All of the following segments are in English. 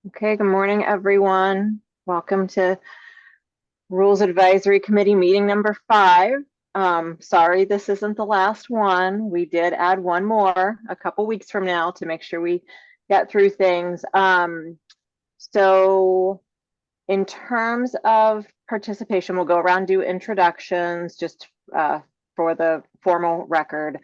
Okay, good morning, everyone. Welcome to Rules Advisory Committee meeting number 5. Sorry, this isn't the last one. We did add one more a couple weeks from now to make sure we get through things. So in terms of participation, we'll go around, do introductions just for the formal record.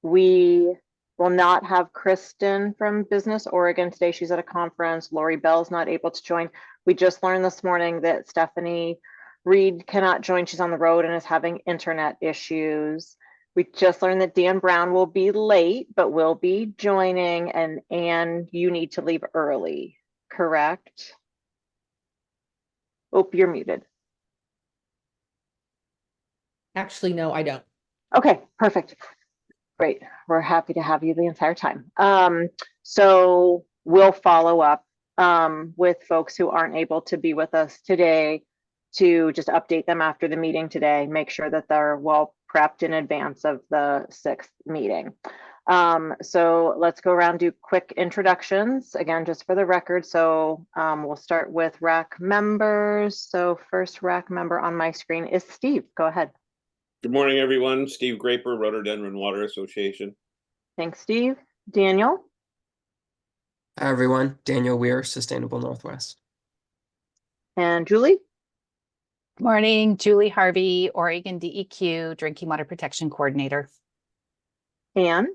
We will not have Kristen from Business Oregon today. She's at a conference. Lori Bell's not able to join. We just learned this morning that Stephanie Reed cannot join. She's on the road and is having internet issues. We just learned that Dan Brown will be late, but will be joining. And Anne, you need to leave early, correct? Oh, you're muted. Actually, no, I don't. Okay, perfect. Great. We're happy to have you the entire time. So we'll follow up with folks who aren't able to be with us today to just update them after the meeting today, make sure that they're well prepped in advance of the 6th meeting. So let's go around, do quick introductions, again, just for the record. So we'll start with RAC members. So first RAC member on my screen is Steve. Go ahead. Good morning, everyone. Steve Graper, Rhododendron Water Association. Thanks, Steve. Daniel? Hi, everyone. Daniel Weir, Sustainable Northwest. And Julie? Morning, Julie Harvey, Oregon DEQ Drinking Water Protection Coordinator. Anne?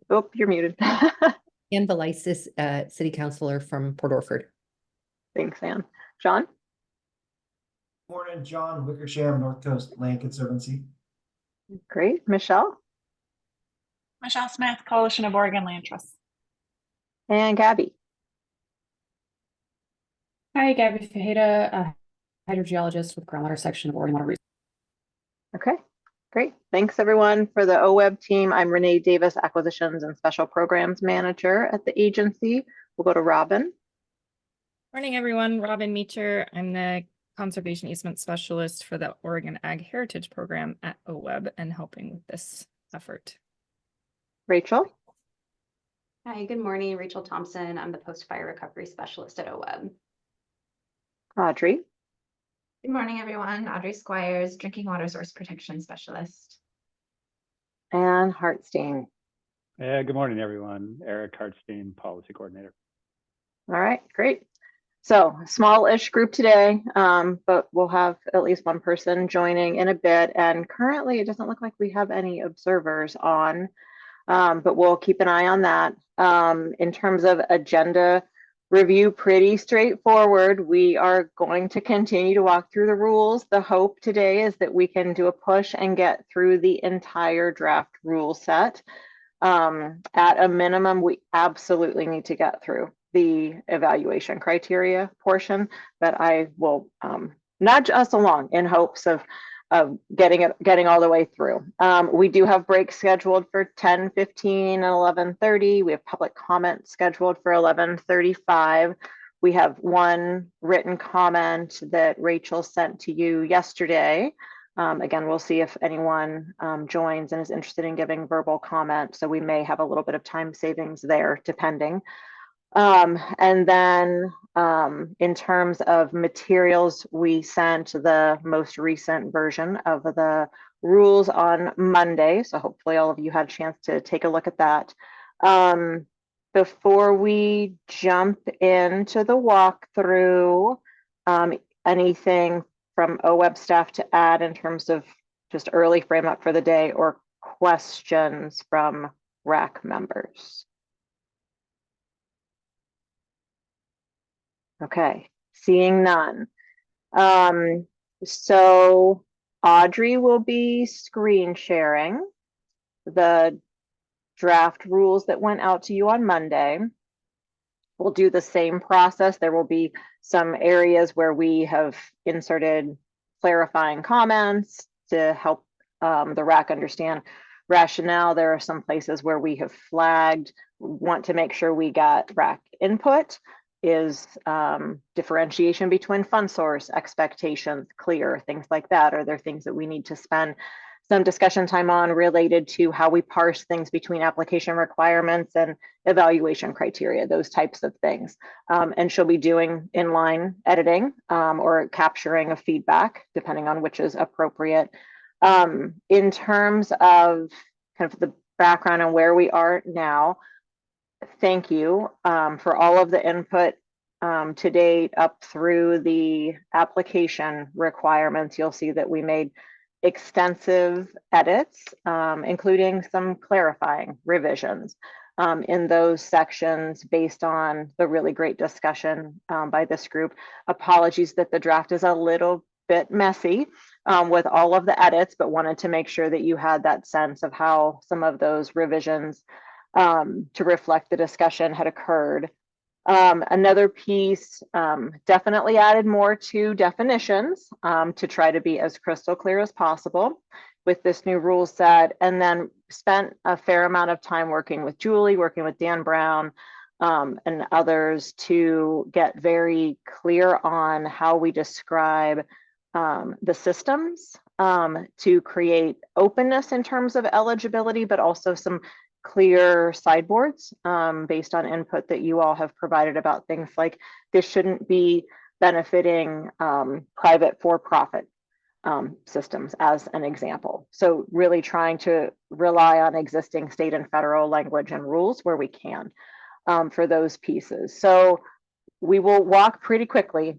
Oh, you're muted. Ann Velisis, City Councilor from Port Orford. Thanks, Anne. John? Morning, John Wickersham, North Coast Land Conservancy. Great. Michelle? Michelle Smith, Coalition of Oregon Land Trusts. And Gabby? Hi, Gabby Fajeda, hydrogeologist with Groundwater Section of Oregon Water Resources. Okay, great. Thanks, everyone. For the OWEB team, I'm Renee Davis, Acquisitions and Special Programs Manager at the agency. We'll go to Robin. Morning, everyone. Robin Meacher. I'm the Conservation Easement Specialist for the Oregon Ag Heritage Program at OWEB and helping with this effort. Rachel? Hi, good morning. Rachel Thompson. I'm the Post-Fire Recovery Specialist at OWEB. Audrey? Good morning, everyone. Audrey Squires, Drinking Water Source Protection Specialist. And Hartstein. Good morning, everyone. Eric Hartstein, Policy Coordinator. All right, great. So small-ish group today, but we'll have at least one person joining in a bit. And currently, it doesn't look like we have any observers on, but we'll keep an eye on that. In terms of agenda review, pretty straightforward. We are going to continue to walk through the rules. The hope today is that we can do a push and get through the entire draft rule set. At a minimum, we absolutely need to get through the evaluation criteria portion, but I will nudge us along in hopes of getting all the way through. We do have breaks scheduled for 10:15 and 11:30. We have public comment scheduled for 11:35. We have one written comment that Rachel sent to you yesterday. Again, we'll see if anyone joins and is interested in giving verbal comment. So we may have a little bit of time savings there, depending. And then in terms of materials, we sent the most recent version of the rules on Monday. So hopefully all of you had a chance to take a look at that. Before we jump into the walkthrough, anything from OWEB staff to add in terms of just early frame up for the day or questions from RAC members? Okay, seeing none. So Audrey will be screen sharing the draft rules that went out to you on Monday. We'll do the same process. There will be some areas where we have inserted clarifying comments to help the RAC understand rationale. There are some places where we have flagged, want to make sure we got RAC input. Is differentiation between fund source, expectations clear, things like that? Are there things that we need to spend some discussion time on related to how we parse things between application requirements and evaluation criteria, those types of things. And she'll be doing inline editing or capturing of feedback, depending on which is appropriate. In terms of kind of the background on where we are now, thank you for all of the input to date up through the application requirements. You'll see that we made extensive edits, including some clarifying revisions in those sections based on the really great discussion by this group. Apologies that the draft is a little bit messy with all of the edits, but wanted to make sure that you had that sense of how some of those revisions to reflect the discussion had occurred. Another piece definitely added more to definitions to try to be as crystal clear as possible with this new rule set, and then spent a fair amount of time working with Julie, working with Dan Brown and others to get very clear on how we describe the systems to create openness in terms of eligibility, but also some clear sideboards based on input that you all have provided about things like this shouldn't be benefiting private for-profit systems as an example. So really trying to rely on existing state and federal language and rules where we can for those pieces. So we will walk pretty quickly,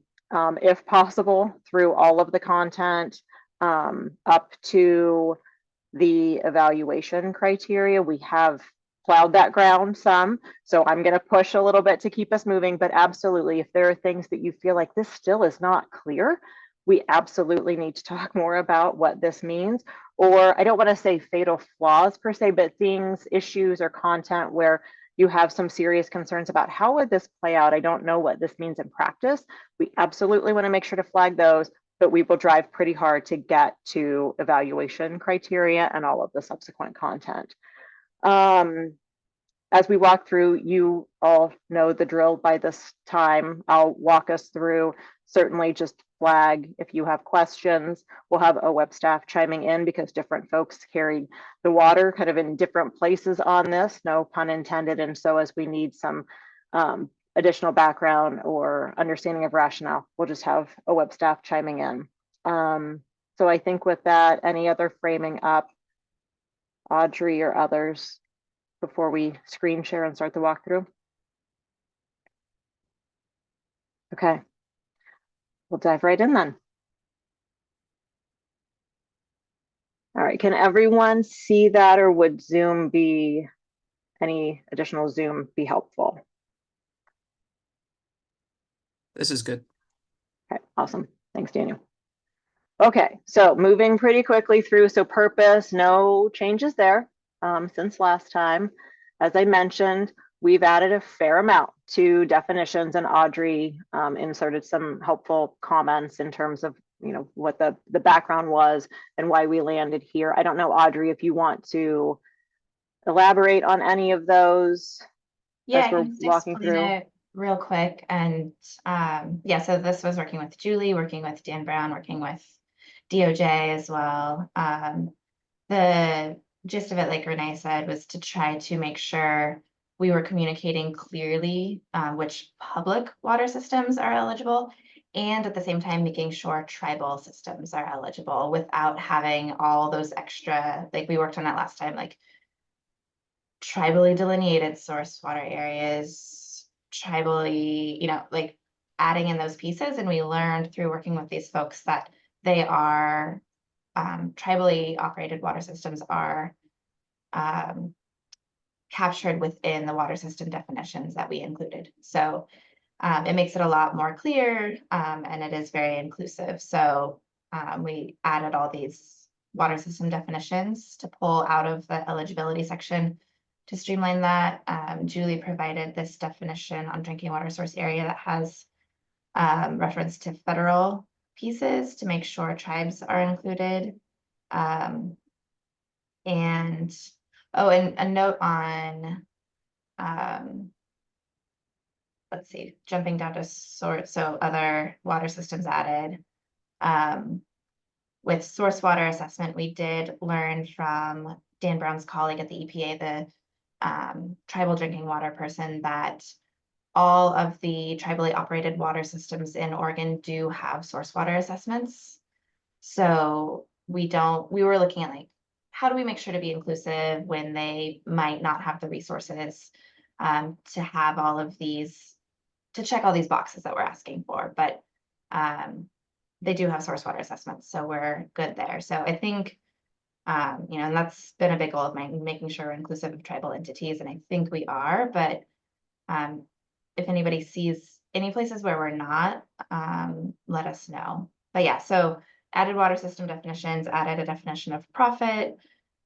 if possible, through all of the content up to the evaluation criteria. We have plowed that ground some, so I'm going to push a little bit to keep us moving, but absolutely, if there are things that you feel like this still is not clear, we absolutely need to talk more about what this means. Or I don't want to say fatal flaws per se, but things, issues, or content where you have some serious concerns about how would this play out? I don't know what this means in practice. We absolutely want to make sure to flag those, but we will drive pretty hard to get to evaluation criteria and all of the subsequent content. As we walk through, you all know the drill by this time. I'll walk us through, certainly just flag if you have questions. We'll have OWEB staff chiming in because different folks carried the water kind of in different places on this, no pun intended. And so as we need some additional background or understanding of rationale, we'll just have OWEB staff chiming in. So I think with that, any other framing up, Audrey or others, before we screen share and start the walkthrough? Okay, we'll dive right in then. All right, can everyone see that, or would Zoom be, any additional Zoom be helpful? This is good. Okay, awesome. Thanks, Daniel. Okay, so moving pretty quickly through. So purpose, no changes there since last time. As I mentioned, we've added a fair amount to definitions, and Audrey inserted some helpful comments in terms of, you know, what the background was and why we landed here. I don't know, Audrey, if you want to elaborate on any of those. Yeah, as we're I can just walking explain through. it real quick. And yeah, so this was working with Julie, working with Dan Brown, working with DOJ as well. The gist of it, like Renee said, was to try to make sure we were communicating clearly which public water systems are eligible, and at the same time making sure tribal systems are eligible without having all those extra, like we worked on that last time, like tribally delineated source water areas, tribally, you know, like adding in those pieces. And we learned through working with these folks that they are tribally operated water systems are captured within the water system definitions that we included. So it makes it a lot more clear, and it is very inclusive. So we added all these water system definitions to pull out of the eligibility section to streamline that. Julie provided this definition on drinking water source area that has reference to federal pieces to make sure tribes are included. And oh, and a note on, let's see, jumping down to sort, so other water systems added, with source water assessment, we did learn from Dan Brown's colleague at the EPA, the tribal drinking water person, that all of the tribally operated water systems in Oregon do have source water assessments. So we were looking at like, how do we make sure to be inclusive when they might not have the resources to have all of these, to check all these boxes that we're asking for, but they do have source water assessments, so we're good there. So I think, you know, and that's been a big goal of mine, making sure we're inclusive of tribal entities, and I think we are, but if anybody sees any places where we're not, let us know. But yeah, so added water system definitions, added a definition of profit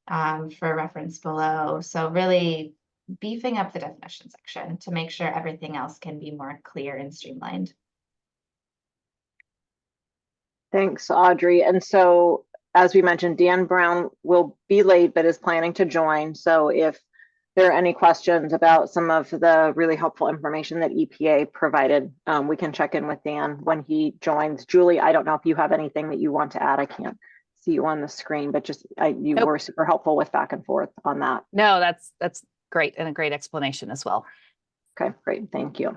for reference below. So really beefing up the definition section to make sure everything else can be more clear and streamlined. Thanks, Audrey. And so, as we mentioned, Dan Brown will be late, but is planning to join. So if there are any questions about some of the really helpful information that EPA provided, we can check in with Dan when he joins. Julie, I don't know if you have anything that you want to add. I can't see you on the screen, but just you Nope. were super helpful with back and forth on that. No, that's great, and a great explanation as well. Okay, great. Thank you.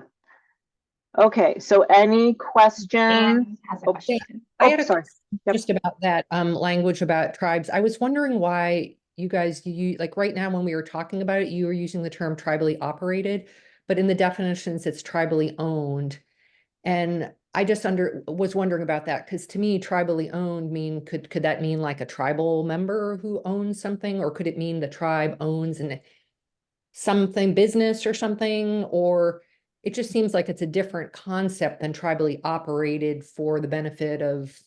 Okay, so any questions? Dan has a question. I had a sorry. Yep. just about that language about tribes. I was wondering why you guys, like right now when we were talking about it, you were using the term tribally operated, but in the definitions it's tribally owned. And I just was wondering about that, because to me, tribally owned could that mean like a tribal member who owns something, or could it mean the tribe owns something business or something, or it just seems like it's a different concept than tribally operated for the benefit of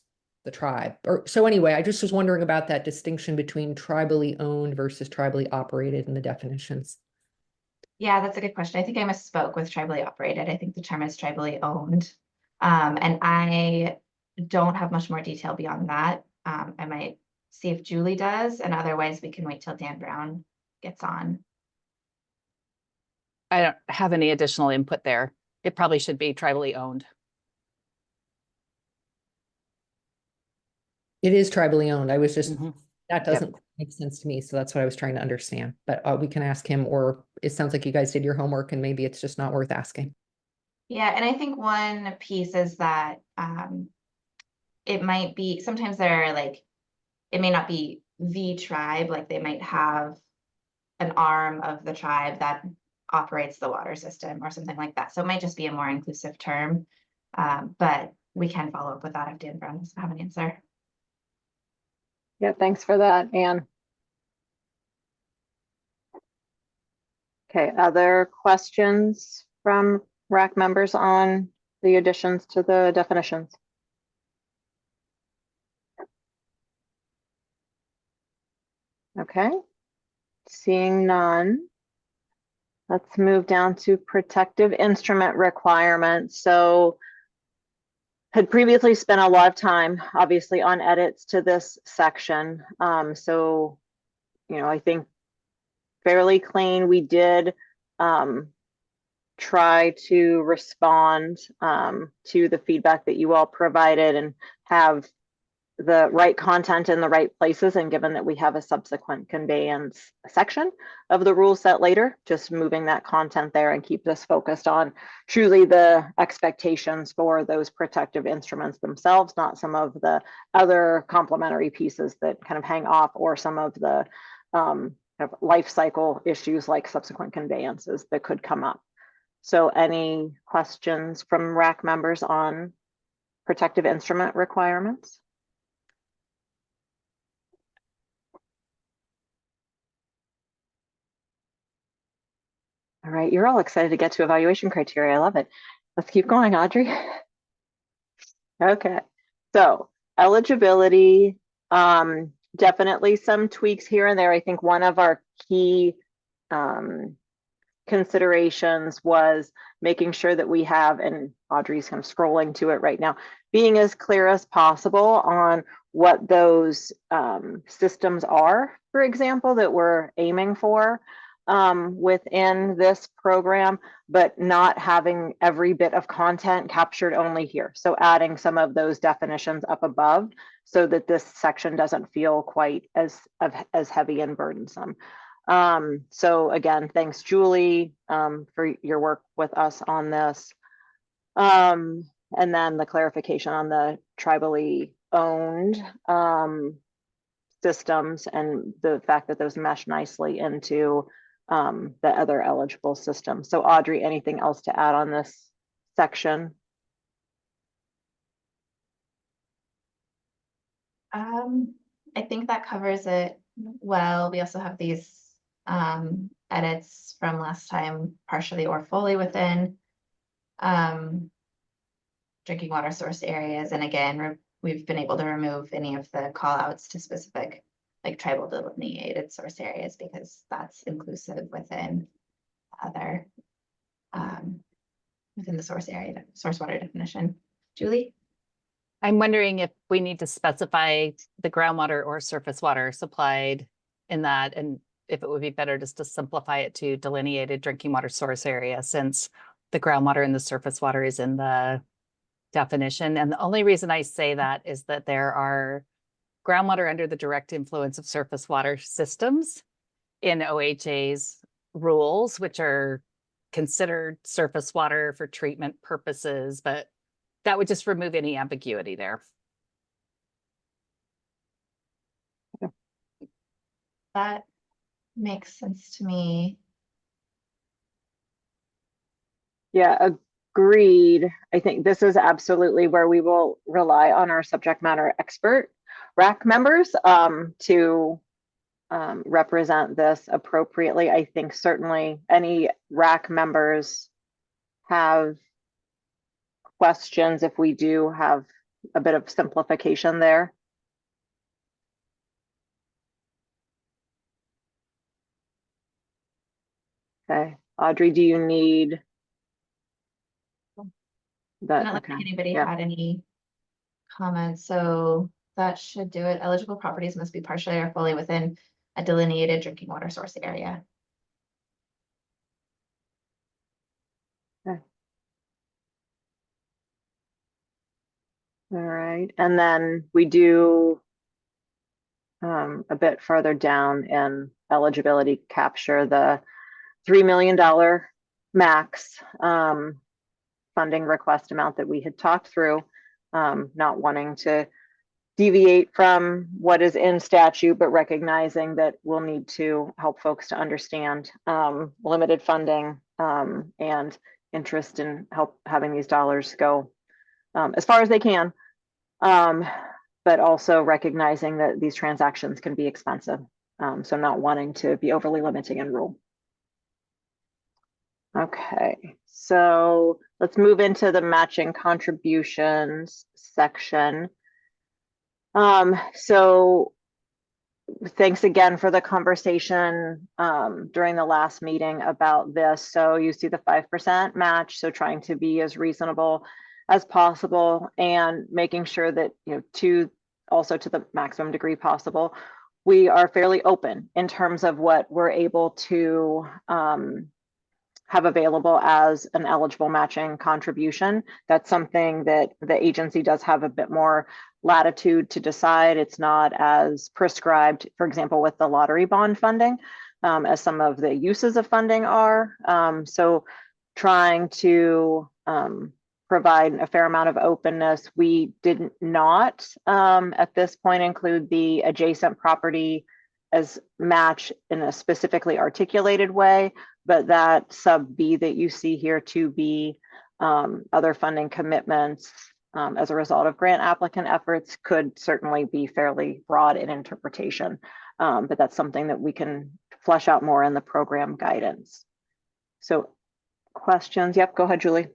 the tribe. Or so anyway, I just was wondering about that distinction between tribally owned versus tribally operated in the definitions. Yeah, that's a good question. I think I misspoke with tribally operated. I think the term is tribally owned. And I don't have much more detail beyond that. I might see if Julie does, and otherwise we can wait till Dan Brown gets on. I don't have any additional input there. It probably should be tribally owned. It is tribally owned. I was just, Mhm. that doesn't make sense to me. So that's what I was trying to understand. But we can ask him, or it sounds like you guys did your homework and maybe it's just not worth asking. Yeah, and I think one piece is that it might be, sometimes they're like, it may not be the tribe, like they might have an arm of the tribe that operates the water system or something like that. So it might just be a more inclusive term, but we can follow up with that if Dan Brown doesn't have an answer. Yeah, thanks for that, Anne. Okay, other questions from RAC members on the additions to the definitions? Okay, seeing none. Let's move down to protective instrument requirements. So had previously spent a lot of time, obviously, on edits to this section. So, you know, I think fairly clean. We did try to respond to the feedback that you all provided and have the right content in the right places. And given that we have a subsequent conveyance section of the rule set later, just moving that content there and keep us focused on truly the expectations for those protective instruments themselves, not some of the other complementary pieces that kind of hang off, or some of the kind of life cycle issues like subsequent conveyances that could come up. So any questions from RAC members on protective instrument requirements? All right, you're all excited to get to evaluation criteria. I love it. Let's keep going, Audrey. Okay, so eligibility, definitely some tweaks here and there. I think one of our key considerations was making sure that we have, and Audrey's kind of scrolling to it right now, being as clear as possible on what those systems are, for example, that we're aiming for within this program, but not having every bit of content captured only here. So adding some of those definitions up above so that this section doesn't feel quite as heavy and burdensome. So again, thanks Julie for your work with us on this. And then the clarification on the tribally owned systems and the fact that those mesh nicely into the other eligible systems. So Audrey, anything else to add on this section? I think that covers it well. We also have these edits from last time, partially or fully within drinking water source areas. And again, we've been able to remove any of the call outs to specific like tribal delineated source areas because that's inclusive within other within the source area, source water definition. Julie? I'm wondering if we need to specify the groundwater or surface water supplied in that, and if it would be better just to simplify it to delineated drinking water source area, since the groundwater and the surface water is in the definition. And the only reason I say that is that there are groundwater under the direct influence of surface water systems in OHA's rules, which are considered surface water for treatment purposes, but that would just remove any ambiguity there. That makes sense to me. Yeah, agreed. I think this is absolutely where we will rely on our subject matter expert RAC members to represent this appropriately. I think certainly any RAC members have questions if we do have a bit of simplification there. Okay, Audrey, do you need that? Not Okay. like anybody Yeah. had any comments, so that should do it. Eligible properties must be partially or fully within a delineated drinking water source area. Okay. All right, and then we do a bit further down in eligibility capture the $3 million max funding request amount that we had talked through, not wanting to deviate from what is in statute, but recognizing that we'll need to help folks to understand limited funding and interest in having these dollars go as far as they can, but also recognizing that these transactions can be expensive. So not wanting to be overly limiting in rule. Okay, so let's move into the matching contributions section. So thanks again for the conversation during the last meeting about this. So you see the 5% match, so trying to be as reasonable as possible and making sure that, you know, also to the maximum degree possible, we are fairly open in terms of what we're able to have available as an eligible matching contribution. That's something that the agency does have a bit more latitude to decide. It's not as prescribed, for example, with the lottery bond funding, as some of the uses of funding are. So trying to provide a fair amount of openness. We did not at this point include the adjacent property as match in a specifically articulated way, but that sub B that you see here to be other funding commitments as a result of grant applicant efforts could certainly be fairly broad in interpretation, but that's something that we can flesh out more in the program guidance. So questions? Yep, go ahead, Julie.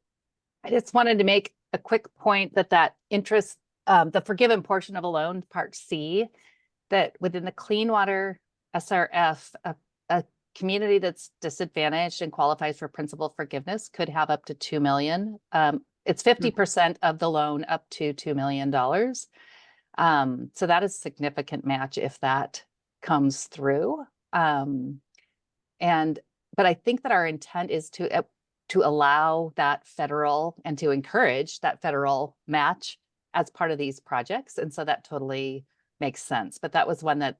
I just wanted to make a quick point that interest, the forgiven portion of a loan, part C, that within the clean water SRF, a community that's disadvantaged and qualifies for principal forgiveness could have up to $2 million. It's 50% of the loan up to $2 million. So that is significant match if that comes through. But I think that our intent is to allow that federal and to encourage that federal match as part of these projects. And so that totally makes sense. But that was one that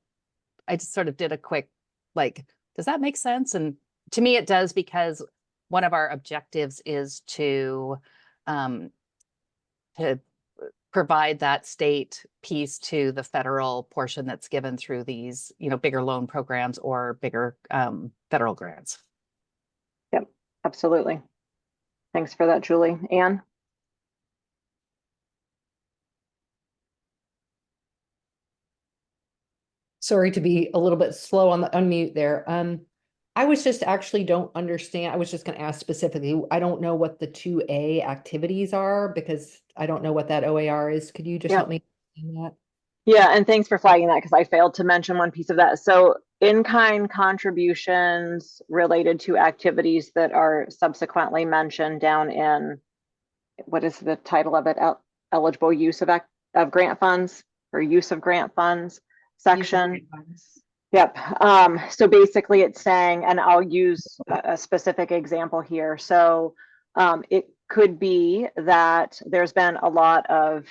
I just sort of did a quick, like, does that make sense? And to me, it does, because one of our objectives is to provide that state piece to the federal portion that's given through these, bigger loan programs or bigger federal grants. Yep, absolutely. Thanks for that, Julie. Anne? Sorry to be a little bit slow on the unmute there. I was just actually don't understand. I was just going to ask specifically. I don't know what the 2A activities are because I don't know what that OAR is. Could you just help me in that? Yeah, and thanks for flagging that because I failed to mention one piece of that. So in-kind contributions related to activities that are subsequently mentioned down in, what is the title of it? Eligible use of grant funds or use of grant funds section. Yep. So basically it's saying, and I'll use a specific example here. So it could be that there's been a lot of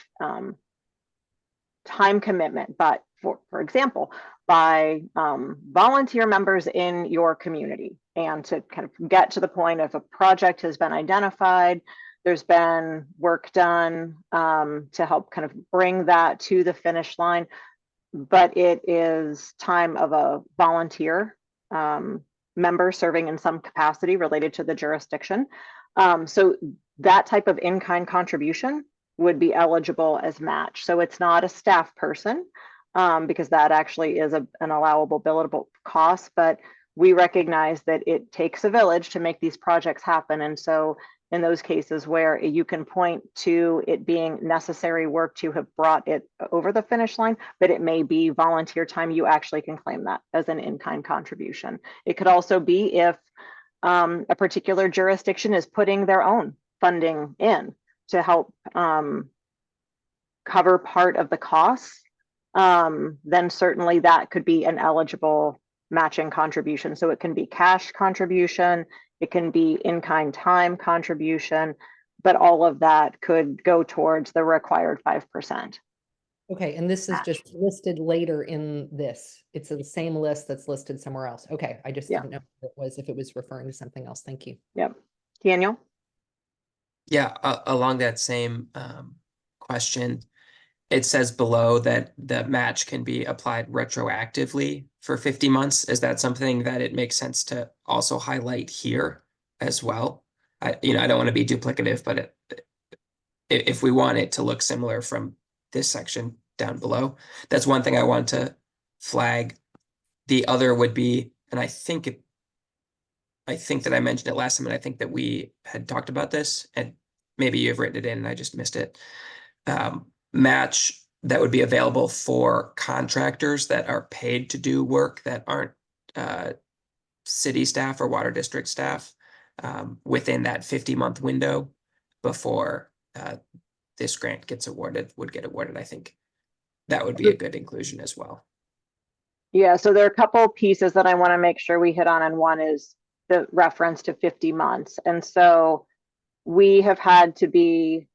time commitment, but for example, by volunteer members in your community, and to kind of get to the point of a project has been identified, there's been work done to help kind of bring that to the finish line, but it is time of a volunteer member serving in some capacity related to the jurisdiction. So that type of in-kind contribution would be eligible as match. So it's not a staff person because that actually is an allowable billable cost, but we recognize that it takes a village to make these projects happen. And so in those cases where you can point to it being necessary work to have brought it over the finish line, but it may be volunteer time, you actually can claim that as an in-kind contribution. It could also be if a particular jurisdiction is putting their own funding in to help cover part of the costs, then certainly that could be an eligible matching contribution. So it can be cash contribution, it can be in-kind time contribution, but all of that could go towards the required 5%. Okay, and this is just listed later in this. It's the same list that's listed somewhere else. Okay, I just didn't know if it was referring to something else. Thank you. Yep. Daniel? Yeah, along that same question, it says below that the match can be applied retroactively for 50 months. Is that something that it makes sense to also highlight here as well? I don't want to be duplicative, but if we want it to look similar from this section down below, that's one thing I want to flag. The other would be, and I think that I mentioned it last time, and I think that we had talked about this, and maybe you've written it in and I just missed it. Match that would be available for contractors that are paid to do work that aren't city staff or water district staff within that 50-month window before this grant would get awarded. I think that would be a good inclusion as well. Yeah, so there are a couple pieces that I want to make sure we hit on, and one is the reference to 50 months. And so we have had to be,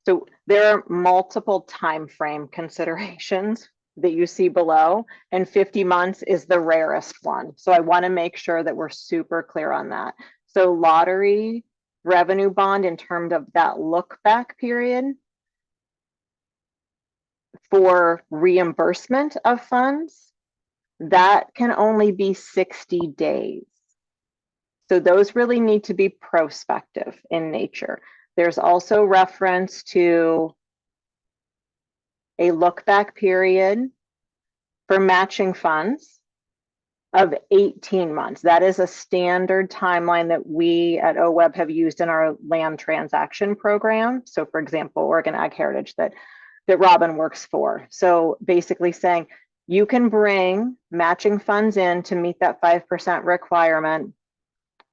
so there are multiple time frame considerations that you see below, and 50 months is the rarest one. So I want to make sure that we're super clear on that. So lottery revenue bond, in terms of that look back period for reimbursement of funds, that can only be 60 days. So those really need to be prospective in nature. There's also reference to a look back period for matching funds of 18 months. That is a standard timeline that we at OWEB have used in our land transaction program. So for example, Oregon Ag Heritage that Robin works for. So basically saying you can bring matching funds in to meet that 5% requirement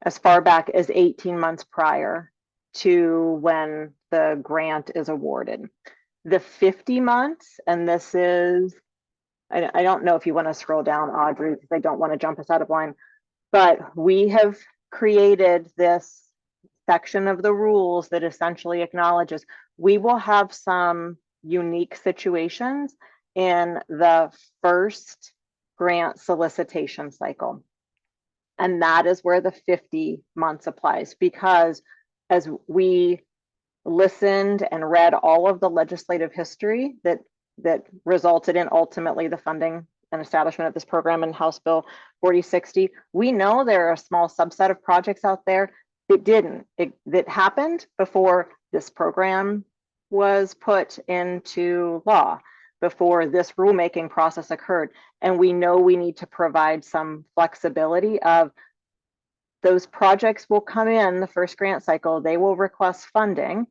as far back as 18 months prior to when the grant is awarded. The 50 months, and this is, I don't know if you want to scroll down, Audrey, because I don't want to jump us out of line, but we have created this section of the rules that essentially acknowledges we will have some unique situations in the first grant solicitation cycle. And that is where the 50 months applies, because as we listened and read all of the legislative history that resulted in ultimately the funding and establishment of this program in House Bill 4060, we know there are a small subset of projects out there that happened before this program was put into law, before this rulemaking process occurred. And we know we need to provide some flexibility of those projects will come in the first grant cycle, they will request funding,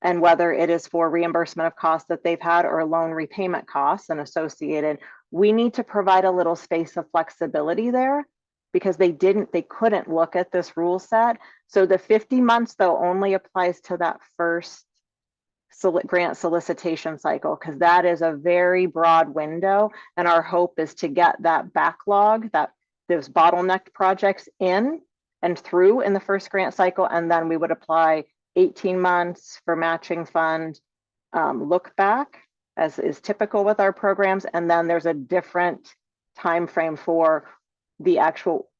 and whether it is for reimbursement of costs that they've had or loan repayment costs and associated, we need to provide a little space of flexibility there, because they couldn't look at this rule set. So the 50 months though only applies to that first grant solicitation cycle, because that is a very broad window, and our hope is to get that backlog, those bottlenecked projects in and through in the first grant cycle, and then we would apply 18 months for matching fund look back, as is typical with our programs, and then there's a different time frame for the actual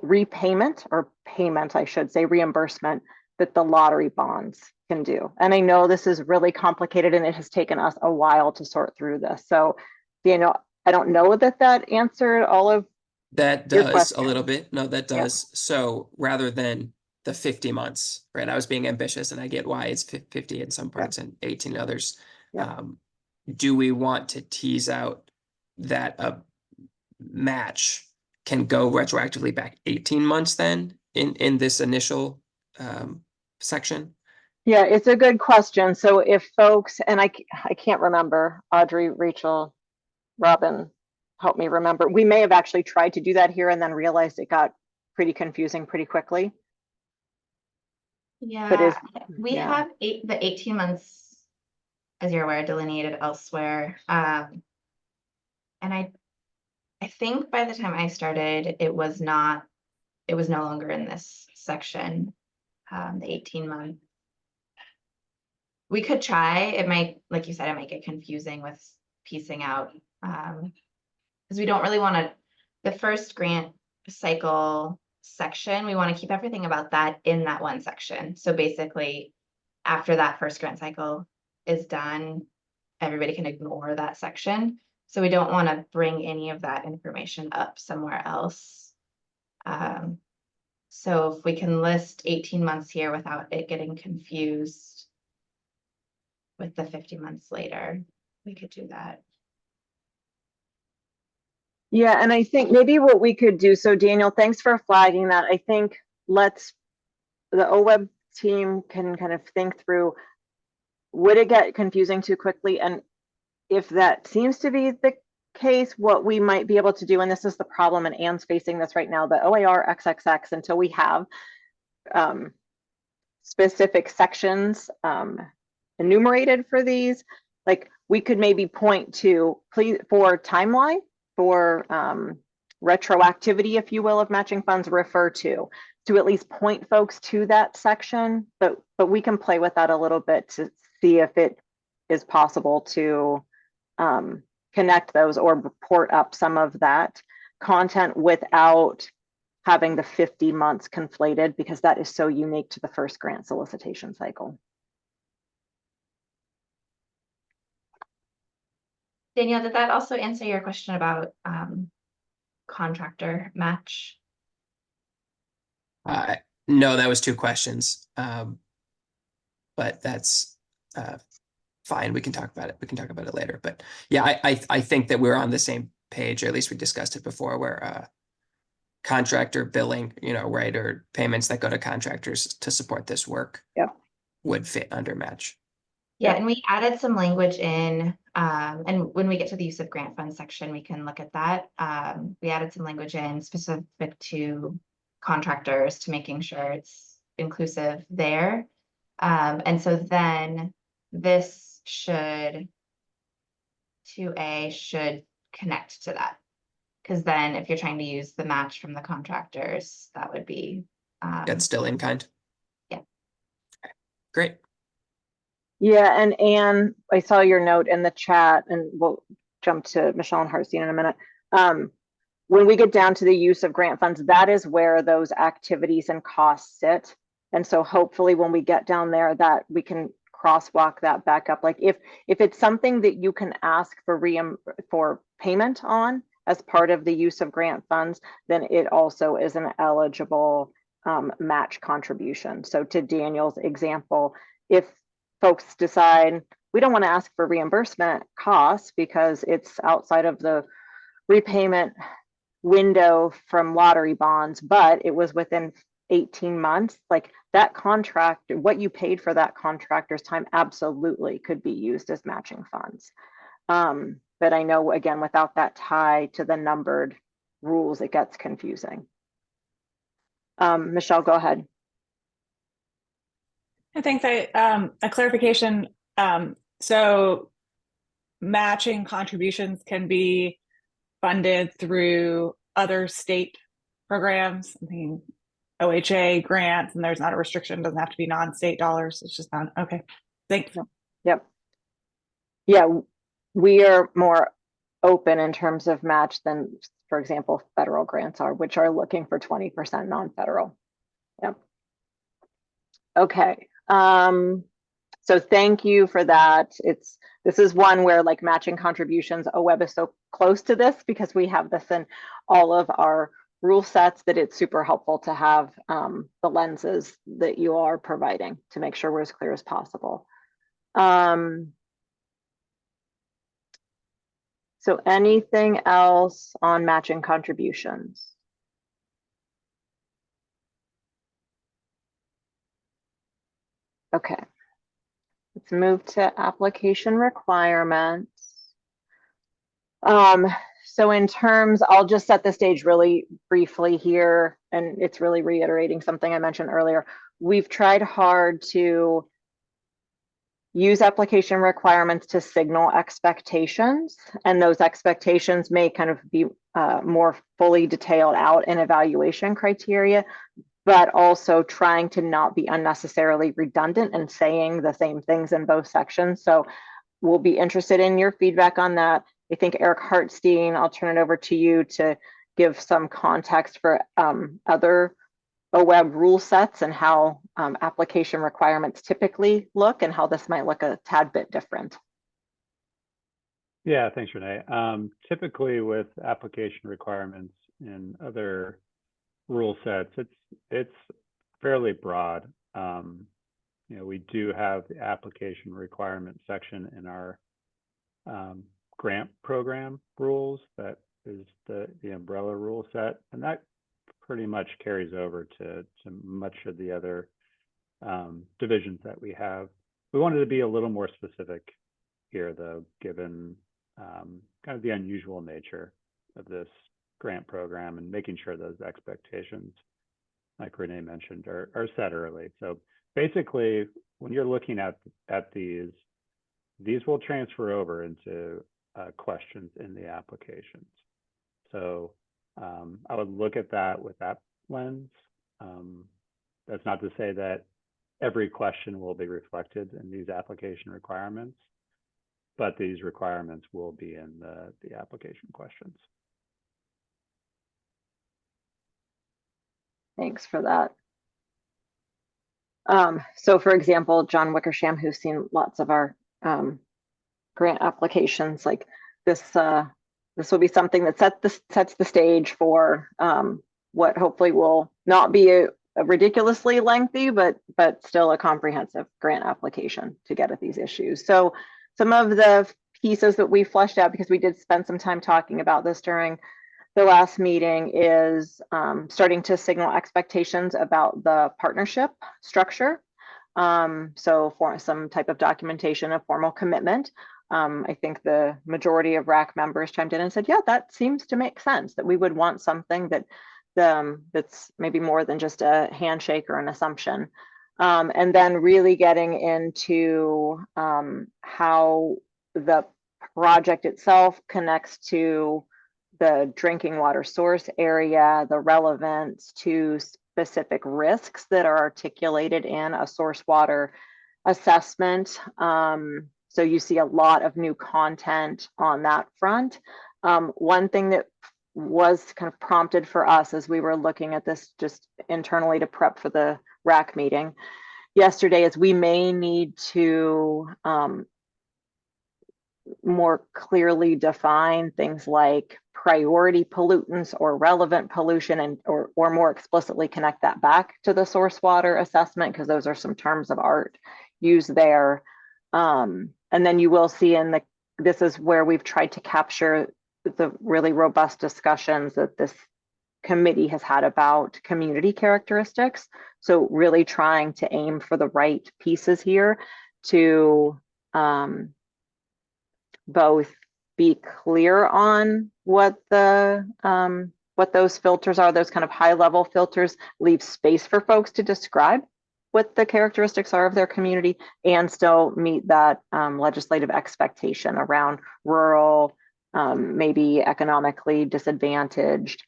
repayment, or payment, I should say, reimbursement that the lottery bonds can do. And I know this is really complicated and it has taken us a while to sort through this. So, Daniel, I don't know that answered all of that your does question. a little bit. No, that Yeah. does. So rather than the 50 months, right? I was being ambitious and I get why it's 50 in some parts and 18 in others. Yeah. Do we want to tease out that a match can go retroactively back 18 months then in this initial section? Yeah, it's a good question. So if folks, and I can't remember, Audrey, Rachel, Robin, help me remember. We may have actually tried to do that here and then realized it got pretty confusing pretty quickly. Yeah, we yeah. have the 18 months, as you're aware, delineated elsewhere. And I think by the time I started, it was no longer in this section, the 18-month. We could try. It might, like you said, it might get confusing with piecing out, because we don't really want to, the first grant cycle section, we want to keep everything about that in that one section. So basically, after that first grant cycle is done, everybody can ignore that section. So we don't want to bring any of that information up somewhere else. So if we can list 18 months here without it getting confused with the 50 months later, we could do that. Yeah, and I think maybe what we could do, so Daniel, thanks for flagging that. I think the OWEB team can kind of think through, would it get confusing too quickly? And if that seems to be the case, what we might be able to do, and this is the problem, and Anne's facing this right now, the OAR XXX, until we have specific sections enumerated for these, like we could maybe point to, please, for timeline, for retroactivity, if you will, of matching funds, refer to at least point folks to that section, but we can play with that a little bit to see if it is possible to connect those or report up some of that content without having the 50 months conflated, because that is so unique to the first grant solicitation cycle. Danielle, did that also answer your question about contractor match? No, that was two questions. But that's fine. We can talk about it. We can talk about it later. But yeah, I think that we're on the same page, or at least we discussed it before, where contractor billing, right, or payments that go to contractors to support this work would fit under match. Yeah, and we added some language in, and when we get to the use of grant funds section, we can look at that. We added some language in specific to contractors to making sure it's inclusive there. And so then this 2A should connect to that. Because then if you're trying to use the match from the contractors, that would be. That's still in kind? Yeah. Okay. Great. Yeah, and Anne, I saw your note in the chat, and we'll jump to Michelle and Hartstein in a minute. When we get down to the use of grant funds, that is where those activities and costs sit. And so hopefully when we get down there, that we can crosswalk that back up. Like if it's something that you can ask for payment on as part of the use of grant funds, then it also is an eligible match contribution. So to Daniel's example, if folks decide we don't want to ask for reimbursement costs because it's outside of the repayment window from lottery bonds, but it was within 18 months, like that contract, what you paid for that contractor's time absolutely could be used as matching funds. But I know, again, without that tie to the numbered rules, it gets confusing. Michelle, go ahead. I think that a clarification. So matching contributions can be funded through other state programs. I mean, OHA grants, and there's not a restriction. It doesn't have to be non-state dollars. It's just not. Okay. Thanks. Yep. Yeah, we are more open in terms of match than, for example, federal grants are, which are looking for 20% non-federal. Yep. Okay. So thank you for that. This is one where like matching contributions, OWEB is so close to this because we have this in all of our rule sets that it's super helpful to have the lenses that you are providing to make sure we're as clear as possible. So anything else on matching contributions? Okay. Let's move to application requirements. So in terms, I'll just set the stage really briefly here, and it's really reiterating something I mentioned earlier. We've tried hard to use application requirements to signal expectations, and those expectations may kind of be more fully detailed out in evaluation criteria, but also trying to not be unnecessarily redundant and saying the same things in both sections. So we'll be interested in your feedback on that. I think Eric Hartstein, I'll turn it over to you to give some context for other OWEB rule sets and how application requirements typically look and how this might look a tad bit different. Yeah, thanks, Renee. Typically with application requirements in other rule sets, it's fairly broad. You know, we do have the application requirement section in our grant program rules. That is the umbrella rule set, and that pretty much carries over to much of the other divisions that we have. We wanted to be a little more specific here, though, given kind of the unusual nature of this grant program and making sure those expectations, like Renee mentioned, are set early. So basically, when you're looking at these will transfer over into questions in the applications. So I would look at that with that lens. That's not to say that every question will be reflected in these application requirements, but these requirements will be in the application questions. Thanks for that. So for example, John Wickersham, who's seen lots of our grant applications, like this will be something that sets the stage for what hopefully will not be a ridiculously lengthy, but still a comprehensive grant application to get at these issues. So some of the pieces that we fleshed out, because we did spend some time talking about this during the last meeting, is starting to signal expectations about the partnership structure. So for some type of documentation of formal commitment. I think the majority of RAC members chimed in and said, yeah, that seems to make sense, that we would want something that that's maybe more than just a handshake or an assumption. And then really getting into how the project itself connects to the drinking water source area, the relevance to specific risks that are articulated in a source water assessment. So you see a lot of new content on that front. One thing that was kind of prompted for us as we were looking at this just internally to prep for the RAC meeting yesterday is we may need to more clearly define things like priority pollutants or relevant pollution, and or more explicitly connect that back to the source water assessment, because those are some terms of art used there. And then you will see in the, this is where we've tried to capture the really robust discussions that this committee has had about community characteristics. So really trying to aim for the right pieces here to both be clear on what the what those filters are, those kind of high level filters, leave space for folks to describe what the characteristics are of their community, and still meet that legislative expectation around rural, maybe economically disadvantaged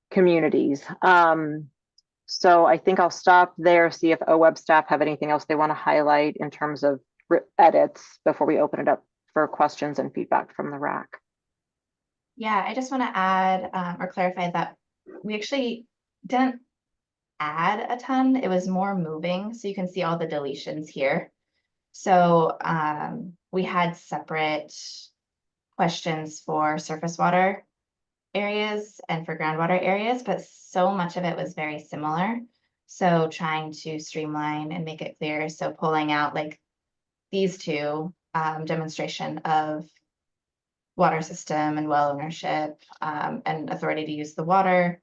communities. So I think I'll stop there, see if OWEB staff have anything else they want to highlight in terms of edits before we open it up for questions and feedback from the RAC. Yeah, I just want to add or clarify that we actually didn't add a ton. It was more moving. So you can see all the deletions here. So we had separate questions for surface water areas and for groundwater areas, but so much of it was very similar. So trying to streamline and make it clear. So pulling out like these two, demonstration of water system and well ownership, and authority to use the water,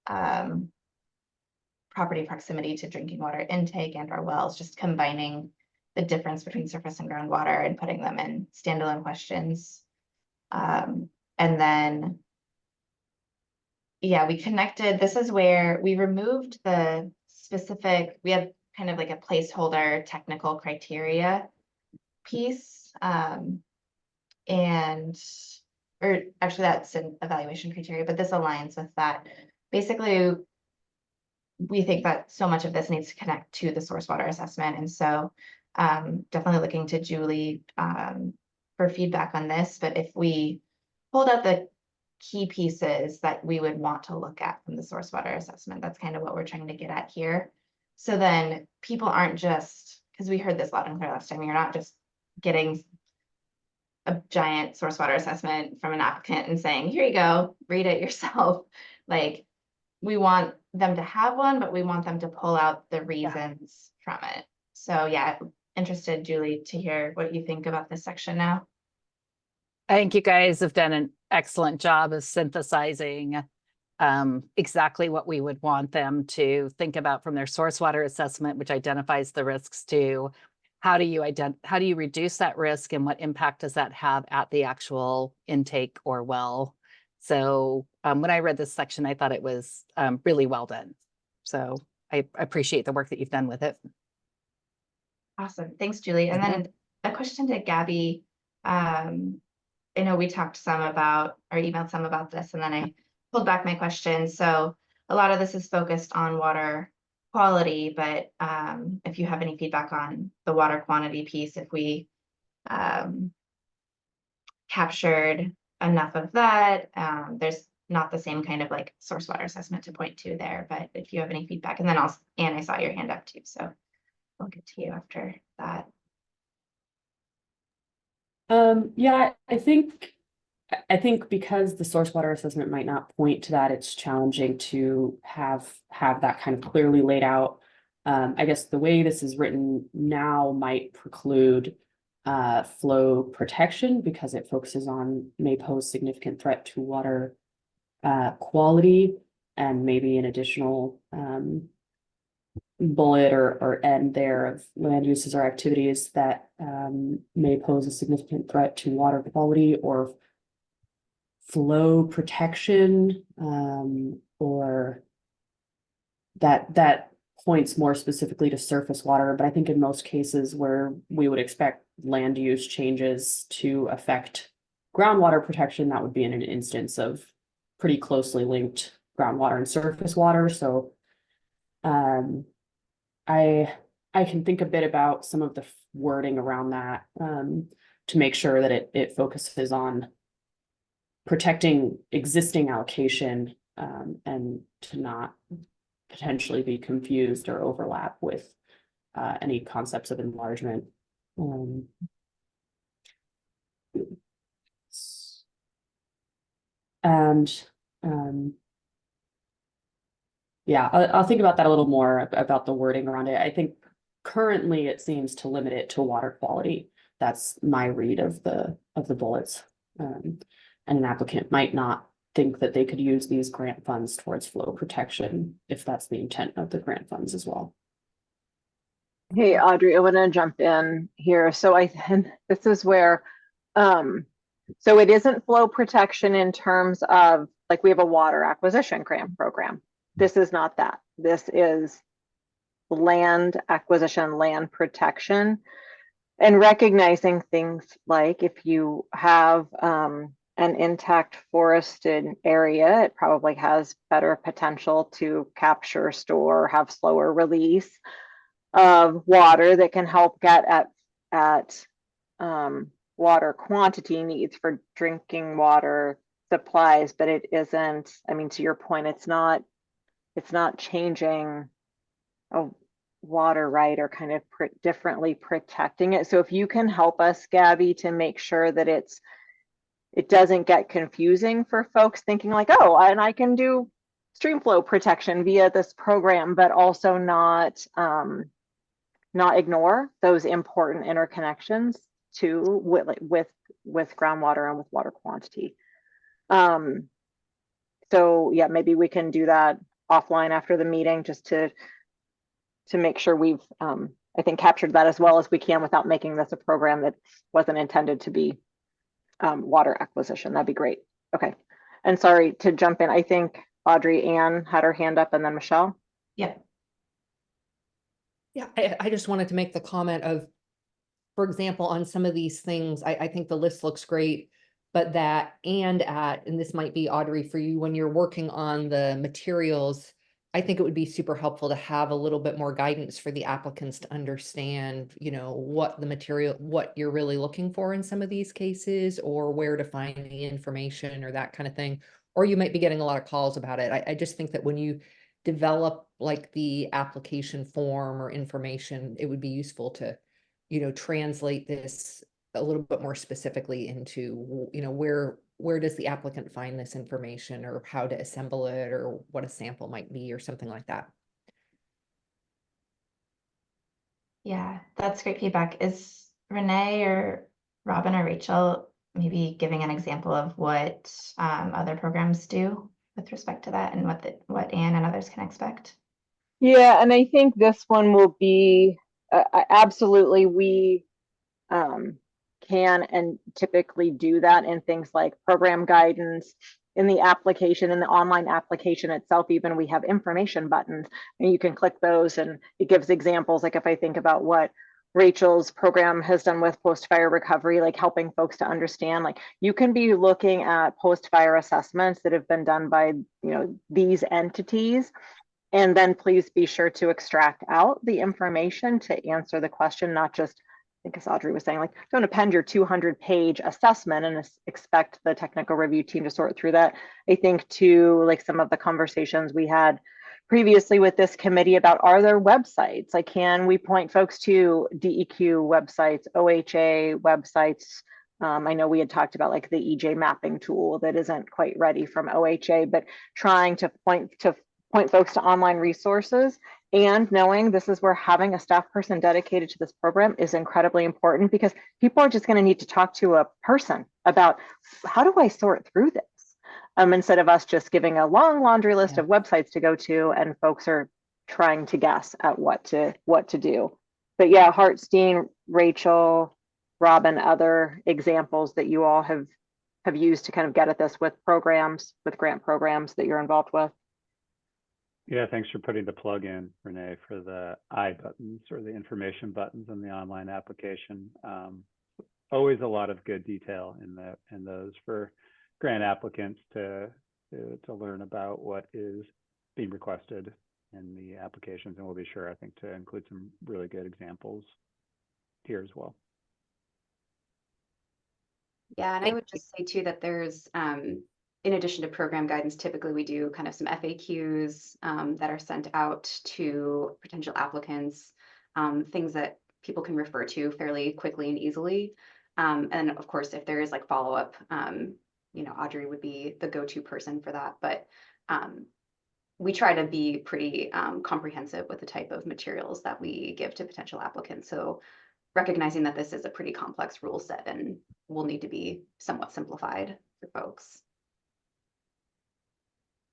property proximity to drinking water intake and our wells, just combining the difference between surface and groundwater and putting them in standalone questions. And then, yeah, we connected, this is where we removed the specific, we had kind of like a placeholder technical criteria piece, or actually that's an evaluation criteria, but this aligns with that. Basically, we think that so much of this needs to connect to the source water assessment. And so definitely looking to Julie for feedback on this, but if we pulled out the key pieces that we would want to look at from the source water assessment, that's kind of what we're trying to get at here. So then people aren't just, because we heard this loud and clear last time, you're not just getting a giant source water assessment from an applicant and saying, here you go, read it yourself. Like, we want them to have one, but we want them to pull out the reasons from it. So yeah, interested, Julie, to hear what you think about this section now. I think you guys have done an excellent job of synthesizing exactly what we would want them to think about from their source water assessment, which identifies the risks, to how do you reduce that risk and what impact does that have at the actual intake or well. So when I read this section, I thought it was really well done. So I appreciate the work that you've done with it. Awesome. Thanks, Julie. And then a question to Gabby. I know we talked some about, or emailed some about this, and then I pulled back my question. So a lot of this is focused on water quality, but if you have any feedback on the water quantity piece, if we captured enough of that, there's not the same kind of like source water assessment to point to there, but if you have any feedback, and then also, Anne, I saw your hand up too, so I'll get to you after that. Yeah, I think because the source water assessment might not point to that, it's challenging to have that kind of clearly laid out. I guess the way this is written now might preclude flow protection because it focuses on may pose significant threat to water quality, and maybe an additional bullet or end there of land uses or activities that may pose a significant threat to water quality or flow protection, or that points more specifically to surface water. But I think in most cases where we would expect land use changes to affect groundwater protection, that would be in an instance of pretty closely linked groundwater and surface water. So I I can think a bit about some of the wording around that, to make sure that it focuses on protecting existing allocation, and to not potentially be confused or overlap with any concepts of enlargement. And yeah, I'll think about that a little more about the wording around it. I think currently it seems to limit it to water quality. That's my read of the bullets. And an applicant might not think that they could use these grant funds towards flow protection if that's the intent of the grant funds as well. Hey, Audrey, I want to jump in here. So this is where, so it isn't flow protection in terms of, like, we have a water acquisition grant program. This is not that. This is land acquisition, land protection, and recognizing things like if you have an intact forested area, it probably has better potential to capture, store, have slower release of water that can help get at water quantity needs for drinking water supplies, but it isn't, I mean, to your point, it's not changing a water right or kind of differently protecting it. So if you can help us, Gabby, to make sure that it doesn't get confusing for folks thinking like, oh, and I can do stream flow protection via this program, but also not ignore those important interconnections too with groundwater and with water quantity. So yeah, maybe we can do that offline after the meeting just to make sure we've I think captured that as well as we can without making this a program that wasn't intended to be water acquisition. That'd be great. Okay. And sorry to jump in. I think Audrey Ann had her hand up and then Michelle. Yep. Yeah, I just wanted to make the comment of, for example, on some of these things, I think the list looks great, but and this might be Audrey for you, when you're working on the materials, I think it would be super helpful to have a little bit more guidance for the applicants to understand, what the material, what you're really looking for in some of these cases, or where to find the information or that kind of thing. Or you might be getting a lot of calls about it. I just think that when you develop like the application form or information, it would be useful to, translate this a little bit more specifically into, where does the applicant find this information, or how to assemble it, or what a sample might be, or something like that. Yeah, that's great feedback. Is Renee or Robin or Rachel maybe giving an example of what other programs do with respect to that, and what Anne and others can expect? Yeah, and I think this one will be absolutely, we can and typically do that in things like program guidance, in the application, in the online application itself. Even we have information buttons and you can click those and it gives examples. Like if I think about what Rachel's program has done with post-fire recovery, like helping folks to understand, like you can be looking at post-fire assessments that have been done by these entities, and then please be sure to extract out the information to answer the question, not just, I think as Audrey was saying, like, don't append your 200-page assessment and expect the technical review team to sort through that. I think too, like some of the conversations we had previously with this committee about, are there websites? Like, can we point folks to DEQ websites, OHA websites? I know we had talked about like the EJ mapping tool that isn't quite ready from OHA, but trying to point folks to online resources, and knowing this is where having a staff person dedicated to this program is incredibly important, because people are just going to need to talk to a person about, how do I sort through this? Instead of us just giving a long laundry list of websites to go to and folks are trying to guess at what to do. But yeah, Hartstein, Rachel, Robin, other examples that you all have used to kind of get at this with programs, with grant programs that you're involved with. Yeah, thanks for putting the plug in, Renee, for the I buttons or the information buttons in the online application. Always a lot of good detail in those for grant applicants to learn about what is being requested in the applications, and we'll be sure, I think, to include some really good examples here as well. Yeah, and I would just say too that there's, in addition to program guidance, typically we do kind of some FAQs that are sent out to potential applicants, things that people can refer to fairly quickly and easily. And of course, if there is like follow-up, Audrey would be the go-to person for that. But we try to be pretty comprehensive with the type of materials that we give to potential applicants. So recognizing that this is a pretty complex rule set and will need to be somewhat simplified for folks.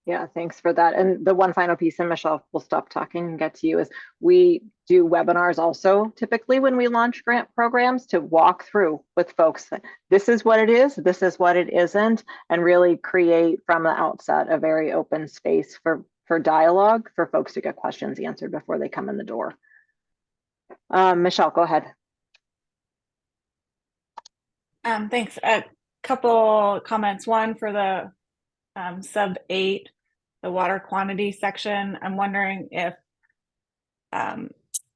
Yeah, thanks for that. And the one final piece, and Michelle, we'll stop talking and get to you, is we do webinars also typically when we launch grant programs to walk through with folks that this is what it is, this is what it isn't, and really create from the outset a very open space for dialogue for folks to get questions answered before they come in the door. Michelle, go ahead. Thanks. A couple comments. One for the sub 8, the water quantity section. I'm wondering if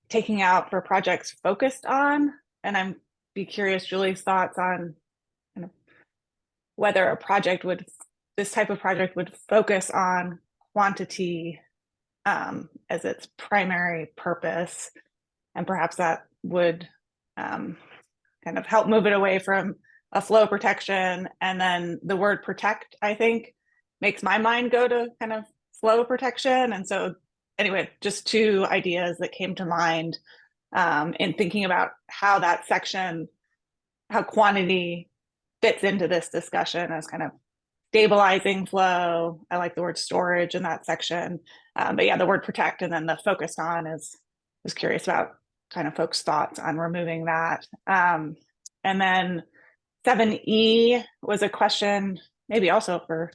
taking out for projects focused on, and I'm be curious Julie's thoughts on kind of whether a project would, this type of project would focus on quantity as its primary purpose, and perhaps that would kind of help move it away from a flow protection. And then the word protect, I think, makes my mind go to kind of flow protection. And so anyway, just two ideas that came to mind in thinking about how that section, how quantity fits into this discussion as kind of stabilizing flow. I like the word storage in that section. But yeah, the word protect and then the focused on was curious about kind of folks' thoughts on removing that. And then 7E was a question, maybe also for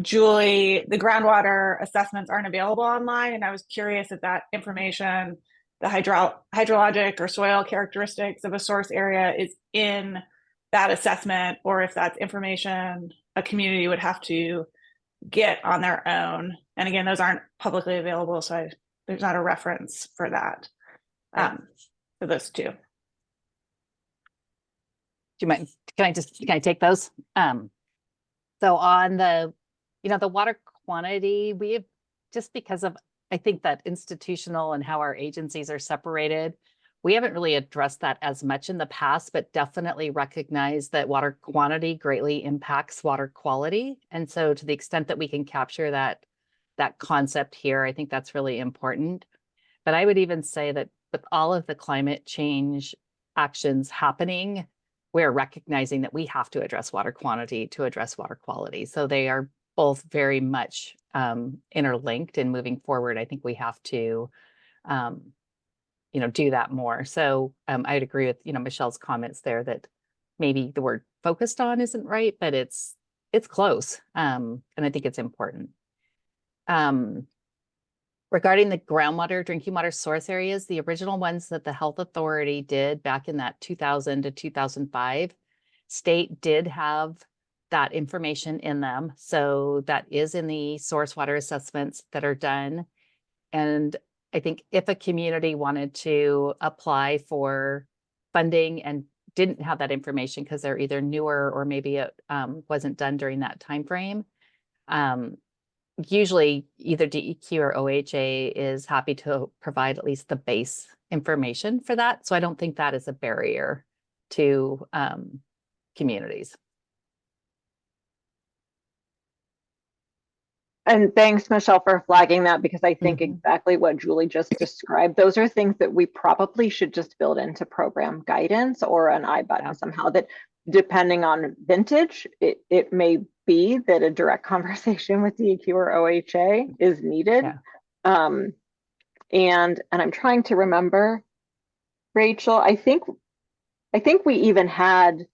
Julie. The groundwater assessments aren't available online, and I was curious if that information, the hydrologic or soil characteristics of a source area, is in that assessment, or if that's information a community would have to get on their own. And again, those aren't publicly available, so there's not a reference for that. For those two. Do you mind, can I take those? So on the, the water quantity, we have, just because of, I think that institutional and how our agencies are separated, we haven't really addressed that as much in the past, but definitely recognize that water quantity greatly impacts water quality. And so to the extent that we can capture that concept here, I think that's really important. But I would even say that with all of the climate change actions happening, we're recognizing that we have to address water quantity to address water quality. So they are both very much interlinked, and moving forward, I think we have to, do that more. So I'd agree with, Michelle's comments there that maybe the word focused on isn't right, but it's close. And I think it's important. Regarding the groundwater, drinking water source areas, the original ones that the health authority did back in that 2000 to 2005, state did have that information in them. So that is in the source water assessments that are done. And I think if a community wanted to apply for funding and didn't have that information because they're either newer or maybe it wasn't done during that time frame, usually either DEQ or OHA is happy to provide at least the base information for that. So I don't think that is a barrier to communities. And thanks, Michelle, for flagging that, because I think exactly what Julie just described, those are things that we probably should just build into program guidance or an I button somehow, that depending on vintage, it may be that a direct conversation with DEQ or OHA is needed. And I'm trying to remember, Rachel, I think we even had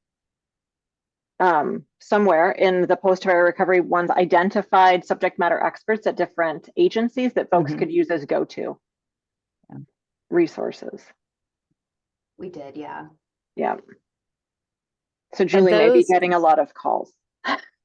somewhere in the post-fire recovery ones identified subject matter experts at different agencies that folks could use as go-to resources. We did, yeah. Yeah. So Julie may be getting a lot of calls.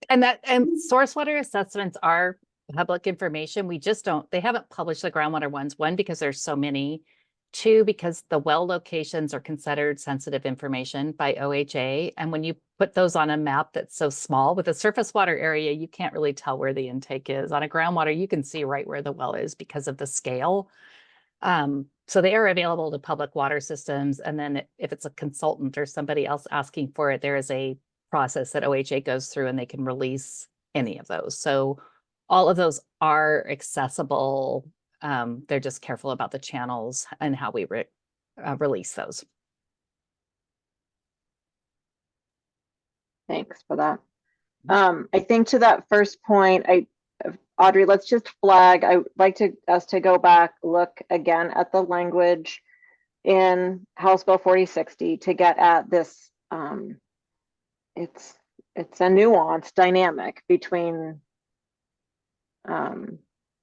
And source water assessments are public information. We just don't, they haven't published the groundwater ones. One, because there's so many. Two, because the well locations are considered sensitive information by OHA. And when you put those on a map that's so small, with a surface water area, you can't really tell where the intake is. On a groundwater, you can see right where the well is because of the scale. So they are available to public water systems. And then if it's a consultant or somebody else asking for it, there is a process that OHA goes through and they can release any of those. So all of those are accessible. They're just careful about the channels and how we release those. Thanks for that. I think to that first point, Audrey, let's just flag. I'd like us to go back, look again at the language in House Bill 4060 to get at this. It's a nuanced dynamic between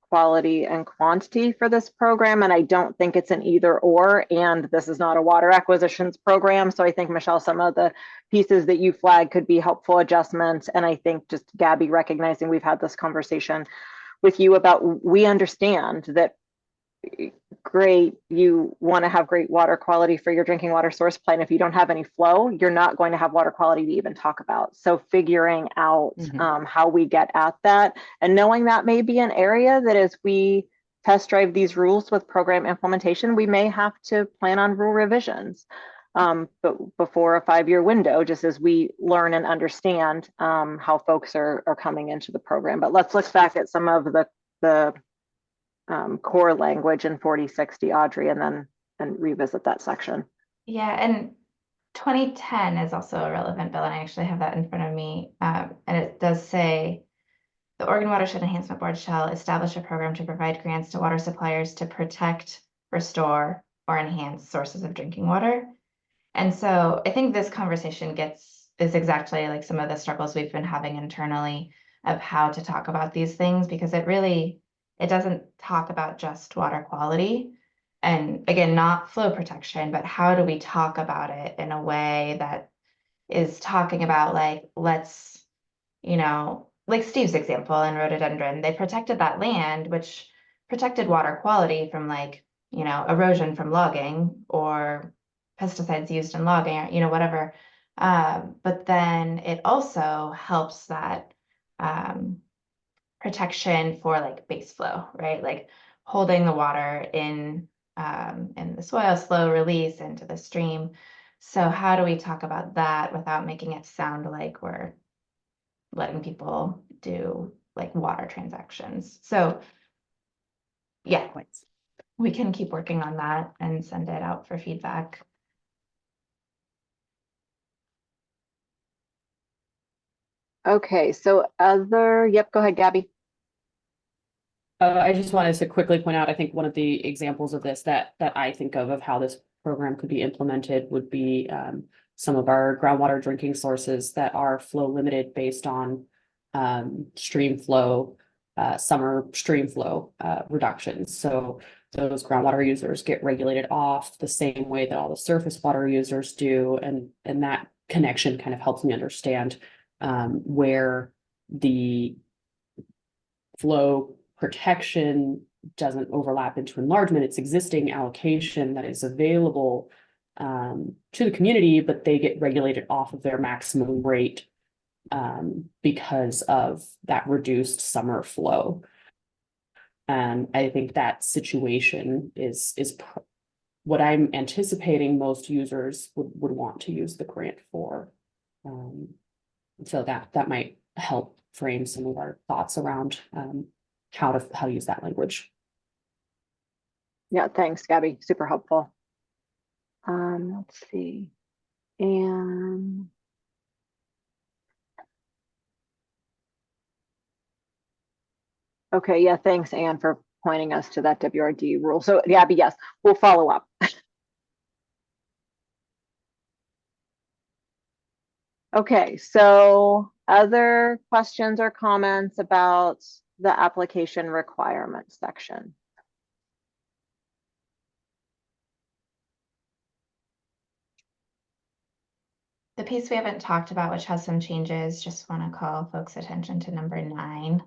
quality and quantity for this program, and I don't think it's an either or, and this is not a water acquisitions program. So I think, Michelle, some of the pieces that you flagged could be helpful adjustments, and I think just Gabby recognizing we've had this conversation with you about, we understand that great, you want to have great water quality for your drinking water source plan. If you don't have any flow, you're not going to have water quality to even talk about. So figuring out how we get at that, and knowing that may be an area that as we test drive these rules with program implementation, we may have to plan on rule revisions, but before a 5-year window, just as we learn and understand how folks are coming into the program. But let's look back at some of the core language in 4060, Audrey, and revisit that section. Yeah, and 2010 is also a relevant bill, and I actually have that in front of me. And it does say, the Oregon Watershed Enhancement Board shall establish a program to provide grants to water suppliers to protect, restore, or enhance sources of drinking water. And so I think this conversation is exactly like some of the struggles we've been having internally of how to talk about these things, because it doesn't talk about just water quality. And again, not flow protection, but how do we talk about it in a way that is talking about, like, let's, like Steve's example in rhododendron, they protected that land, which protected water quality from, like, erosion from logging or pesticides used in logging, or, whatever. But then it also helps that protection for, like, base flow, right? Like holding the water in the soil, slow release into the stream. So how do we talk about that without making it sound like we're letting people do, like, water transactions? So yeah, we can keep working on that and send it out for feedback. Okay, so yep, go ahead, Gabby. I just wanted to quickly point out, I think one of the examples of this that I think of how this program could be implemented would be some of our groundwater drinking sources that are flow limited based on stream flow, summer stream flow reductions. So those groundwater users get regulated off the same way that all the surface water users do, and that connection kind of helps me understand where the flow protection doesn't overlap into enlargement. It's existing allocation that is available to the community, but they get regulated off of their maximum rate because of that reduced summer flow. And I think that situation is what I'm anticipating most users would want to use the grant for. So that might help frame some of our thoughts around how to use that language. Yeah, thanks, Gabby. Super helpful. Let's see. And okay, yeah, thanks, Anne, for pointing us to that WRD rule. So Gabby, yes, we'll follow up. Okay, so other questions or comments about the application requirements section? The piece we haven't talked about, which has some changes, just want to call folks' attention to number 9.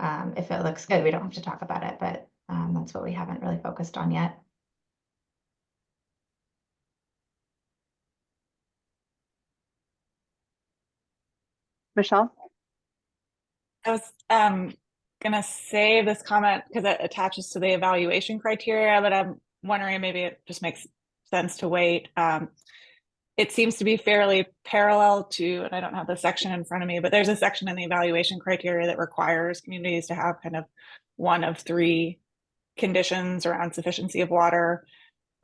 If it looks good, we don't have to talk about it, but that's what we haven't really focused on yet. Michelle? I was gonna save this comment because it attaches to the evaluation criteria, but I'm wondering maybe it just makes sense to wait. It seems to be fairly parallel to, and I don't have the section in front of me, but there's a section in the evaluation criteria that requires communities to have kind of one of three conditions around sufficiency of water.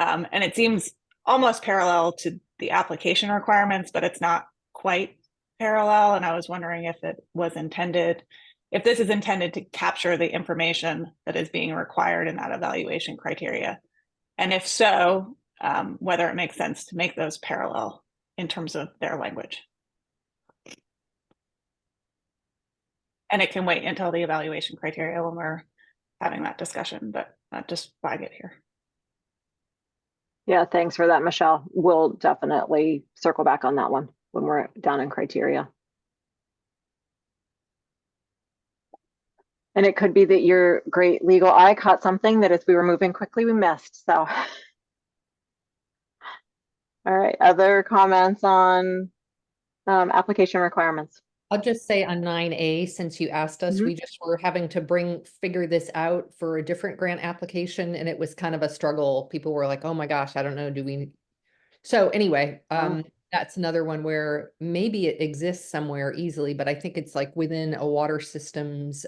And it seems almost parallel to the application requirements, but it's not quite parallel. And I was wondering if it was intended, if this is intended to capture the information that is being required in that evaluation criteria. And if so, whether it makes sense to make those parallel in terms of their language. And it can wait until the evaluation criteria when we're having that discussion, but just flag it here. Yeah, thanks for that, Michelle. We'll definitely circle back on that one when we're down in criteria. And it could be that your great legal eye caught something that as we were moving quickly, we missed, so. All right, other comments on application requirements? I'll just say on 9A, since you asked us, we just were having to figure this out for a different grant application, and it was kind of a struggle. People were like, oh my gosh, I don't know, do we? So anyway, that's another one where maybe it exists somewhere easily, but I think it's like within a water system's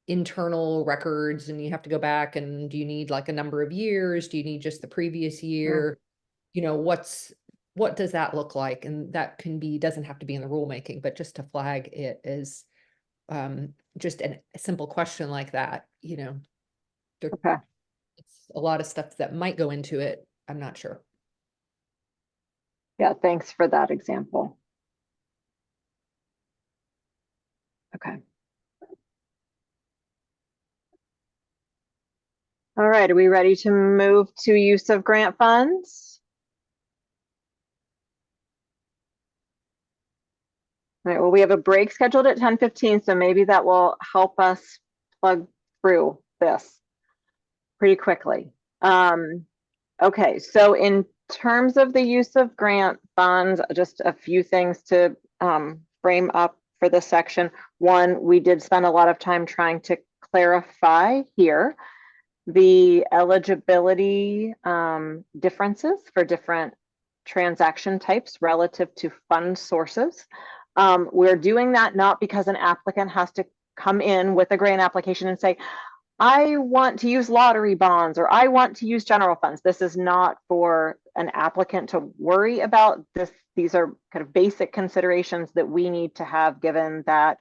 internal records, and you have to go back, and do you need like a number of years? Do you need just the previous year? You know, what does that look like? And that can be, doesn't have to be in the rulemaking, but just to flag it as just a simple question like that, you know. Okay. It's a lot of stuff that might go into it. I'm not sure. Yeah, thanks for that example. Okay. All right, are we ready to move to use of grant funds? All right, well, we have a break scheduled at 10:15, so maybe that will help us plug through this pretty quickly. Okay, so in terms of the use of grant funds, just a few things to frame up for this section. One, we did spend a lot of time trying to clarify here the eligibility differences for different transaction types relative to fund sources. We're doing that not because an applicant has to come in with a grant application and say, I want to use lottery bonds or I want to use general funds. This is not for an applicant to worry about this. These are kind of basic considerations that we need to have, given that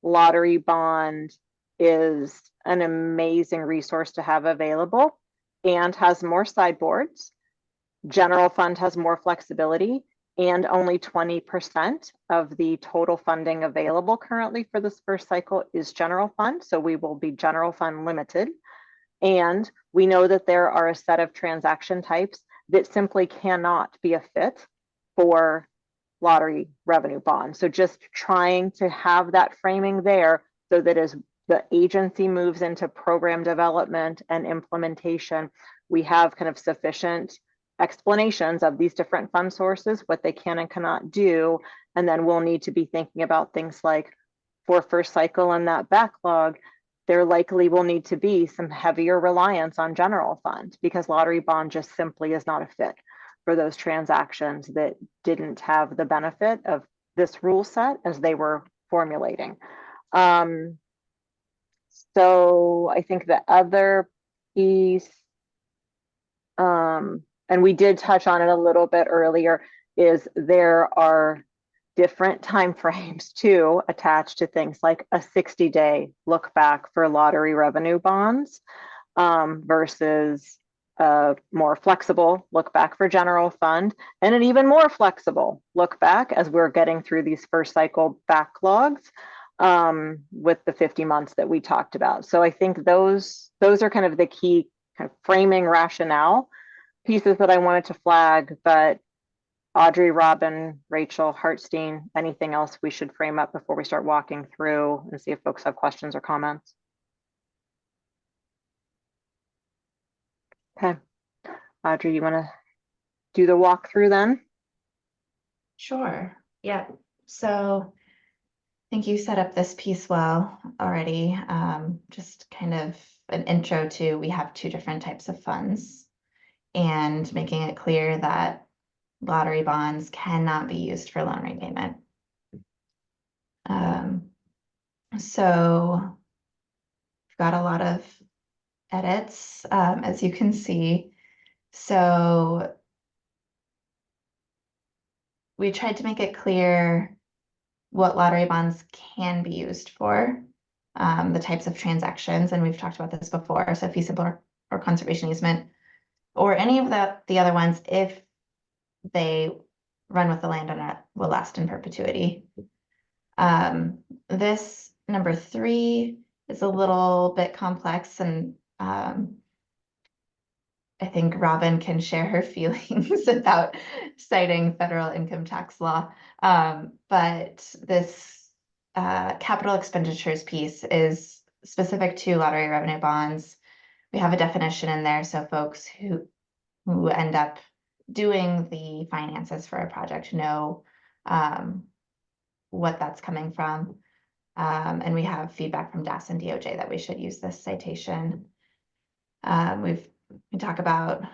lottery bond is an amazing resource to have available and has more sideboards. General fund has more flexibility, and only 20% of the total funding available currently for this first cycle is general fund. So we will be general fund limited. And we know that there are a set of transaction types that simply cannot be a fit for lottery revenue bonds. So just trying to have that framing there so that as the agency moves into program development and implementation, we have kind of sufficient explanations of these different fund sources, what they can and cannot do. And then we'll need to be thinking about things like for first cycle and that backlog, there likely will need to be some heavier reliance on general fund because lottery bond just simply is not a fit for those transactions that didn't have the benefit of this rule set as they were formulating. So I think the other piece, and we did touch on it a little bit earlier, is there are different timeframes too attached to things like a 60-day look back for lottery revenue bonds versus a more flexible look back for general fund, and an even more flexible look back as we're getting through these first cycle backlogs with the 50 months that we talked about. So I think those are kind of the key kind of framing rationale pieces that I wanted to flag, but Audrey, Robin, Rachel, Hartstein, anything else we should frame up before we start walking through and see if folks have questions or comments? Okay. Audrey, you want to do the walkthrough then? Sure. Yeah. So I think you set up this piece well already. Just kind of an intro to, we have two different types of funds, and making it clear that lottery bonds cannot be used for loan repayment. So we've got a lot of edits, as you can see. So we tried to make it clear what lottery bonds can be used for, the types of transactions, and we've talked about this before. So fee simple or conservation easement, or any of the other ones, if they run with the landowner, will last in perpetuity. This number 3 is a little bit complex, and I think Robin can share her feelings about citing federal income tax law. But this capital expenditures piece is specific to lottery revenue bonds. We have a definition in there, so folks who end up doing the finances for a project know what that's coming from. And we have feedback from DAS and DOJ that we should use this citation. We talk about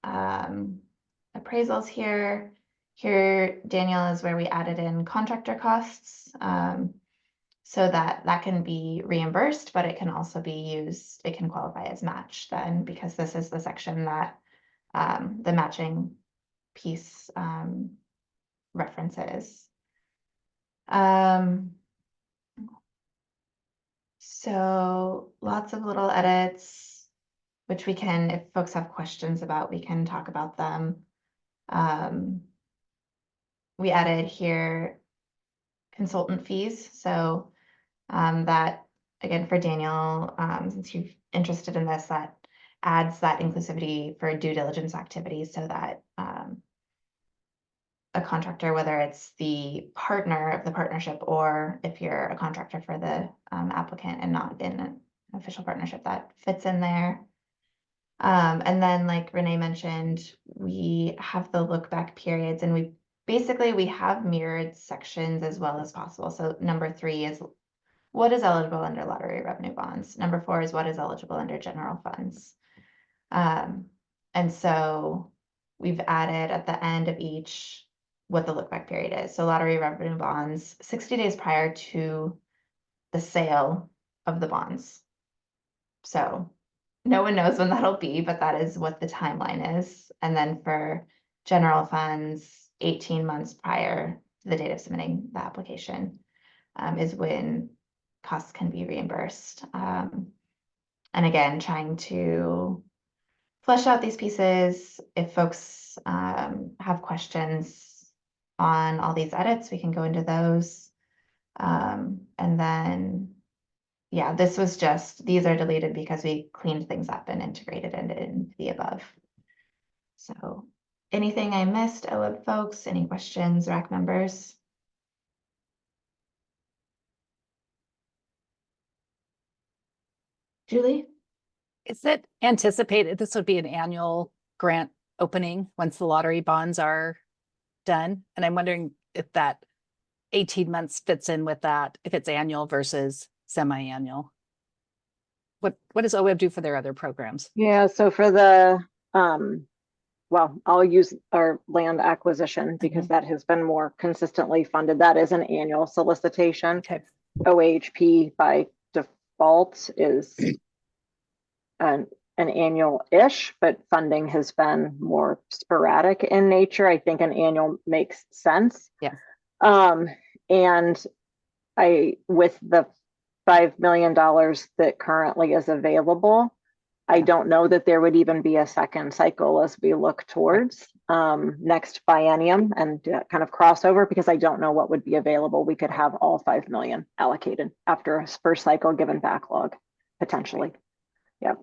appraisals here. Here, Daniel, is where we added in contractor costs, so that can be reimbursed, but it can also be used, it can qualify as match then, because this is the section that the matching piece references. So lots of little edits, which we can, if folks have questions about, we can talk about them. We added here consultant fees. So that, again, for Daniel, since you're interested in this, that adds that inclusivity for due diligence activities, so that a contractor, whether it's the partner of the partnership or if you're a contractor for the applicant and not in an official partnership, that fits in there. And then, like Renee mentioned, we have the look back periods, and we have mirrored sections as well as possible. So number 3 is what is eligible under lottery revenue bonds. Number 4 is what is eligible under general funds. And so we've added at the end of each what the look back period is. So lottery revenue bonds, 60 days prior to the sale of the bonds. So no one knows when that'll be, but that is what the timeline is. And then for general funds, 18 months prior to the date of submitting the application is when costs can be reimbursed. And again, trying to flesh out these pieces. If folks have questions on all these edits, we can go into those. And then, yeah, this was just, these are deleted because we cleaned things up and integrated it into the above. So anything I missed, OWEB folks, any questions, RAC members? Julie? Is it anticipated this would be an annual grant opening once the lottery bonds are done? And I'm wondering if that 18 months fits in with that, if it's annual versus semi-annual. What does OWEB do for their other programs? Yeah, so for the, well, I'll use our land acquisition because that has been more consistently funded. That is an annual solicitation. Okay. OHP by default is an annual-ish, but funding has been more sporadic in nature. I think an annual makes sense. Yeah. And with the $5 million that currently is available, I don't know that there would even be a second cycle as we look towards next biennium and kind of crossover, because I don't know what would be available. We could have all 5 million allocated after a first cycle given backlog, potentially. Yep.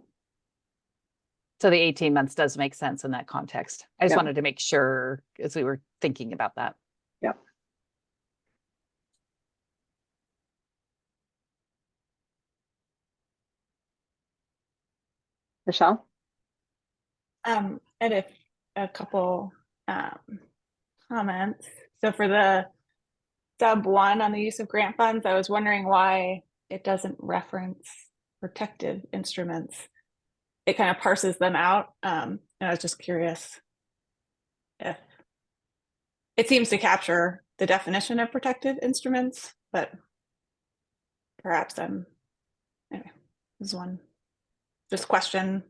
So the 18 months does make sense in that context. I just Yeah. wanted to make sure as we were thinking about that. Yep. Michelle? And if a couple comments. So for the sub 1 on the use of grant funds, I was wondering why it doesn't reference protective instruments. It kind of parses them out. And I was just curious if it seems to capture the definition of protective instruments, but perhaps anyway, this is one just question.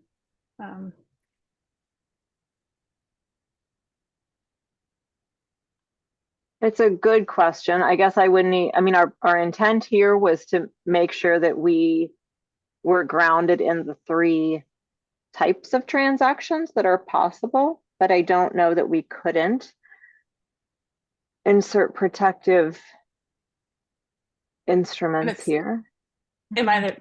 It's a good question. I guess I wouldn't need, I mean, our intent here was to make sure that we were grounded in the 3 types of transactions that are possible, but I don't know that we couldn't insert protective instruments here. It might have,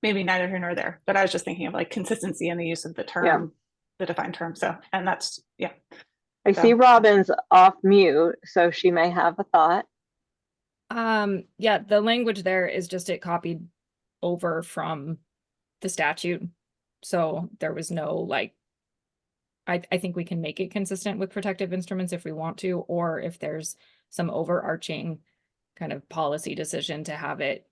maybe neither here nor there, but I was just thinking of like consistency in the use of the term, the defined term. So, and that's, yeah. I see Robin's off mute, so she may have a thought. Yeah, the language there is just it copied over from the statute. So there was no like, I think we can make it consistent with protective instruments if we want to, or if there's some overarching kind of policy decision to have it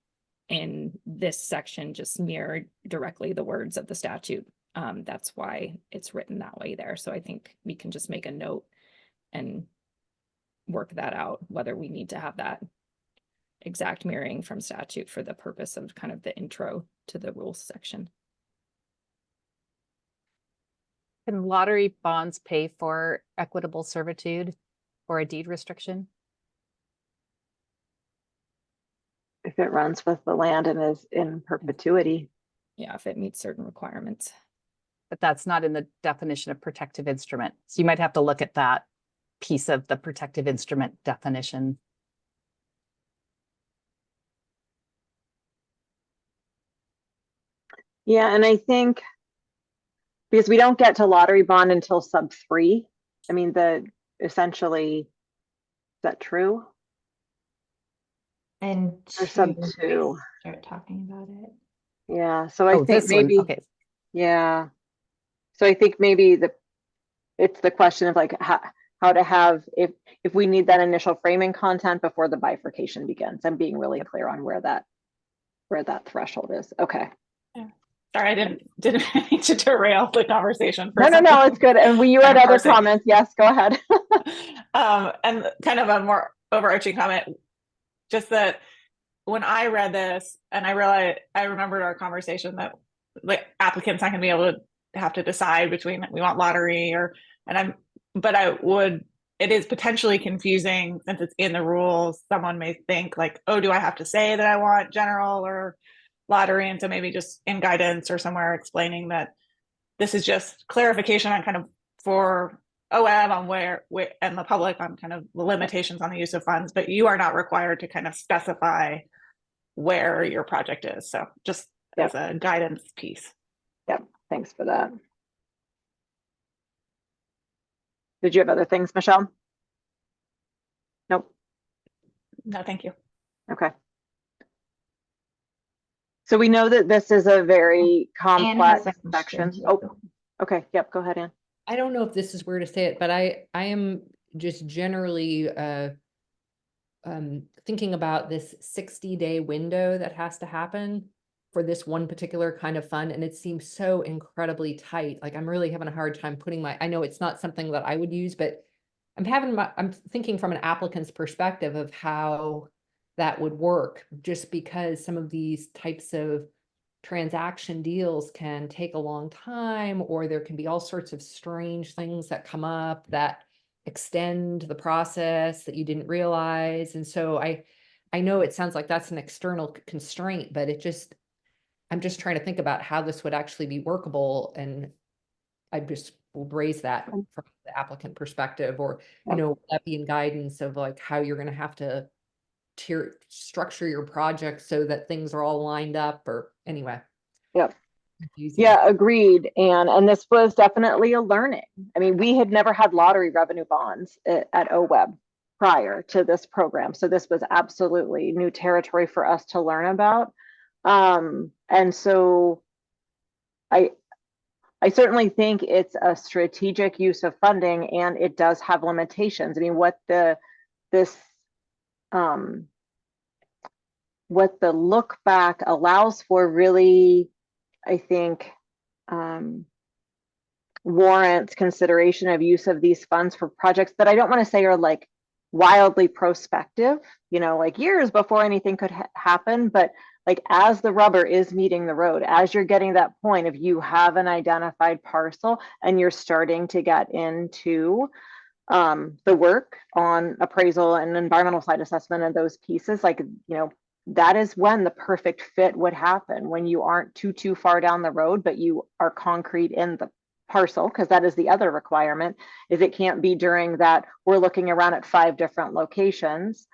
in this section just mirror directly the words of the statute. That's why it's written that way there. So I think we can just make a note and work that out, whether we need to have that exact mirroring from statute for the purpose of kind of the intro to the rules section. Can lottery bonds pay for equitable servitude or a deed restriction? If it runs with the land and is in perpetuity. Yeah, if it meets certain requirements. But that's not in the definition of protective instrument. So you might have to look at that piece of the protective instrument definition. Yeah, and I think because we don't get to lottery bond until sub 3. I mean, essentially, is that true? And Or sub 2. start talking about it. Yeah, so I think this maybe, one. Okay. yeah. So I think maybe it's the question of like how to have, if we need that initial framing content before the bifurcation begins. I'm being really clear on where that threshold is. Okay. Yeah. Sorry, I didn't mean to derail the conversation. No, it's good. And you had other comments. Yes, go ahead. And kind of a more overarching comment, just that when I read this and I realized, I remembered our conversation that like applicants not gonna be able to have to decide between we want lottery it is potentially confusing since it's in the rules. Someone may think like, oh, do I have to say that I want general or lottery? And so maybe just in guidance or somewhere explaining that this is just clarification on kind of for OWEB on where and the public on kind of the limitations on the use of funds, but you are not required to kind of specify where your project is. So just as a guidance piece. Yep, thanks for that. Did you have other things, Michelle? Nope. No, thank you. Okay. So we know that this is a very complex section. Oh, okay. Yep, go ahead, Anne. I don't know if this is where to say it, but I am just generally thinking about this 60-day window that has to happen for this one particular kind of fund, and it seems so incredibly tight. Like I'm really having a hard time putting I know it's not something that I would use, but I'm thinking from an applicant's perspective of how that would work, just because some of these types of transaction deals can take a long time, or there can be all sorts of strange things that come up that extend the process that you didn't realize. And so I know it sounds like that's an external constraint, but I'm just trying to think about how this would actually be workable. And I just will raise that from the applicant perspective, or, you know, that be in guidance of like how you're going to have to structure your project so that things are all lined up, or anyway. Yep. confusing. Yeah, agreed. And this was definitely a learning. I mean, we had never had lottery revenue bonds at OWEB prior to this program. So this was absolutely new territory for us to learn about. And so I certainly think it's a strategic use of funding, and it does have limitations. I mean, this what the look back allows for really, I think, warrants consideration of use of these funds for projects that I don't want to say are like wildly prospective, like years before anything could happen, but like as the rubber is meeting the road, as you're getting that point of you have an identified parcel and you're starting to get into the work on appraisal and environmental site assessment and those pieces, like, that is when the perfect fit would happen, when you aren't too far down the road, but you are concrete in the parcel, because that is the other requirement, is it can't be during that we're looking around at 5 different locations.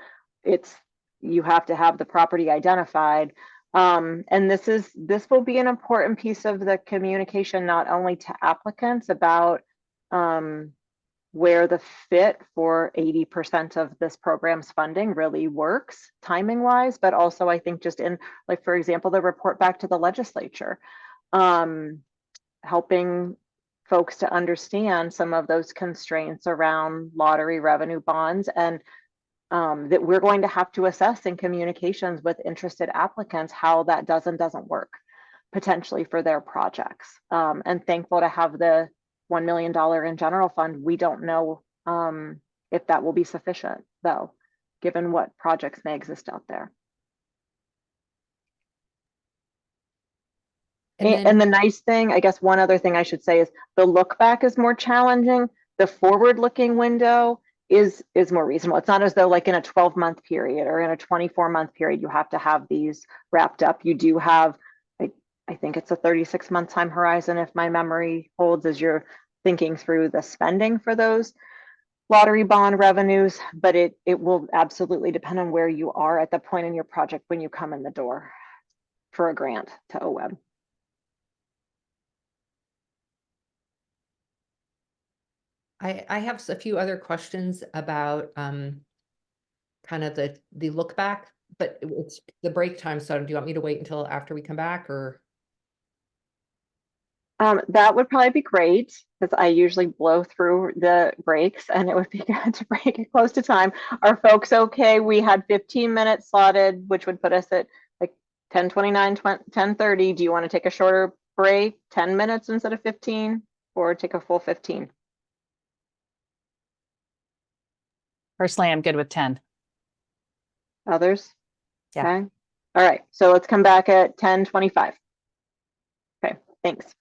You have to have the property identified. And this will be an important piece of the communication, not only to applicants about where the fit for 80% of this program's funding really works timing wise, but also I think just in, like, for example, the report back to the legislature, helping folks to understand some of those constraints around lottery revenue bonds, and that we're going to have to assess in communications with interested applicants how that doesn't work potentially for their projects. And thankful to have the $1 million in general fund. We don't know if that will be sufficient, though, given what projects may exist out there. And the nice thing, I guess one other thing I should say, is the look back is more challenging. The forward looking window is more reasonable. It's not as though like in a 12-month period or in a 24-month period, you have to have these wrapped up. You do have, I think it's a 36-month time horizon, if my memory holds, as you're thinking through the spending for those lottery bond revenues, but it will absolutely depend on where you are at the point in your project when you come in the door for a grant to OWEB. I have a few other questions about kind of the look back, but it's the break time. So do you want me to wait until after we come back, or? That would probably be great, because I usually blow through the breaks, and it would be good to break it close to time. Are folks okay? We had 15 minutes slotted, which would put us at like 10:29, 10:30. Do you want to take a shorter break, 10 minutes instead of 15, or take a full 15? Personally, I'm good with 10. Others? Yeah. Okay. All right. So let's come back at 10:25. Okay. Thanks.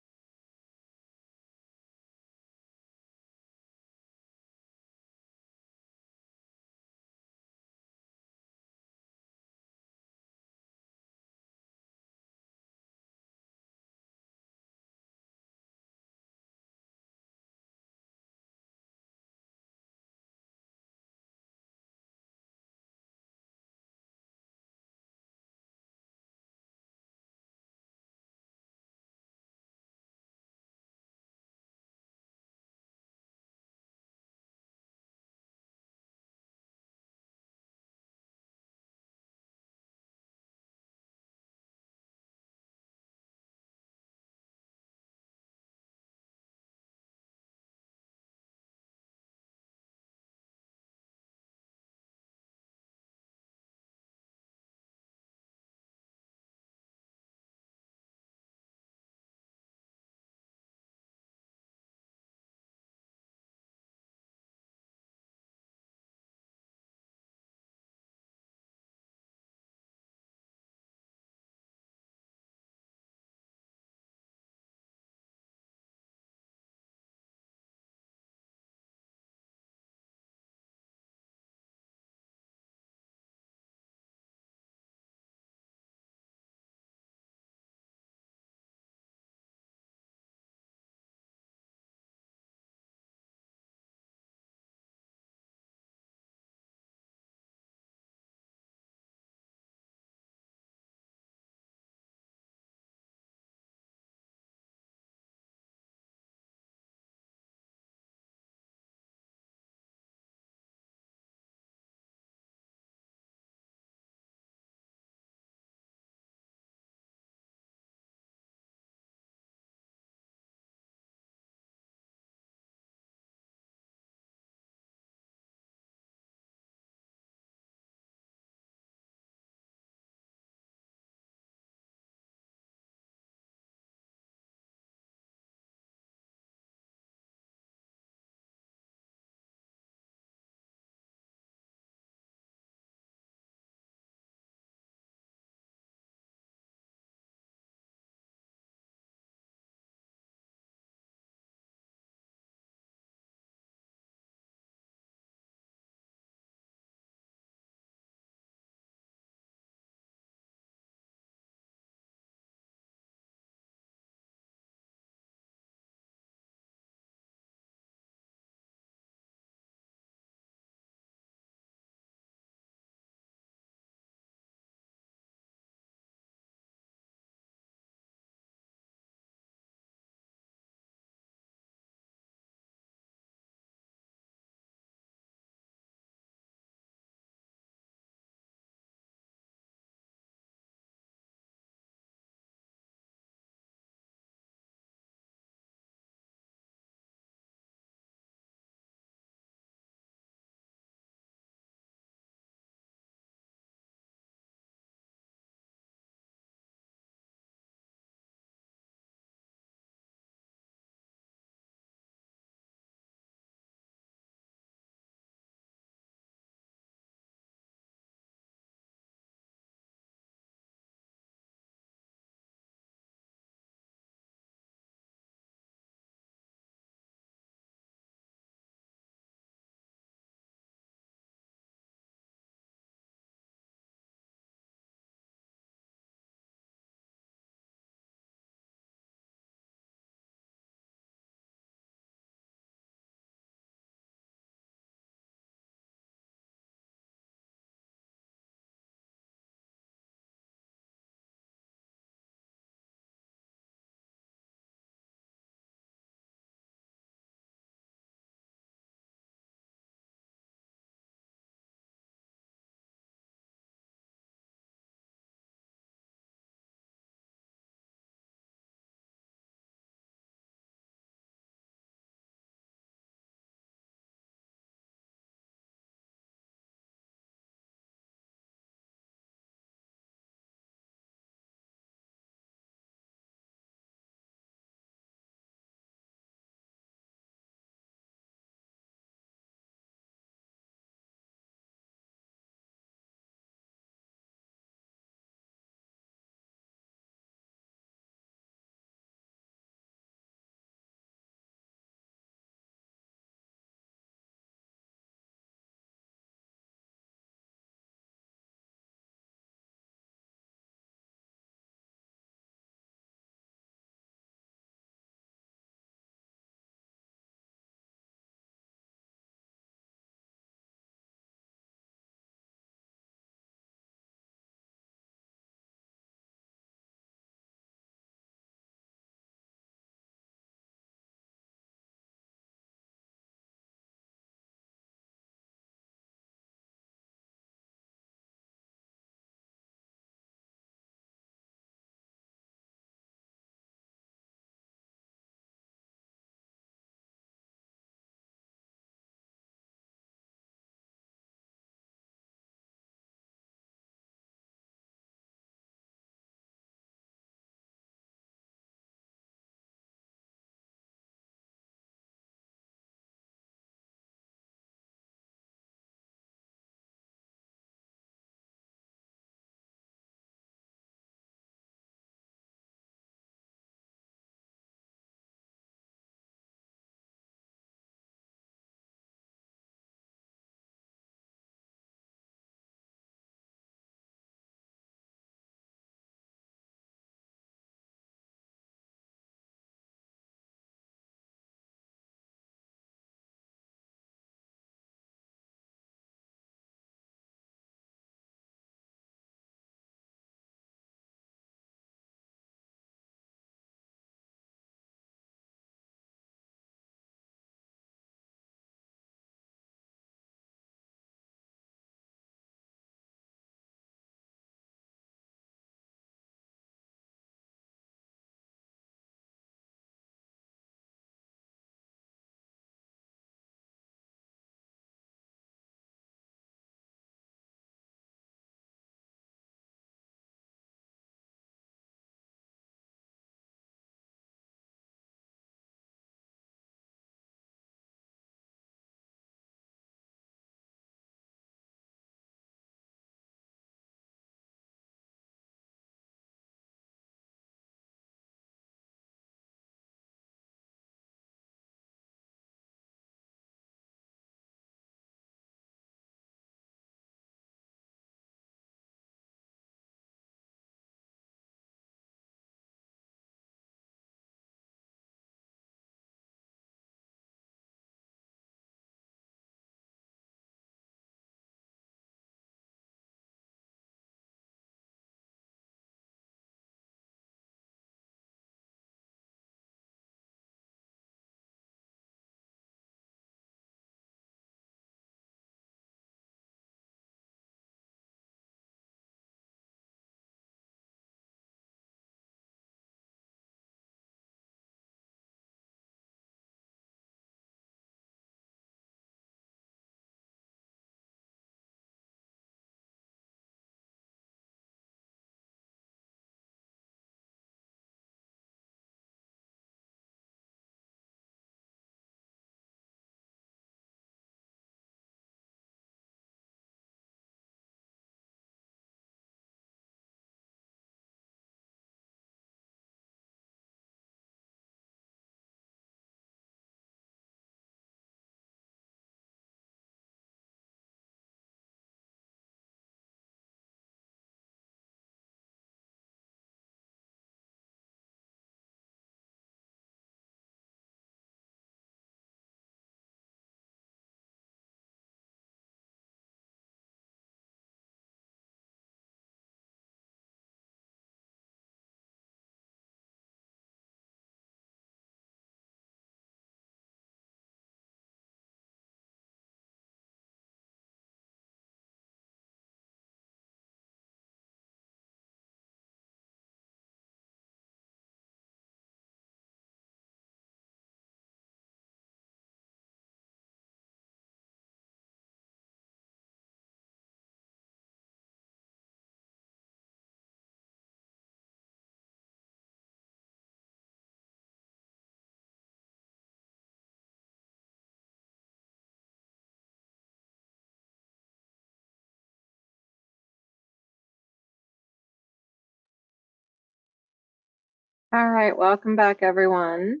All right, welcome back, everyone.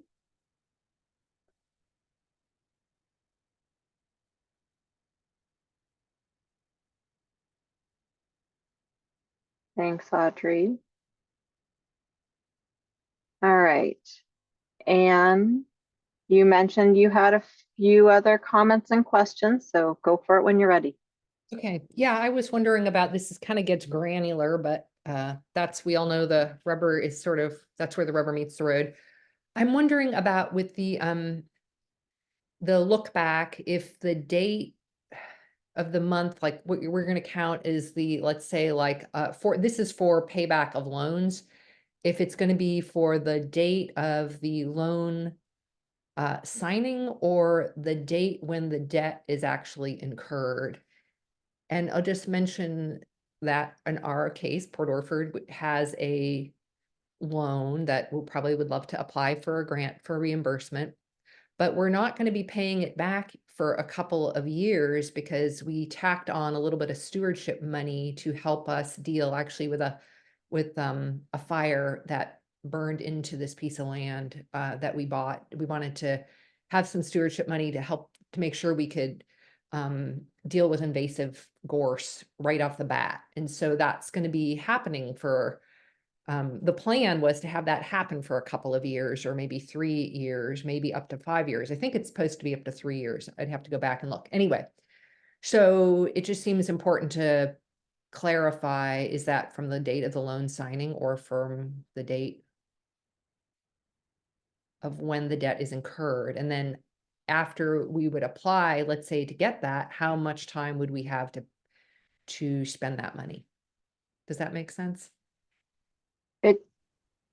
Thanks, Audrey. All right. And you mentioned you had a few other comments and questions, so go for it when you're ready. Okay, yeah, I was wondering about this. Is kind of gets granular, but that's, we all know the rubber is sort of, that's where the rubber meets the road. I'm wondering about with the look back, if the date of the month, like what we're going to count is the, let's say like for, this is for payback of loans. If it's going to be for the date of the loan signing or the date when the debt is actually incurred. And I'll just mention that in our case, Port Orford has a loan that we probably would love to apply for a grant for reimbursement, but we're not going to be paying it back for a couple of years because we tacked on a little bit of stewardship money to help us deal actually with a fire that burned into this piece of land that we bought. We wanted to have some stewardship money to help to make sure we could deal with invasive gorse right off the bat. And so that's going to be happening for, the plan was to have that happen for a couple of years or maybe 3 years, maybe up to 5 years. I think it's supposed to be up to 3 years. I'd have to go back and look. Anyway, so it just seems important to clarify, is that from the date of the loan signing or from the date of when the debt is incurred? And then after we would apply, let's say to get that, how much time would we have to spend that money? Does that make sense? It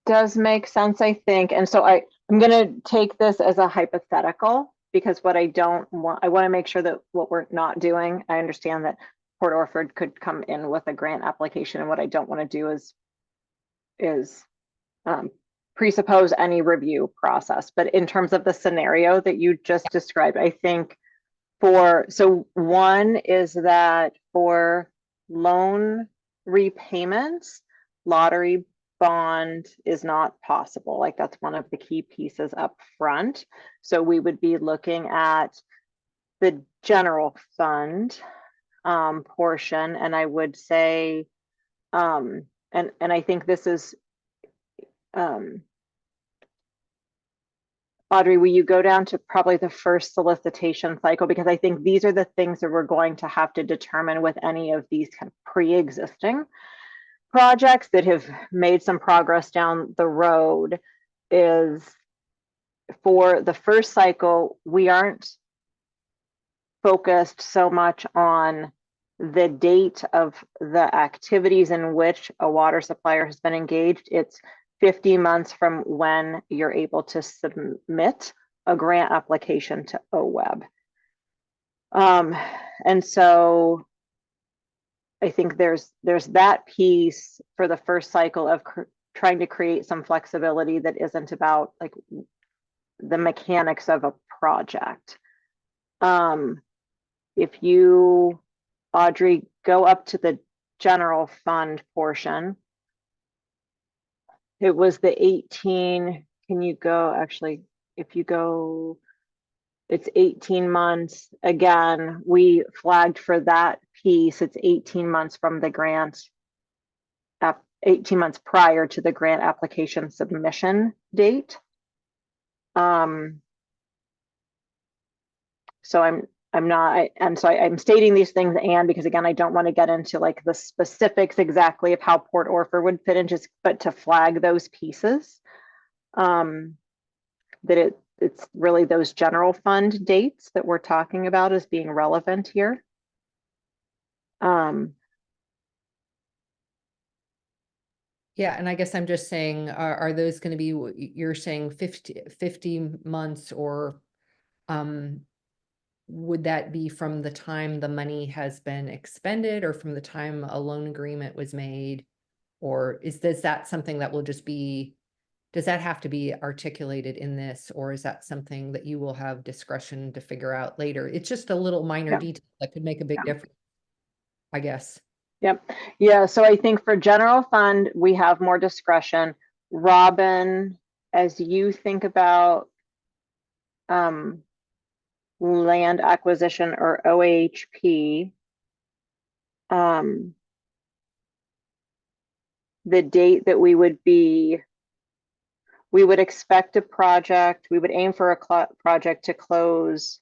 does make sense, I think. And so I'm going to take this as a hypothetical because what I don't want, I want to make sure that what we're not doing, I understand that Port Orford could come in with a grant application, and what I don't want to do is presuppose any review process. But in terms of the scenario that you just described, I think so one is that for loan repayments, lottery bond is not possible. Like that's one of the key pieces up front. So we would be looking at the general fund portion, and I would say, and I think this is, Audrey, will you go down to probably the first solicitation cycle? Because I think these are the things that we're going to have to determine with any of these kind of pre-existing projects that have made some progress down the road. Is for the first cycle, we aren't focused so much on the date of the activities in which a water supplier has been engaged. It's 50 months from when you're able to submit a grant application to OWEB. And so I think there's that piece for the first cycle of trying to create some flexibility that isn't about like the mechanics of a project. If you, Audrey, go up to the general fund portion, it was the 18, can you go, actually, if you go, it's 18 months. Again, we flagged for that piece, it's 18 months from the grant, 18 months prior to the grant application submission date. So I'm stating these things, and because again, I don't want to get into like the specifics exactly of how Port Orford would fit in, but to flag those pieces, that it's really those general fund dates that we're talking about as being relevant here. Yeah, and I guess I'm just saying, are those going to be, you're saying 50 months, or would that be from the time the money has been expended or from the time a loan agreement was made? Or is that something that will just be, does that have to be articulated in this, or is that something that you will have discretion to figure out later? It's just a little minor detail that could make a big difference, I guess. Yep. Yeah. So I think for general fund, we have more discretion. Robin, as you think about land acquisition or OHP, the date that we would expect a project, we would aim for a project to close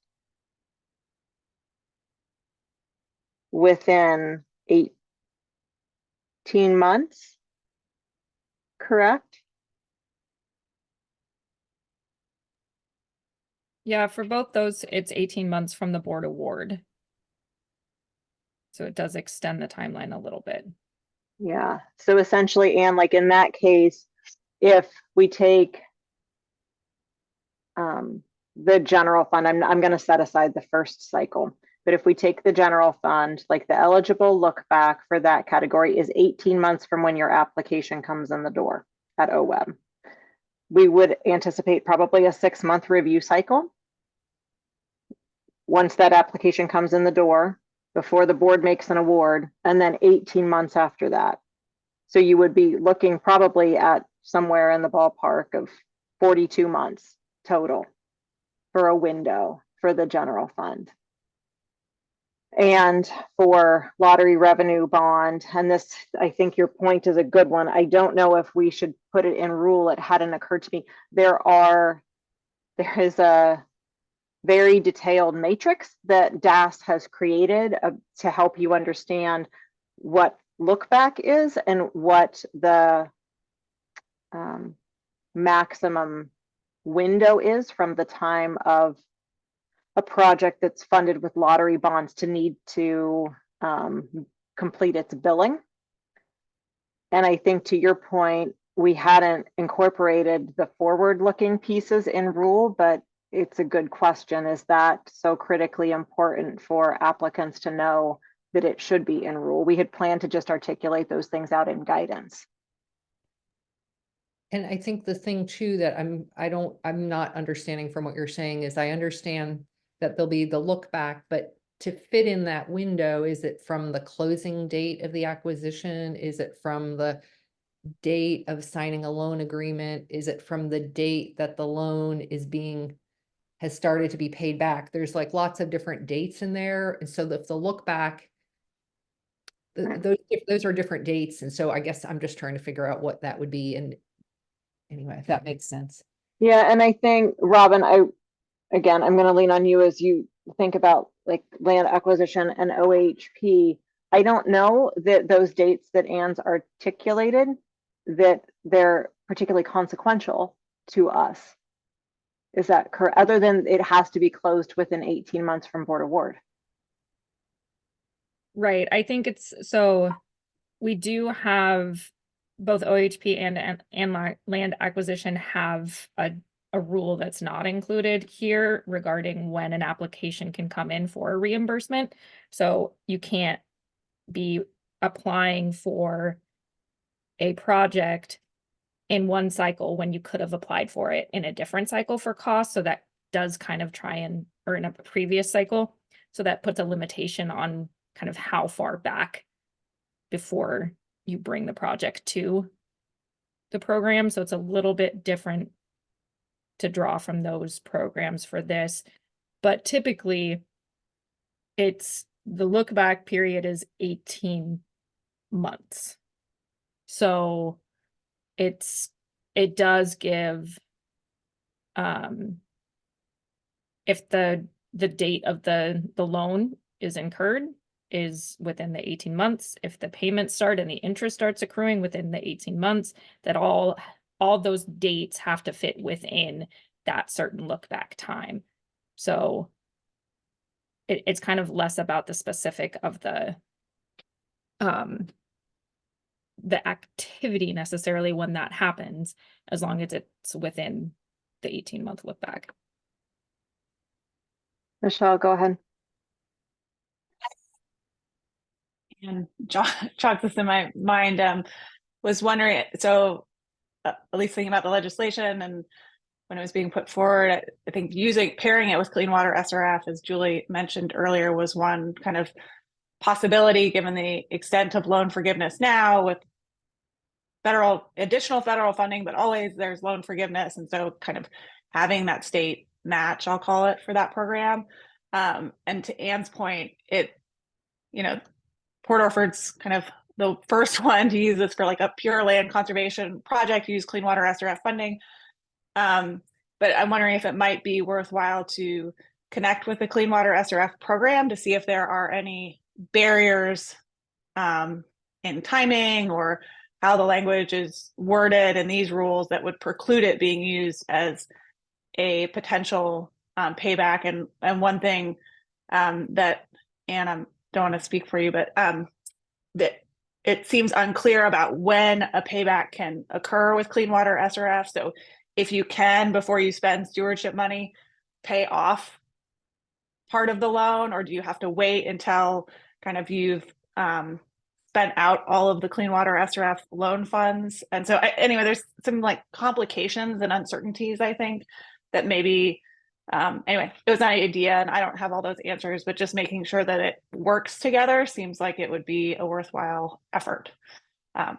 within 18 months, correct? Yeah, for both those, it's 18 months from the board award. So it does extend the timeline a little bit. Yeah, so essentially, Anne, like in that case, if we take the general fund, I'm going to set aside the first cycle, but if we take the general fund, like the eligible look back for that category is 18 months from when your application comes in the door at OWEB. We would anticipate probably a 6-month review cycle once that application comes in the door, before the board makes an award, and then 18 months after that. So you would be looking probably at somewhere in the ballpark of 42 months total for a window for the general fund. And for lottery revenue bond, and this, I think your point is a good one. I don't know if we should put it in rule. It hadn't occurred to me. There is a very detailed matrix that DAS has created to help you understand what look back is and what the maximum window is from the time of a project that's funded with lottery bonds to need to complete its billing. And I think to your point, we hadn't incorporated the forward-looking pieces in rule, but it's a good question. Is that so critically important for applicants to know that it should be in rule? We had planned to just articulate those things out in guidance. And I think the thing too that I'm not understanding from what you're saying is I understand that there'll be the look back, but to fit in that window, is it from the closing date of the acquisition? Is it from the date of signing a loan agreement? Is it from the date that the loan has started to be paid back? There's like lots of different dates in there. And so if the look back, those are different dates. And so I guess I'm just trying to figure out what that would be. And anyway, if that makes sense. Yeah, and I think, Robin, I'm going to lean on you as you think about like land acquisition and OHP. I don't know that those dates that Anne's articulated, that they're particularly consequential to us. Is that correct? Other than it has to be closed within 18 months from board award. Right. I think so we do have both OHP and land acquisition have a rule that's not included here regarding when an application can come in for a reimbursement. So you can't be applying for a project in one cycle when you could have applied for it in a different cycle for cost. So that does kind of or in a previous cycle. So that puts a limitation on kind of how far back before you bring the project to the program. So it's a little bit different to draw from those programs for this. But typically, the look back period is 18 months. So it does give, if the date of the loan is incurred is within the 18 months, if the payments start and the interest starts accruing within the 18 months, that all those dates have to fit within that certain look back time. So it's kind of less about the specific of the activity necessarily when that happens, as long as it's within the 18-month look back. Michelle, go ahead. And chalk this in my mind, was wondering, so at least thinking about the legislation and when it was being put forward, I think pairing it with clean water SRF, as Julie mentioned earlier, was one kind of possibility given the extent of loan forgiveness now with additional federal funding, but always there's loan forgiveness. And so kind of having that state match, I'll call it, for that program. And to Anne's point, Port Orford's kind of the first one to use this for like a pure land conservation project, use clean water SRF funding. But I'm wondering if it might be worthwhile to connect with the Clean Water SRF program to see if there are any barriers in timing or how the language is worded in these rules that would preclude it being used as a potential payback. And one thing that, and I don't want to speak for you, but that it seems unclear about when a payback can occur with Clean Water SRF. So if you can, before you spend stewardship money, pay off part of the loan, or do you have to wait until kind of you've spent out all of the Clean Water SRF loan funds? And so anyway, there's some like complications and uncertainties, I think, that maybe, anyway, it was not an idea and I don't have all those answers, but just making sure that it works together seems like it would be a worthwhile effort. Yeah,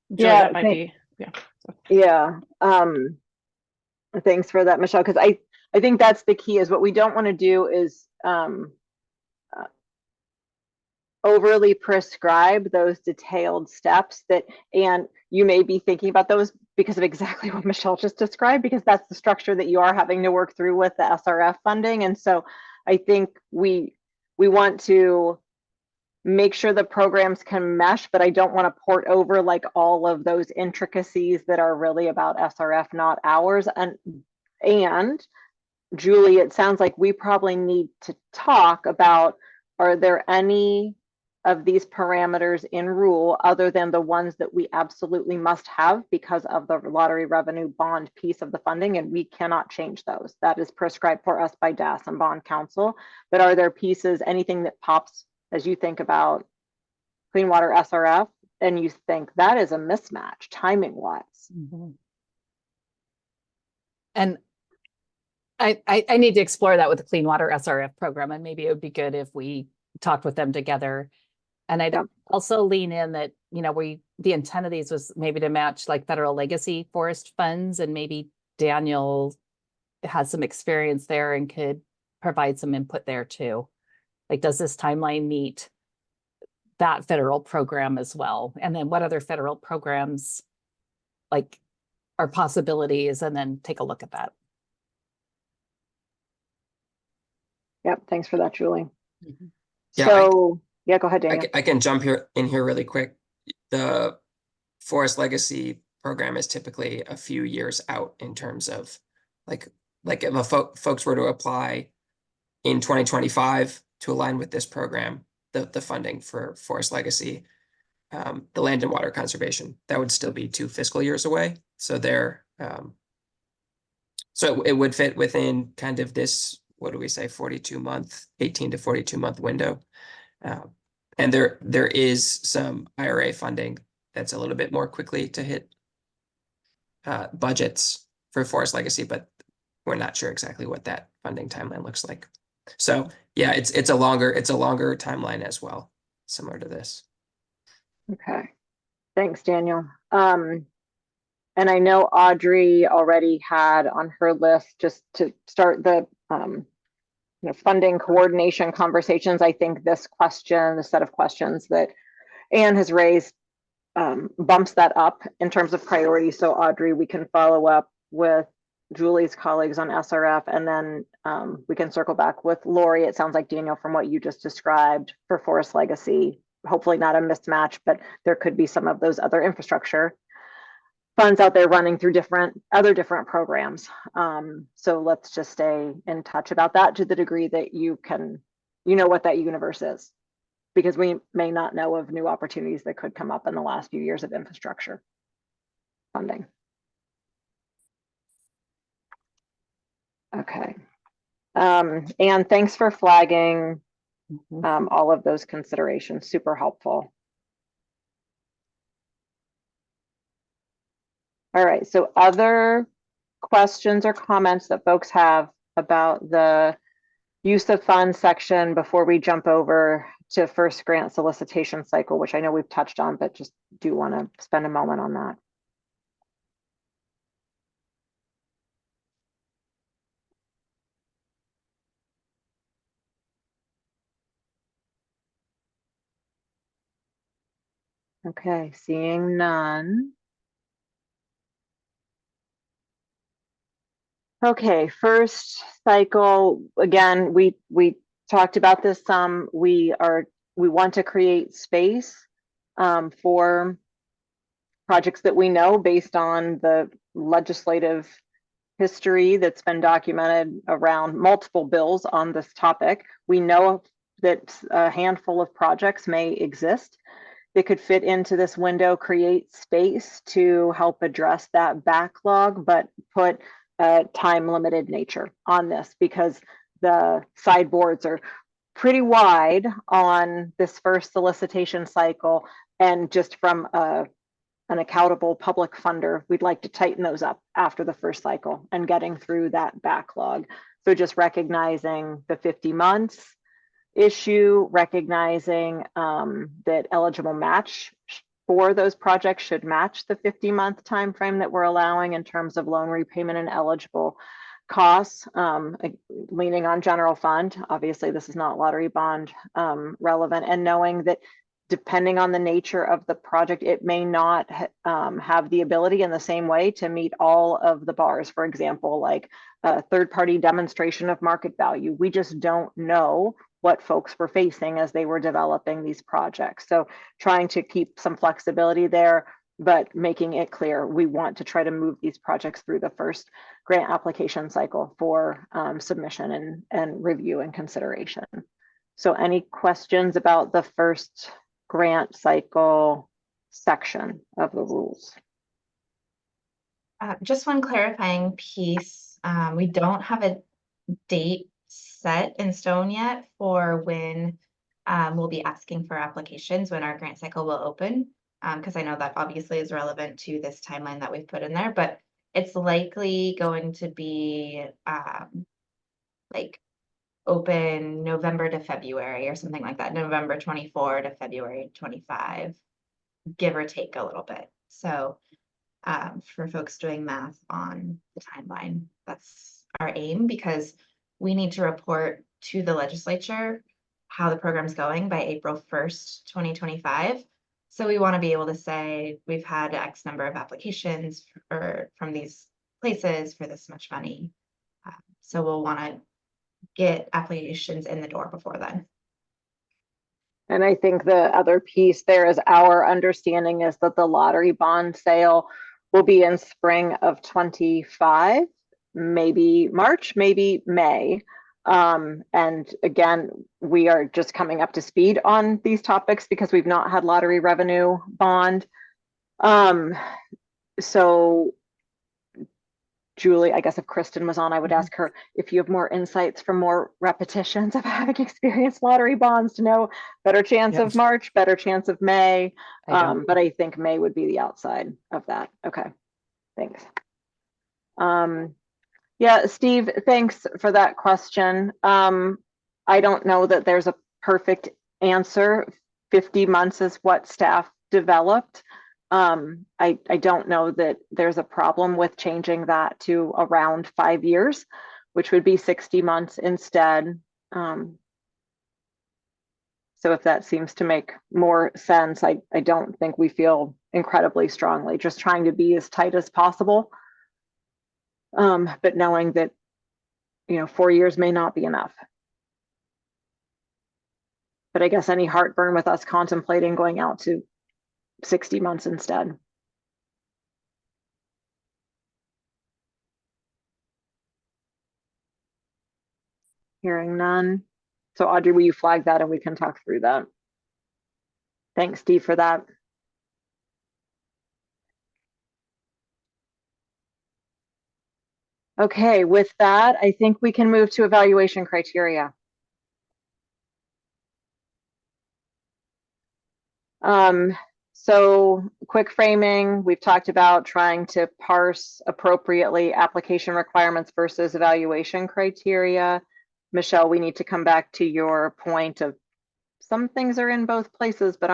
that might be, yeah. Yeah. Thanks for that, Michelle, because I think that's the key. Is what we don't want to do is overly prescribe those detailed steps that, and you may be thinking about those because of exactly what Michelle just described, because that's the structure that you are having to work through with the SRF funding. And so I think we want to make sure the programs can mesh, but I don't want to port over like all of those intricacies that are really about SRF, not ours. And Julie, it sounds like we probably need to talk about, are there any of these parameters in rule other than the ones that we absolutely must have because of the lottery revenue bond piece of the funding, and we cannot change those. That is prescribed for us by DAS and bond council. But are there pieces, anything that pops as you think about Clean Water SRF and you think that is a mismatch timing wise? Mm-hmm. And I need to explore that with the Clean Water SRF program, and maybe it would be good if we talked with them together. And I'd also lean in that, the intent of these was maybe to match like federal legacy forest funds, and maybe Daniel has some experience there and could provide some input there too. Like, does this timeline meet that federal program as well? And then what other federal programs like are possibilities, and then take a look at that. Yep, thanks for that, Julie. Mm-hmm. So yeah, go ahead, Daniel. I can jump in here really quick. The Forest Legacy program is typically a few years out in terms of like if folks were to apply in 2025 to align with this program, the funding for Forest Legacy, the land and water conservation, that would still be 2 fiscal years away. So so it would fit within kind of this, what do we say, 18 to 42 month window. And there is some IRA funding that's a little bit more quickly to hit budgets for Forest Legacy, but we're not sure exactly what that funding timeline looks like. So yeah, it's a longer timeline as well, similar to this. Okay, thanks, Daniel. And I know Audrey already had on her list just to start the funding coordination conversations. I think this question, the set of questions that Anne has raised, bumps that up in terms of priority. So Audrey, we can follow up with Julie's colleagues on SRF, and then we can circle back with Lori. It sounds like, Daniel, from what you just described for Forest Legacy, hopefully not a mismatch, but there could be some of those other infrastructure funds out there running through other different programs. So let's just stay in touch about that to the degree that you know what that universe is, because we may not know of new opportunities that could come up in the last few years of infrastructure funding. Okay. And thanks for flagging all of those considerations, super helpful. All right, so other questions or comments that folks have about the use of funds section before we jump over to first grant solicitation cycle, which I know we've touched on, but just do want to spend a moment on that. Okay, seeing none. Okay, first cycle, again, we talked about this some. We want to create space for projects that we know based on the legislative history that's been documented around multiple bills on this topic. We know that a handful of projects may exist that could fit into this window, create space to help address that backlog, but put a time limited nature on this because the sideboards are pretty wide on this first solicitation cycle. And just from an accountable public funder, we'd like to tighten those up after the first cycle and getting through that backlog. So just recognizing the 50 months issue, recognizing that eligible match for those projects should match the 50-month time frame that we're allowing in terms of loan repayment and eligible costs, leaning on general fund. Obviously, this is not lottery bond relevant, and knowing that depending on the nature of the project, it may not have the ability in the same way to meet all of the bars. For example, like a third-party demonstration of market value. We just don't know what folks were facing as they were developing these projects. So trying to keep some flexibility there, but making it clear we want to try to move these projects through the first grant application cycle for submission and review and consideration. So any questions about the first grant cycle section of the rules? Just one clarifying piece. We don't have a date set in stone yet for when we'll be asking for applications, when our grant cycle will open, because I know that obviously is relevant to this timeline that we've put in there, but it's likely going to be like open November to February or something like that, November 24 to February 25, give or take a little bit. So for folks doing math on the timeline, that's our aim, because we need to report to the legislature how the program's going by April 1st, 2025. So we want to be able to say we've had X number of applications from these places for this much money. So we'll want to get applications in the door before then. And I think the other piece there is our understanding is that the lottery bond sale will be in spring of 25, maybe March, maybe May. And again, we are just coming up to speed on these topics because we've not had lottery revenue bond. So Julie, I guess if Kristen was on, I would ask her if you have more insights from more repetitions of having experienced lottery bonds to know better chance of March, better chance of May. But I think May would be the outside of that. Okay, thanks. Yeah, Steve, thanks for that question. I don't know that there's a perfect answer. 50 months is what staff developed. I don't know that there's a problem with changing that to around 5 years, which would be 60 months instead. So if that seems to make more sense, I don't think we feel incredibly strongly, just trying to be as tight as possible. But knowing that, 4 years may not be enough. But I guess any heartburn with us contemplating going out to 60 months instead. Hearing none. So Audrey, will you flag that and we can talk through that? Thanks, Steve, for that. Okay, with that, I think we can move to evaluation criteria. So quick framing, we've talked about trying to parse appropriately application requirements versus evaluation criteria. Michelle, we need to come back to your point of some things are in both places, but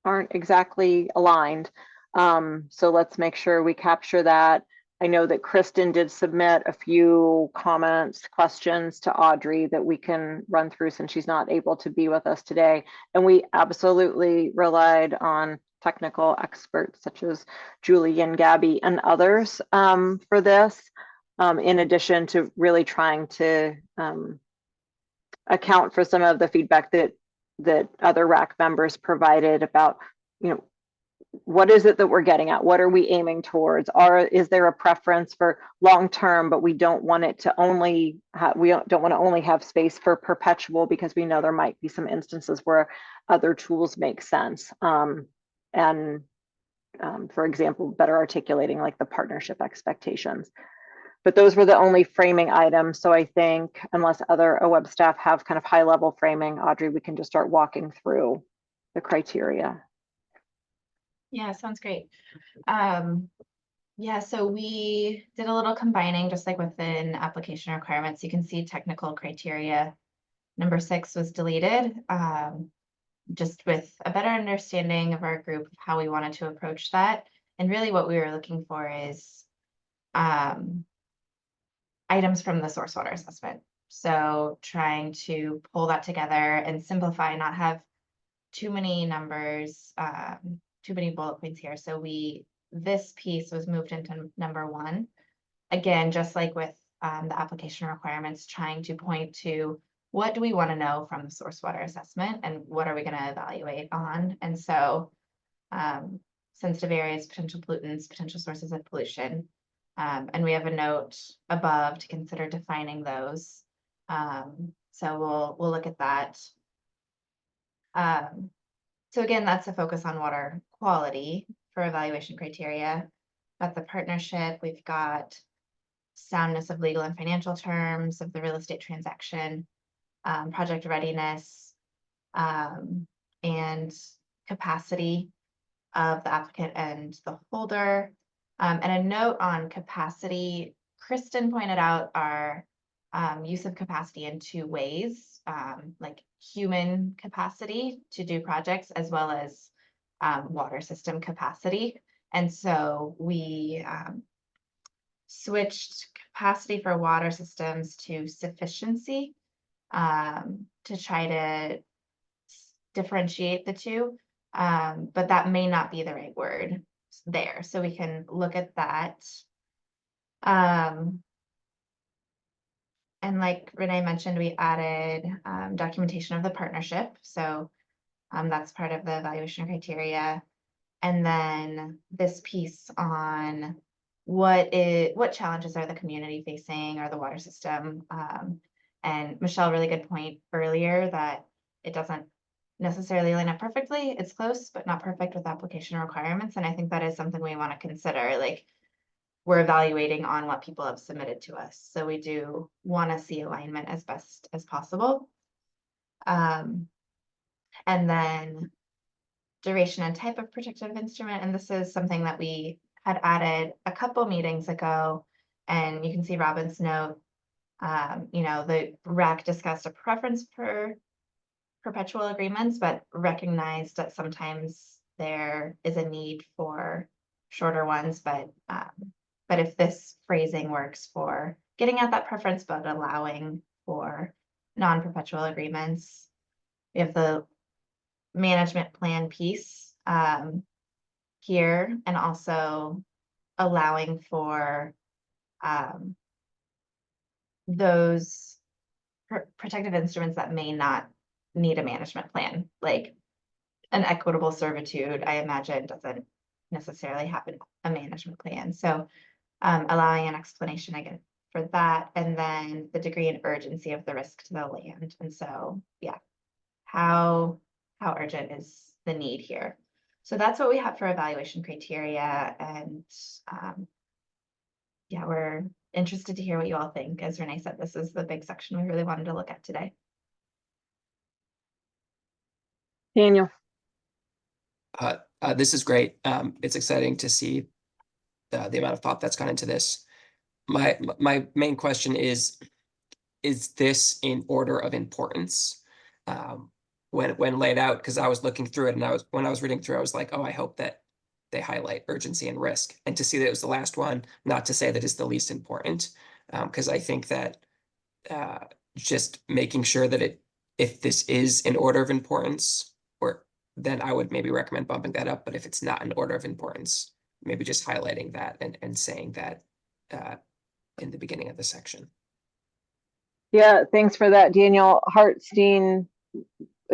aren't exactly aligned. So let's make sure we capture that. I know that Kristen did submit a few comments, questions to Audrey that we can run through since she's not able to be with us today. And we absolutely relied on technical experts such as Julie and Gabby and others for this, in addition to really trying to account for some of the feedback that other RAC members provided about, you know, what is it that we're getting at? What are we aiming towards? Is there a preference for long-term, but we don't want it to only we don't want to only have space for perpetual, because we know there might be some instances where other tools make sense. And for example, better articulating like the partnership expectations. But those were the only framing items. So I think unless other OWEB staff have kind of high level framing, Audrey, we can just start walking through the criteria. Yeah, sounds great. Yeah, so we did a little combining just like within application requirements. You can see technical criteria. Number 6 was deleted, just with a better understanding of our group of how we wanted to approach that. And really what we were looking for is items from the source water assessment. So trying to pull that together and simplify, not have too many numbers, too many bullet points here. So this piece was moved into number 1. Again, just like with the application requirements, trying to point to what do we want to know from the source water assessment and what are we going to evaluate on. And so sensitive areas, potential pollutants, potential sources of pollution. And we have a note above to consider defining those. So we'll look at that. So again, that's a focus on water quality for evaluation criteria. Got the partnership, we've got soundness of legal and financial terms of the real estate transaction, project readiness, and capacity of the applicant and the holder. And a note on capacity, Kristen pointed out our use of capacity in 2 ways, like human capacity to do projects as well as water system capacity. And so we switched capacity for water systems to sufficiency to try to differentiate the 2, but that may not be the right word there. So we can look at that. And like Renee mentioned, we added documentation of the partnership. So that's part of the evaluation criteria. And then this piece on what challenges are the community facing or the water system. And Michelle, really good point earlier that it doesn't necessarily line up perfectly. It's close, but not perfect with application requirements. And I think that is something we want to consider. Like, we're evaluating on what people have submitted to us. So we do want to see alignment as best as possible. And then duration and type of protective instrument. And this is something that we had added a couple meetings ago. And you can see Robin's note, you know, the RAC discussed a preference for perpetual agreements, but recognized that sometimes there is a need for shorter ones. But if this phrasing works for getting at that preference, but allowing for non-perpetual agreements, we have the management plan piece here, and also allowing for those protective instruments that may not need a management plan, like an equitable servitude, I imagine doesn't necessarily have a management plan. So allowing an explanation again for that, and then the degree and urgency of the risk to the land. And so, yeah, how urgent is the need here? So that's what we have for evaluation criteria. And yeah, we're interested to hear what you all think. As Renee said, this is the big section we really wanted to look at today. Daniel. This is great. It's exciting to see the amount of thought that's gone into this. My main question is this in order of importance? when laid out, because I was looking through it and when I was reading through, I was like, oh, I hope that they highlight urgency and risk. And to see that it was the last one, not to say that it's the least important, because I think that just making sure that if this is in order of importance, then I would maybe recommend bumping that up. But if it's not in order of importance, maybe just highlighting that and saying that in the beginning of the section. Yeah, thanks for that, Daniel Hartstein.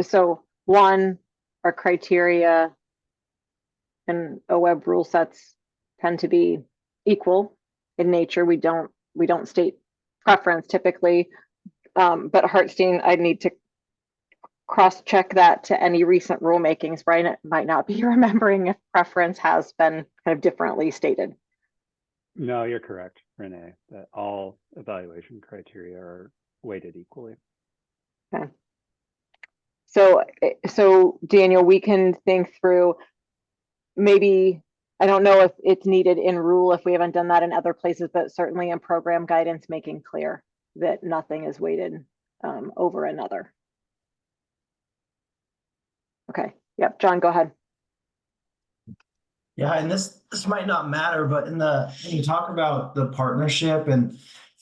So one, our criteria and OWEB rule sets tend to be equal in nature. We don't state preference typically, but Hartstein, I'd need to cross-check that to any recent rulemakings. Brian might not be remembering if preference has been kind of differently stated. No, you're correct, Renee, that all evaluation criteria are weighted equally. Okay. So Daniel, we can think through, maybe, I don't know if it's needed in rule if we haven't done that in other places, but certainly in program guidance, making clear that nothing is weighted over another. Okay, yep, John, go ahead. Yeah, and this might not matter, but when you talk about the partnership, and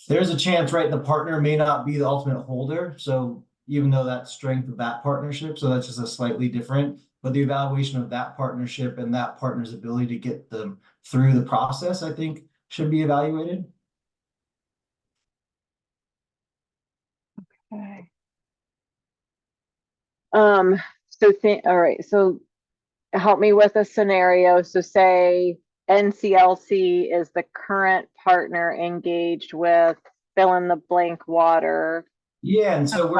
there's a chance, right, the partner may not be the ultimate holder. So even though that's strength of that partnership, so that's just a slightly different, but the evaluation of that partnership and that partner's ability to get them through the process, I think, should be evaluated. Okay. All right, so help me with a scenario. So say NCLC is the current partner engaged with fill in the blank water. Yeah, and so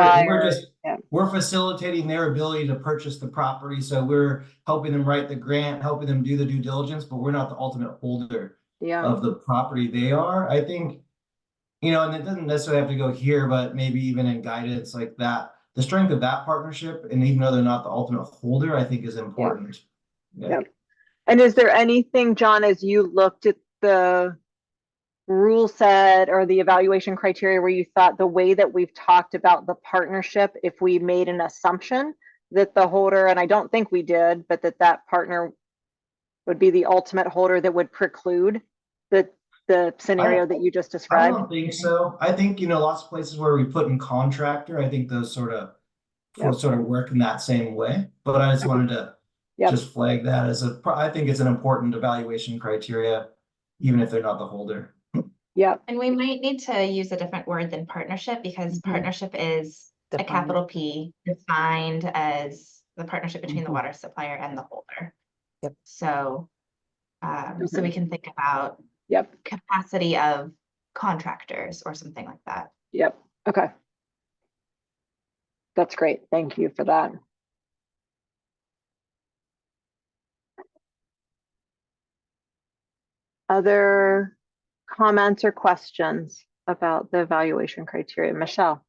Yeah. we're facilitating their ability to purchase the property. So we're helping them write the grant, helping them do the due diligence, but we're not the ultimate holder of the property. They are, I think, and it doesn't necessarily have to go here, but maybe even in guidance like that, the strength of that partnership, and even though they're not the ultimate holder, I think is important. Yep. And is there anything, John, as you looked at the rule set or the evaluation criteria where you thought the way that we've talked about the partnership, if we made an assumption that the holder, and I don't think we did, but that partner would be the ultimate holder, that would preclude the scenario that you just described? I don't think so. I think, lots of places where we put in contractor, I think those sort of work in that same way. But I just wanted to just flag that as I think it's an important evaluation criteria, even if they're not the holder. Yep. And we might need to use a different word than partnership, because partnership is a capital P, defined as the partnership between the water supplier and the holder. Yep. So, so we can think about capacity of contractors or something like that. Yep. Okay. That's great. Thank you for that. Other comments or questions about the evaluation criteria? Michelle?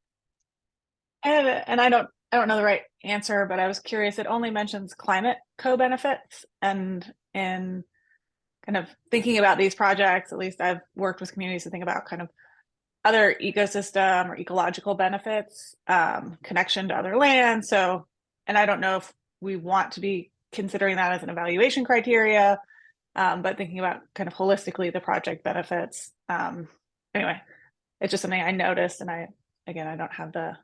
And I don't know the right answer, but I was curious. It only mentions climate co-benefits, and in kind of thinking about these projects, at least I've worked with communities to think about kind of other ecosystem or ecological benefits, connection to other land. So, and I don't know if we want to be considering that as an evaluation criteria, but thinking about kind of holistically the project benefits. Anyway, it's just something I noticed, and I don't have the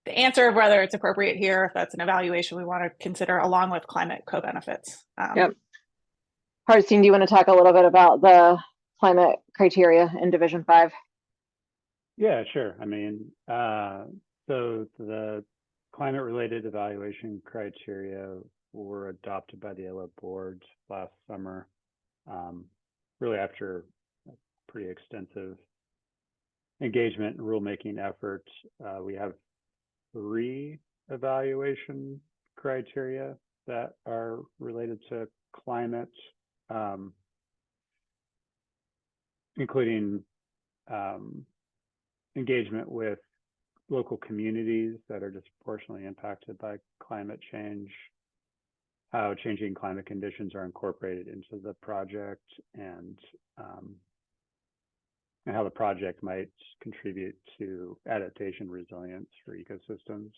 answer of whether it's appropriate here, if that's an evaluation we want to consider along with climate co-benefits. Yep. Hartstein, do you want to talk a little bit about the climate criteria in Division 5? Yeah, sure. I mean, so the climate-related evaluation criteria were adopted by the OWEB board last summer, really after a pretty extensive engagement and rulemaking efforts. We have 3 evaluation criteria that are related to climate, including engagement with local communities that are disproportionately impacted by climate change, how changing climate conditions are incorporated into the project, and how the project might contribute to adaptation resilience for ecosystems.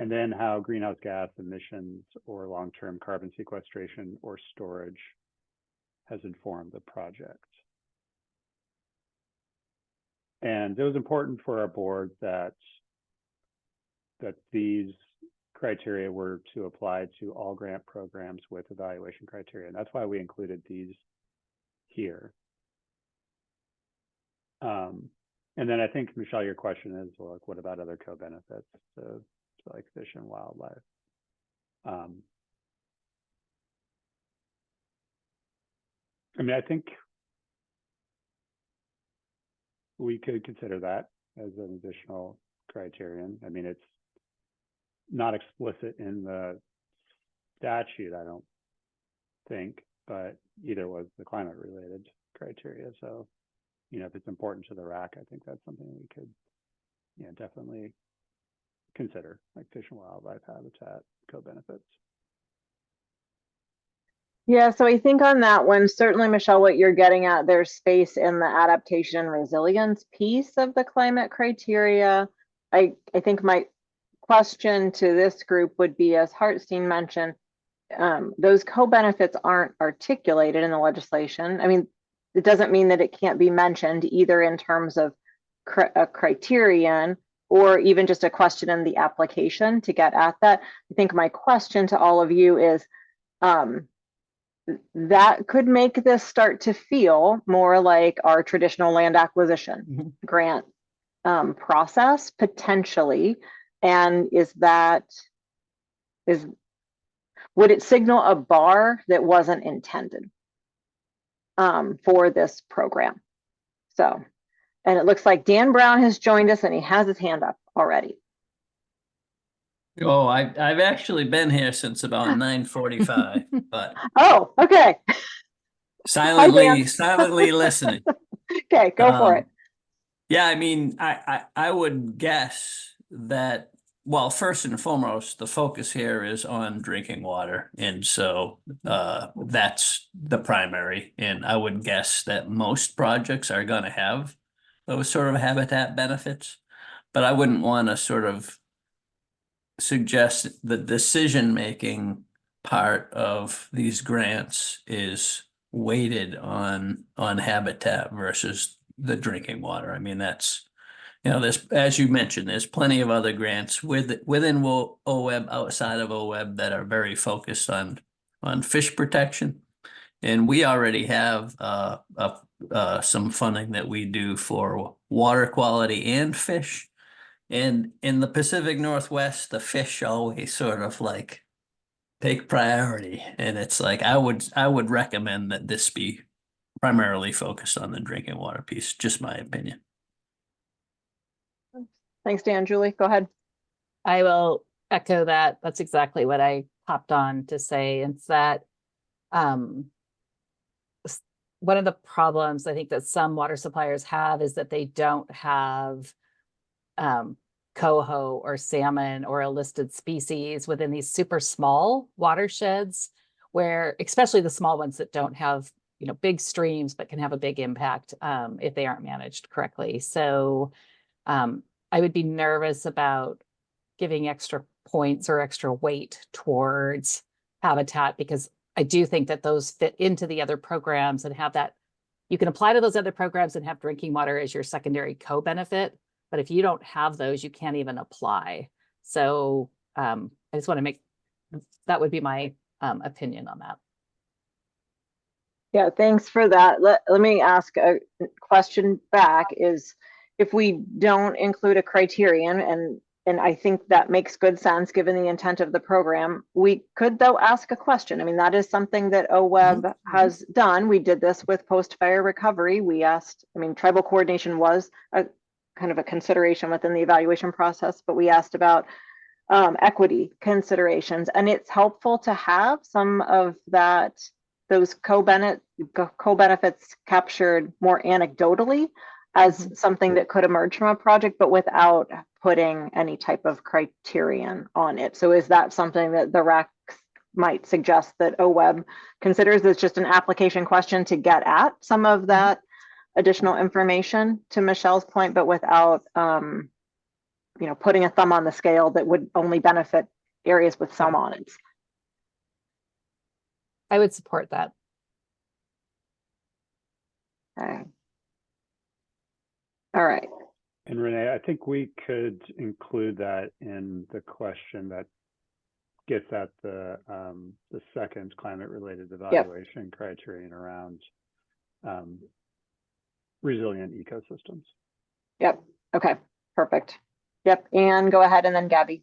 and then how greenhouse gas emissions or long-term carbon sequestration or storage has informed the project. And it was important for our board that these criteria were to apply to all grant programs with evaluation criteria. And that's why we included these here. And then I think, Michelle, your question is, well, like, what about other co-benefits to like fish and wildlife? I mean, I think we could consider that as an additional criterion. I mean, it's not explicit in the statute, I don't think, but either was the climate related criteria. So, you know, if it's important to the RAC, I think that's something we could, yeah, definitely consider, like fish and wildlife habitat co-benefits. Yeah, so I think on that one, certainly, Michelle, what you're getting at, there's space in the adaptation and resilience piece of the climate criteria. I think my question to this group would be, as Hartstein mentioned, those co-benefits aren't articulated in the legislation. I mean, it doesn't mean that it can't be mentioned either in terms of a criterion or even just a question in the application to get at that. I think my question to all of you is, that could make this start to feel more like our traditional land acquisition grant process potentially. And would it signal a bar that wasn't intended for this program? So, and it looks like Dan Brown has joined us and he has his hand up already. Oh, I've actually been here since about 9:45, but oh, okay. silently listening. Okay, go for it. Yeah, I mean, I would guess that, well, first and foremost, the focus here is on drinking water, and so that's the primary. And I would guess that most projects are going to have those sort of habitat benefits, but I wouldn't want to sort of suggest the decision-making part of these grants is weighted on habitat versus the drinking water. I mean, that's, you know, there's, as you mentioned, there's plenty of other grants within OWEB, outside of OWEB, that are very focused on fish protection. And we already have some funding that we do for water quality and fish. And in the Pacific Northwest, the fish always sort of like take priority. And it's like, I would recommend that this be primarily focused on the drinking water piece, just my opinion. Thanks, Dan. Julie, go ahead. I will echo that. That's exactly what I popped on to say. It's that one of the problems I think that some water suppliers have is that they don't have coho or salmon or a listed species within these super small watersheds, where especially the small ones that don't have, you know, big streams but can have a big impact if they aren't managed correctly. So I would be nervous about giving extra points or extra weight towards habitat, because I do think that those fit into the other programs and have that, you can apply to those other programs and have drinking water as your secondary co-benefit. But if you don't have those, you can't even apply. So I just want to make, that would be my opinion on that. Yeah, thanks for that. Let me ask a question back, is if we don't include a criterion, and I think that makes good sense given the intent of the program, we could though ask a question. I mean, that is something that OWEB has done. We did this with post-fire recovery. We asked, I mean, tribal coordination was a kind of a consideration within the evaluation process, but we asked about equity considerations, and it's helpful to have some of that, those co-benefits captured more anecdotally as something that could emerge from a project, but without putting any type of criterion on it. So is that something that the RAC might suggest that OWEB considers as just an application question to get at some of that additional information, to Michelle's point, but without putting a thumb on the scale that would only benefit areas with some on it. I would support that. Okay. All right. And Renee, I think we could include that in the question that gets at the second climate-related evaluation criterion around resilient ecosystems. Yep. Okay. Perfect. Yep. And go ahead, and then Gabby.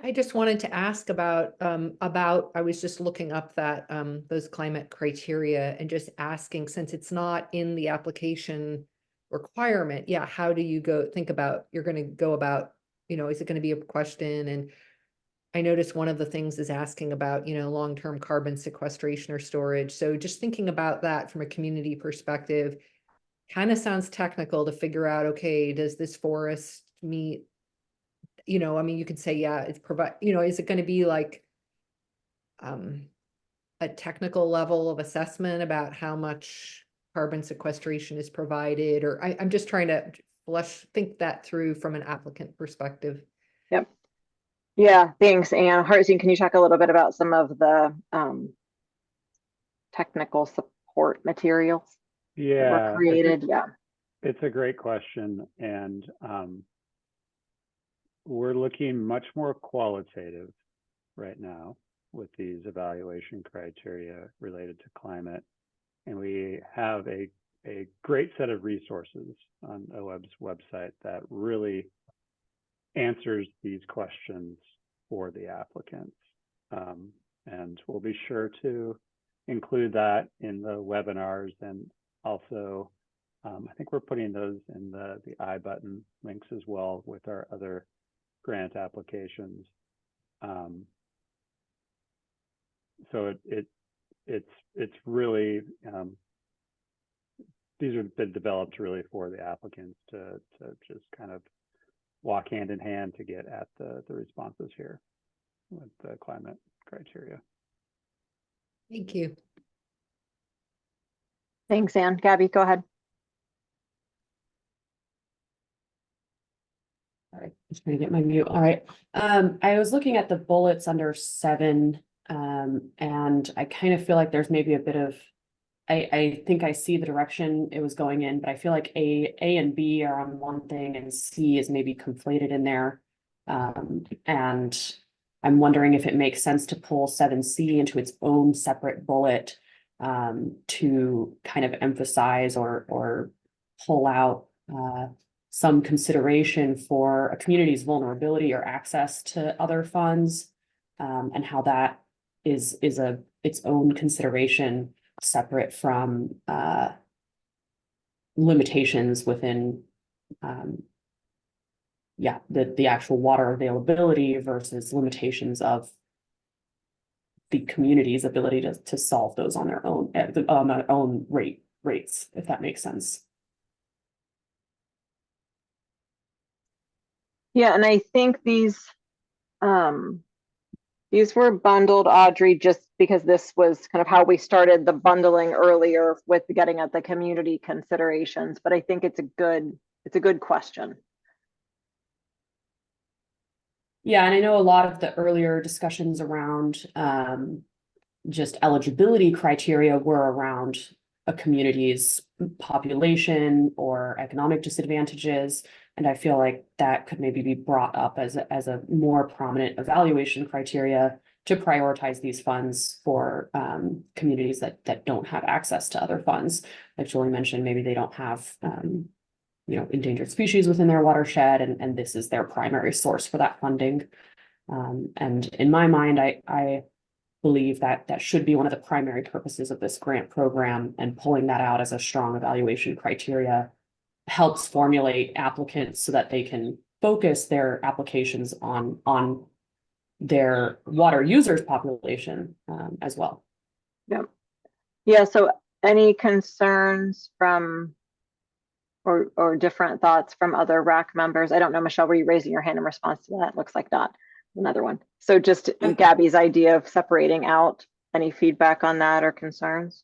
I just wanted to ask about I was just looking up that those climate criteria and just asking, since it's not in the application requirement, how do you think about, you're going to go about, is it going to be a question? And I noticed one of the things is asking about, long-term carbon sequestration or storage. So just thinking about that from a community perspective, kind of sounds technical to figure out, okay, does this forest meet, I mean, you could say, it's is it going to be like a technical level of assessment about how much carbon sequestration is provided, or I'm just trying to think that through from an applicant perspective. Yep. Yeah, thanks. And Harzine, can you talk a little bit about some of the technical support materials that were created? It's a great question. And we're looking much more qualitative right now with these evaluation criteria related to climate. And we have a great set of resources on OWEB's website that really answers these questions for the applicants. And we'll be sure to include that in the webinars, and also I think we're putting those in the I button links as well with our other grant applications. So it's really these have been developed really for the applicants to just kind of walk hand in hand to get at the responses here with the climate criteria. Thank you. Thanks, Anne. Gabby, go ahead. All right, just trying to get my mute. All right. I was looking at the bullets under 7, and I kind of feel like there's maybe a bit of, I think I see the direction it was going in, but I feel like A and B are on one thing and C is maybe conflated in there. And I'm wondering if it makes sense to pull 7C into its own separate bullet to kind of emphasize or pull out some consideration for a community's vulnerability or access to other funds, and how that is its own consideration separate from limitations within the actual water availability versus limitations of the community's ability to solve those on their own rates, if that makes sense. Yeah, and I think these were bundled, Audrey, just because this was kind of how we started the bundling earlier with getting at the community considerations. But I think it's a good question. Yeah, and I know a lot of the earlier discussions around just eligibility criteria were around a community's population or economic disadvantages. And I feel like that could maybe be brought up as a more prominent evaluation criteria to prioritize these funds for communities that don't have access to other funds. Like Julie mentioned, maybe they don't have endangered species within their watershed, and this is their primary source for that funding. And in my mind, I believe that should be one of the primary purposes of this grant program, and pulling that out as a strong evaluation criteria helps formulate applicants so that they can focus their applications on their water users population as well. Yeah, so any concerns from or different thoughts from other RAC members? I don't know, Michelle, were you raising your hand in response to that? Looks like not. Another one. So just Gabby's idea of separating out, any feedback on that or concerns?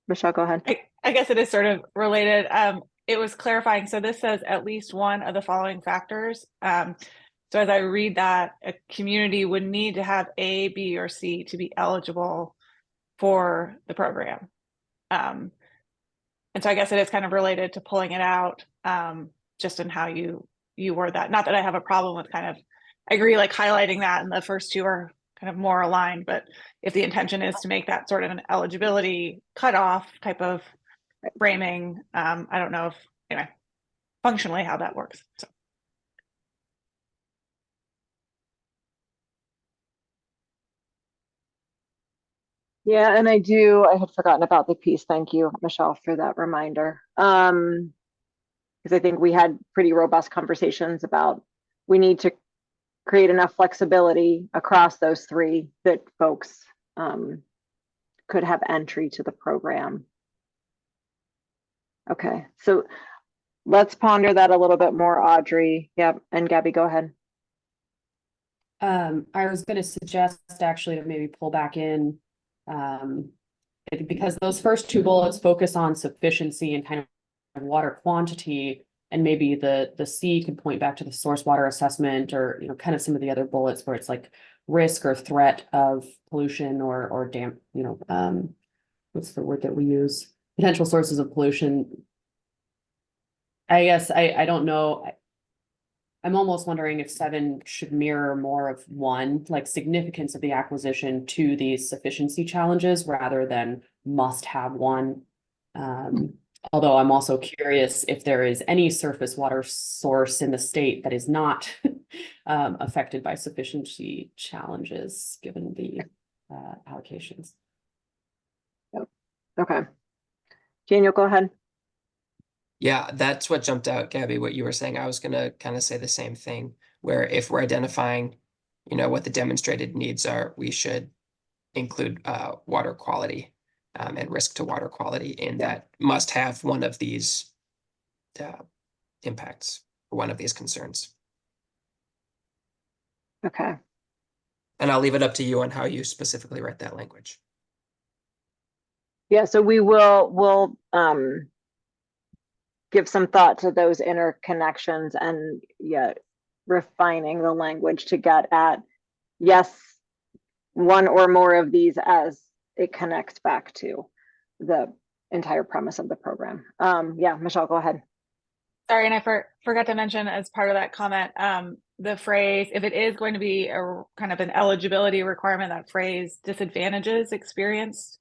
Michelle, go ahead. I guess it is sort of related. it was clarifying. So this says at least one of the following factors. So as I read that, a community would need to have A, B, or C to be eligible for the program. And so I guess it is kind of related to pulling it out, just in how you word that. Not that I have a problem with kind of, I agree, like highlighting that, and the first two are kind of more aligned, but if the intention is to make that sort of an eligibility cutoff type of framing, I don't know if, anyway, functionally how that works. So. Yeah, and I had forgotten about the piece. Thank you, Michelle, for that reminder. Because I think we had pretty robust conversations about we need to create enough flexibility across those three that folks could have entry to the program. Okay, so let's ponder that a little bit more, Audrey. Yep, and Gabby, go ahead. I was going to suggest actually to maybe pull back in, because those first two bullets focus on sufficiency and kind of water quantity, and maybe the C could point back to the source water assessment, or kind of some of the other bullets where it's like risk or threat of pollution or damp, what's the word that we use? Potential sources of pollution. I guess I don't know. I'm almost wondering if 7 should mirror more of 1, like significance of the acquisition to these sufficiency challenges rather than must have 1. Although I'm also curious if there is any surface water source in the state that is not affected by sufficiency challenges given the allocations. Okay. Daniel, go ahead. Yeah, that's what jumped out, Gabby, what you were saying. I was gonna kind of say the same thing, where if we're identifying, what the demonstrated needs are, we should include water quality and risk to water quality in that must have one of these impacts, or one of these concerns. Okay. And I'll leave it up to you on how you specifically write that language. Yeah, so we'll give some thought to those interconnections and refining the language to get at, yes, one or more of these as it connects back to the entire premise of the program. Yeah, Michelle, go ahead. Sorry, and I forgot to mention as part of that comment, the phrase, if it is going to be a kind of an eligibility requirement, that phrase disadvantages experienced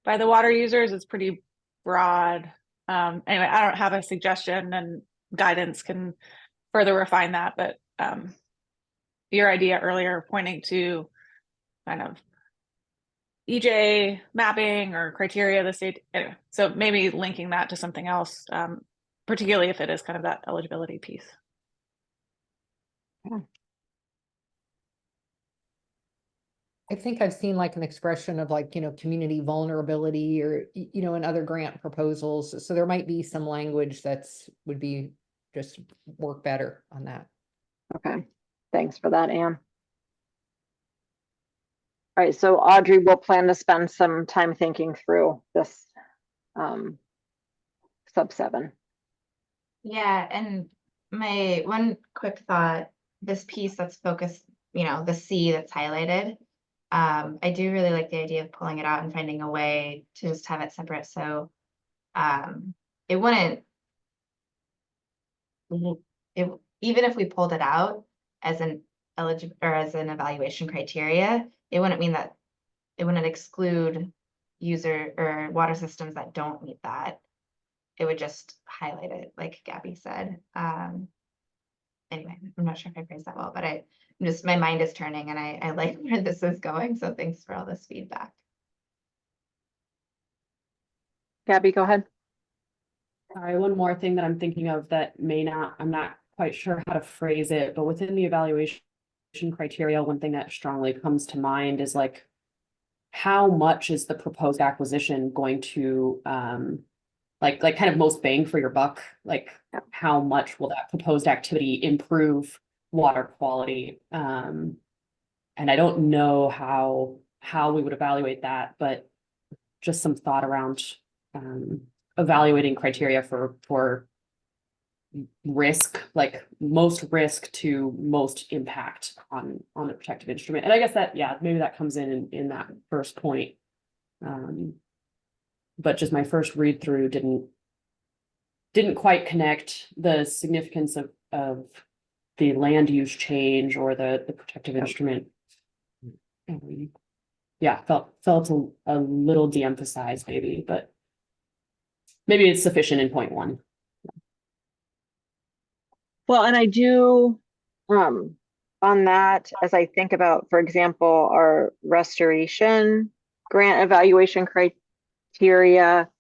by the water users is pretty broad. Anyway, I don't have a suggestion, and guidance can further refine that, but your idea earlier pointing to kind of EJ mapping or criteria of the state, anyway, so maybe linking that to something else, particularly if it is kind of that eligibility piece. Yeah. I think I've seen like an expression of like, community vulnerability or, in other grant proposals. So there might be some language would be just work better on that. Okay, thanks for that, Anne. All right, so Audrey will plan to spend some time thinking through this sub 7. Yeah, and my one quick thought, this piece that's focused, the C that's highlighted, I do really like the idea of pulling it out and finding a way to just have it separate. So it wouldn't, even if we pulled it out as an eligible or as an evaluation criteria, it wouldn't mean that it wouldn't exclude user or water systems that don't meet that. It would just highlight it, like Gabby said. Anyway, I'm not sure if I phrased that well, but my mind is turning, and I like where this is going. So thanks for all this feedback. Gabby, go ahead. Sorry, one more thing that I'm thinking of that I'm not quite sure how to phrase it, but within the evaluation criteria, one thing that strongly comes to mind is like, how much is the proposed acquisition going to like kind of most bang for your buck? Like how much will that proposed activity improve water quality? And I don't know how we would evaluate that, but just some thought around evaluating criteria for risk, like most risk to most impact on the protective instrument. And I guess that, yeah, maybe that comes in that first point. But just my first read through didn't quite connect the significance of the land use change or the protective instrument. Yeah, felt a little de-emphasized maybe, but maybe it's sufficient in point one. Well, and I do, on that, as I think about, for example, our restoration grant evaluation criteria,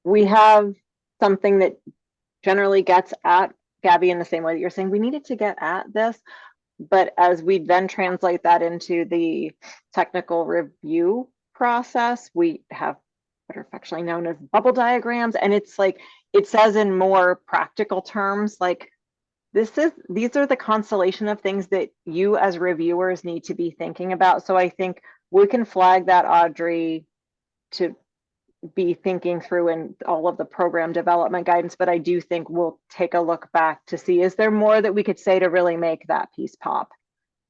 we have something that generally gets at, Gabby, in the same way that you're saying we needed to get at this, but as we then translate that into the technical review process, we have what are affectionately known as bubble diagrams, and it's like it says in more practical terms, like these are the constellation of things that you as reviewers need to be thinking about. So I think we can flag that, Audrey, to be thinking through in all of the program development guidance, but I do think we'll take a look back to see, is there more that we could say to really make that piece pop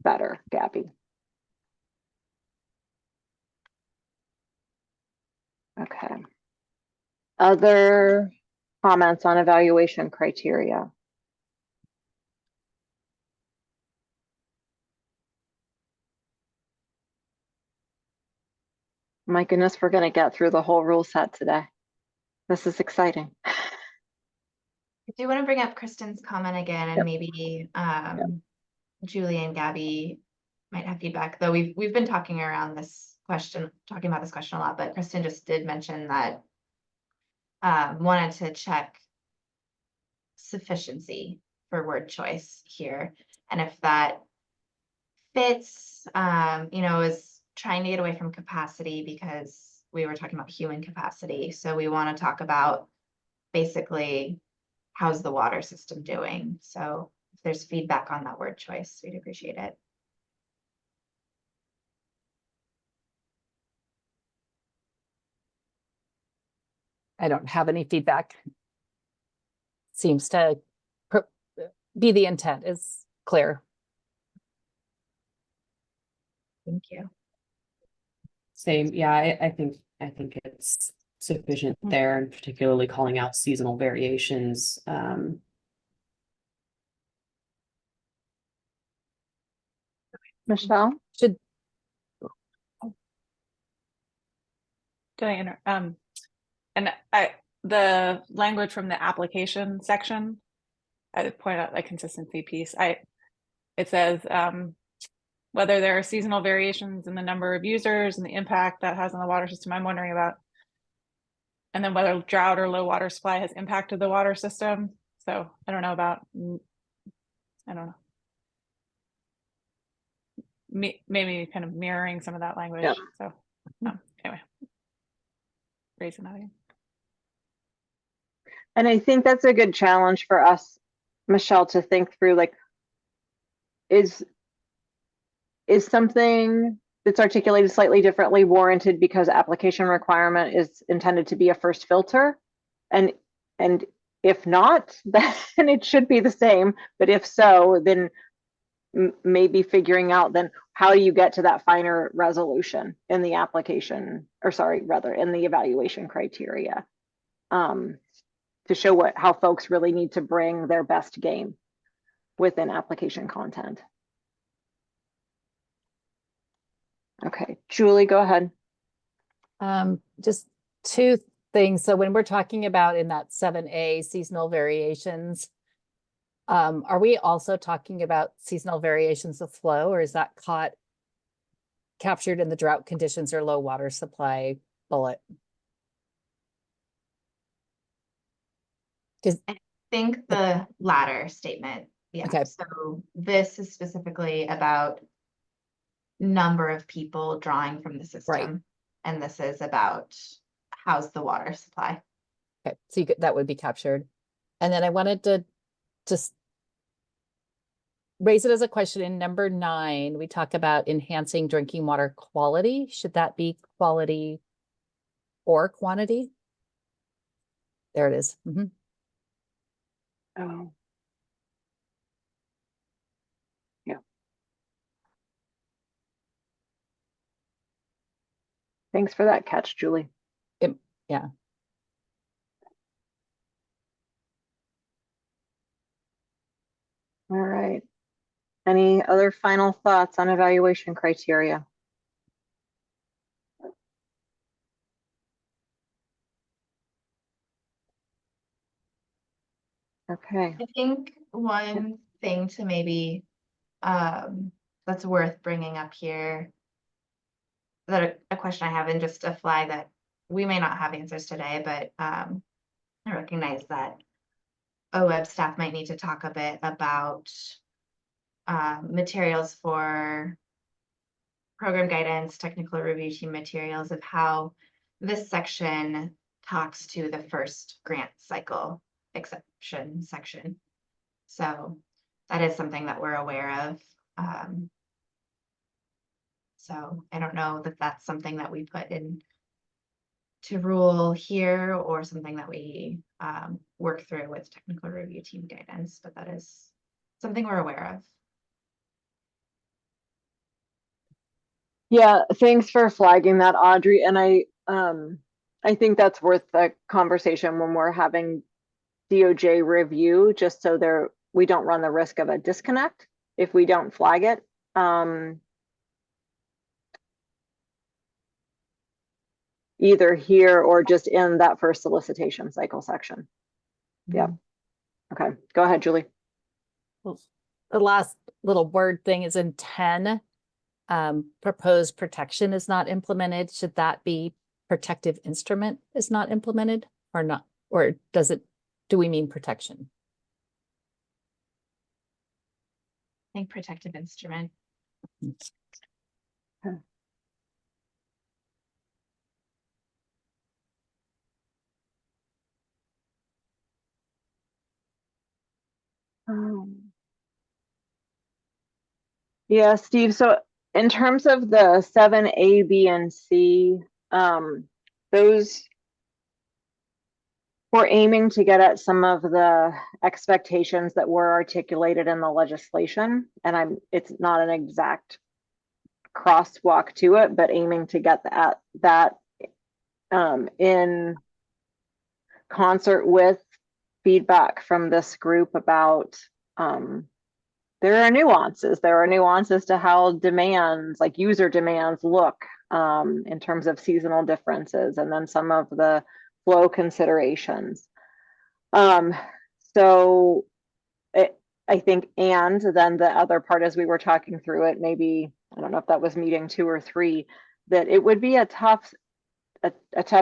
better, Gabby? Okay. Other comments on evaluation criteria? My goodness, we're going to get through the whole rule set today. This is exciting. I do want to bring up Kristen's comment again, and Yep. maybe Julie and Gabby might have feedback, though we've been talking about this question a lot, but Kristen just did mention that wanted to check sufficiency for word choice here, and if that fits, is trying to get away from capacity, because we were talking about human capacity. So we want to talk about basically how's the water system doing. So if there's feedback on that word choice, we'd appreciate it. I don't have any feedback. Seems to be the intent is clear. Thank you. Same, yeah, I think it's sufficient there, and particularly calling out seasonal variations. Michelle? Should The language from the application section, I would point out the consistency piece. It says whether there are seasonal variations in the number of users and the impact that has on the water system, I'm wondering about. And then whether drought or low water supply has impacted the water system. So I don't know. Maybe kind of mirroring some of that language. Yeah. So anyway, raising that again. And I think that's a good challenge for us, Michelle, to think through, like, is something that's articulated slightly differently warranted because application requirement is intended to be a first filter? And if not, then it should be the same. But if so, then maybe figuring out then how do you get to that finer resolution in the application, or sorry, rather in the evaluation criteria, to show how folks really need to bring their best game within application content. Okay, Julie, go ahead. just two things. So when we're talking about in that 7A seasonal variations, are we also talking about seasonal variations of flow, or is that captured in the drought conditions or low water supply bullet? I think the latter statement. Yeah. Okay. So this is specifically about number of people drawing from the system. Right. And this is about how's the water supply. Okay, so that would be captured. And then I wanted to just raise it as a question in number 9. We talk about enhancing drinking water quality. Should that be quality or quantity. There it is. Mhm. Oh. Yeah. Thanks for that catch, Julie. Yeah. All right. Any other final thoughts on evaluation criteria? Okay. I think one thing to maybe that's worth bringing up here, that a question I have, and just a flag that we may not have answers today, but I recognize that OWEB staff might need to talk a bit about materials for program guidance, technical review team materials, of how this section talks to the first grant cycle exception section. So that is something that we're aware of. So I don't know that that's something that we put in to rule here, or something that we work through with technical review team guidance, but that is something we're aware of. Yeah, thanks for flagging that, Audrey. And I think that's worth a conversation when we're having DOJ review, just so we don't run the risk of a disconnect if we don't flag it. Either here or just in that first solicitation cycle section. Yeah. Okay, go ahead, Julie. The last little word thing is in 10. Proposed protection is not implemented. Should that be protective instrument is not implemented or not? Or do we mean protection? I think protective instrument. Okay. Yeah, Steve, so in terms of the 7A, B, and C, those we're aiming to get at some of the expectations that were articulated in the legislation, and it's not an exact crosswalk to it, but aiming to get that in concert with feedback from this group about there are nuances to how demands, like user demands, look in terms of seasonal differences, and then some of the flow considerations. So I think, and then the other part, as we were talking through it, maybe, I don't know if that was meeting 2 or 3, that it would be a tough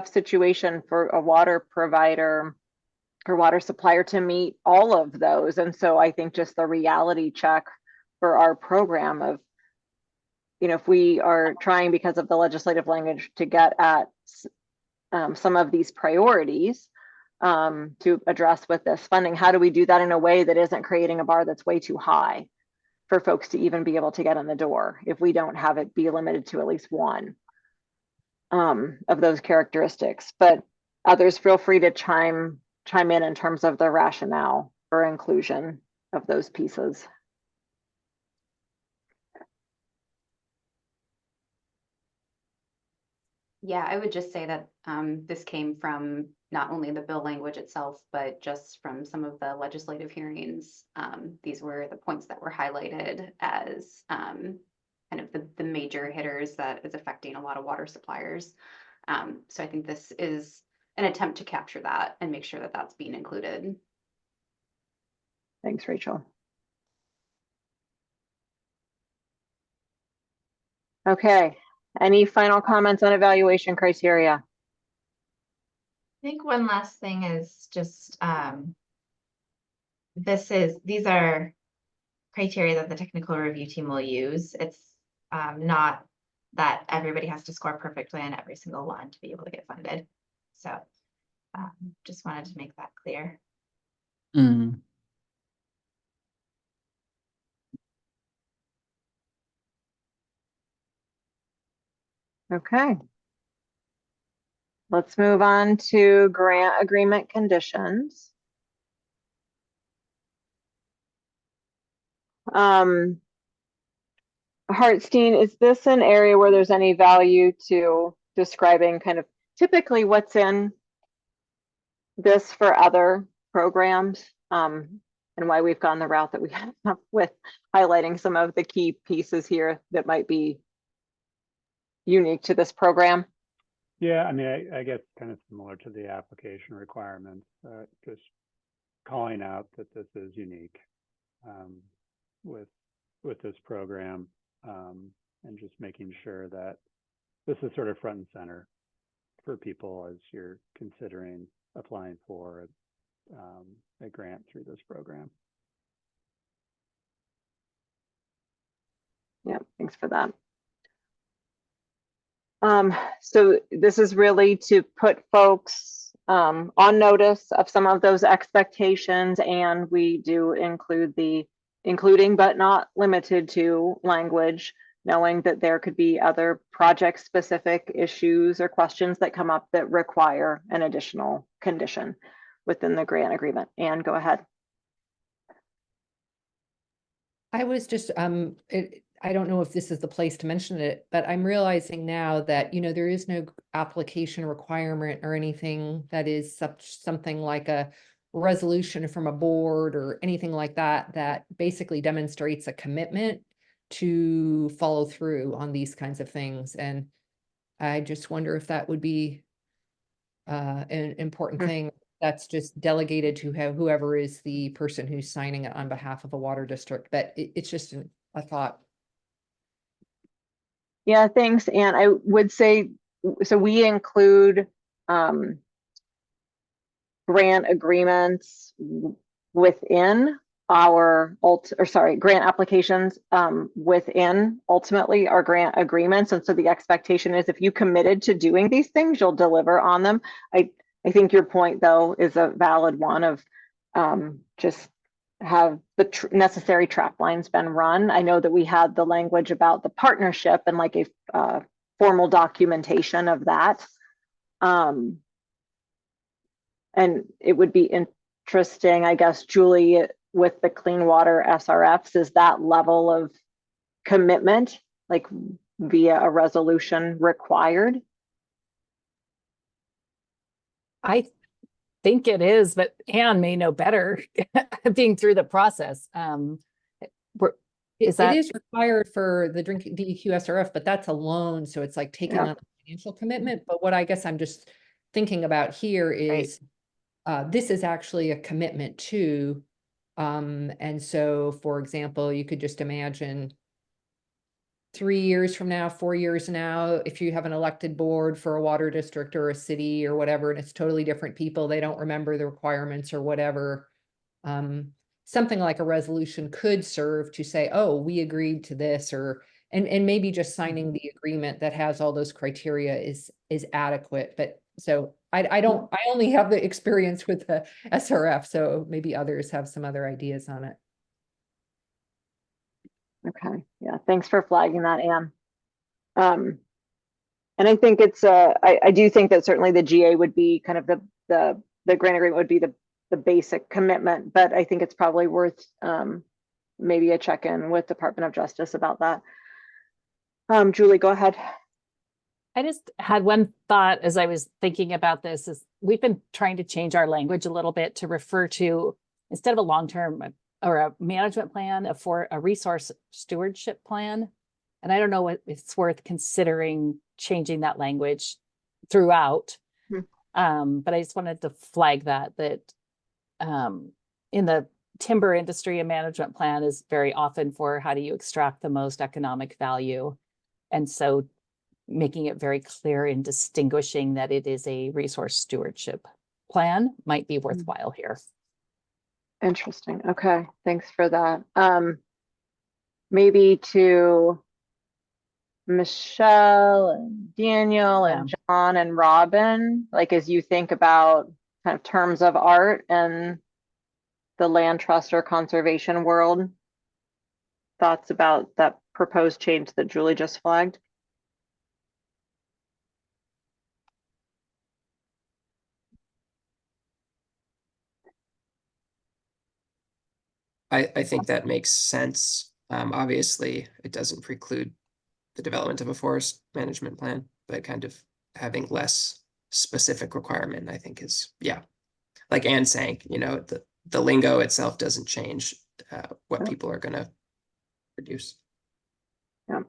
situation for a water provider or water supplier to meet all of those. And so I think just the reality check for our program of, if we are trying, because of the legislative language, to get at some of these priorities to address with this funding, how do we do that in a way that isn't creating a bar that's way too high for folks to even be able to get in the door, if we don't have it be limited to at least one of those characteristics? But others, feel free to chime in terms of the rationale for inclusion of those pieces. Yeah, I would just say that this came from not only the bill language itself, but just from some of the legislative hearings. These were the points that were highlighted as kind of the major hitters that is affecting a lot of water suppliers. So I think this is an attempt to capture that and make sure that that's being included. Thanks, Rachel. Okay, any final comments on evaluation criteria? I think one last thing is just these are criteria that the technical review team will use. It's not that everybody has to score perfectly on every single one to be able to get funded. So just wanted to make that clear. Okay. let's move on to grant agreement conditions. Hartstein, is this an area where there's any value to describing kind of typically what's in this for other programs, and why we've gone the route that we have with highlighting some of the key pieces here that might be unique to this program? Yeah, I mean, I guess kind of similar to the application requirements, just calling out that this is unique with this program, and just making sure that this is sort of front and center for people as you're considering applying for a grant through this program. Yeah, thanks for that. So this is really to put folks on notice of some of those expectations, and we do include the including but not limited to language, knowing that there could be other project specific issues or questions that come up that require an additional condition within the grant agreement. And go ahead. I was just, I don't know if this is the place to mention it, but I'm realizing now that, you know, there is no application requirement or anything that is something like a resolution from a board or anything like that, that basically demonstrates a commitment to follow through on these kinds of things. And I just wonder if that would be an important thing that's just delegated to whoever is the person who's signing it on behalf of a water district. But it's just a thought. Yeah, thanks. And I would say, so we include grant agreements within our grant applications within ultimately our grant agreements. And so the expectation is if you committed to doing these things, you'll deliver on them. I think your point though is a valid one of just have the necessary trap lines been run. I know that we had the language about the partnership and like a formal documentation of that. And it would be interesting, I guess, Julie, with the clean water SRFs, is that level of commitment, like via a resolution, required? I think it is, but Anne may know better being through the process. It is required for the drinking DEQ SRF, but that's a loan. So it's like taking on a financial commitment. But what I guess I'm just thinking about here is this is actually a commitment to, and so, for example, you could just imagine 3 years from now, 4 years now, if you have an elected board for a water district or a city or whatever, and it's totally different people, they don't remember the requirements or whatever. Something like a resolution could serve to say, oh, we agreed to this, or and maybe just signing the agreement that has all those criteria is adequate. But so I only have the experience with the SRF, so maybe others have some other ideas on it. Okay, yeah, thanks for flagging that, Anne. And I think it's I do think that certainly the GA would be kind of the grant agreement would be the basic commitment, but I think it's probably worth maybe a check-in with Department of Justice about that. Julie, go ahead. I just had one thought as I was thinking about this is we've been trying to change our language a little bit to refer to, instead of a long-term or a management plan, for a resource stewardship plan. And I don't know if it's worth considering changing that language throughout. But I just wanted to flag that in the timber industry, a management plan is very often for how do you extract the most economic value. And so making it very clear in distinguishing that it is a resource stewardship plan might be worthwhile here. Interesting. Okay, thanks for that. Maybe to Michelle and Daniel and John and Robin, like as you think about kind of terms of art and the land trust or conservation world, thoughts about that proposed change that Julie just flagged? I think that makes sense. Obviously, it doesn't preclude the development of a forest management plan, but kind of having less specific requirement, I think is, yeah. Like Anne saying, you know, the lingo itself doesn't change what people are gonna produce. Yeah.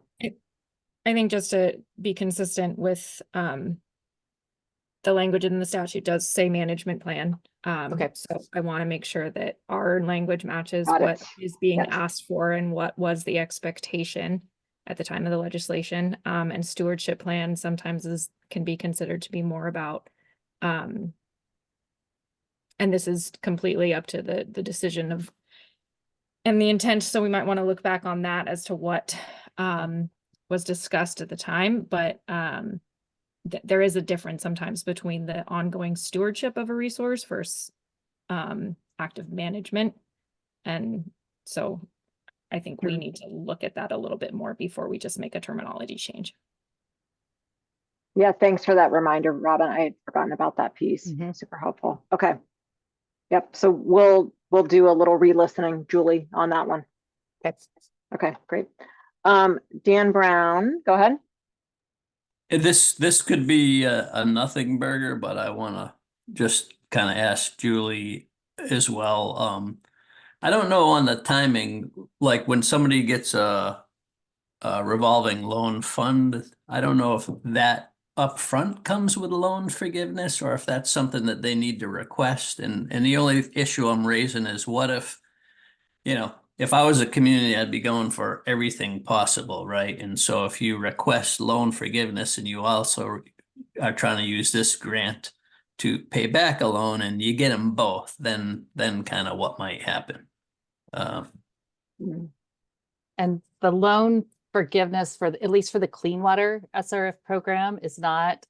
I think just to be consistent with the language in the statute does say management plan. Okay. So I want to make sure that our language matches Got it. what is being Yes. asked for and what was the expectation at the time of the legislation. And stewardship plan sometimes can be considered to be more about and this is completely up to the decision of and the intent. So we might want to look back on that as to what was discussed at the time, but there is a difference sometimes between the ongoing stewardship of a resource versus active management. And so I think we need to look at that a little bit more before we just make a terminology change. Yeah, thanks for that reminder, Robin. I had forgotten about that piece. Super helpful. Okay. Yep. So we'll do a little re-listening, Julie, on that one. Okay, great. Dan Brown, go ahead. This could be a nothing burger, but I want to just kind of ask Julie as well. I don't know on the timing, like when somebody gets a revolving loan fund, I don't know if that upfront comes with loan forgiveness or if that's something that they need to request. And the only issue I'm raising is what if, you know, if I was a community, I'd be going for everything possible, right? And so if you request loan forgiveness and you also are trying to use this grant to pay back a loan and you get them both, then kind of what might happen. And the loan forgiveness for at least for the clean water SRF program is not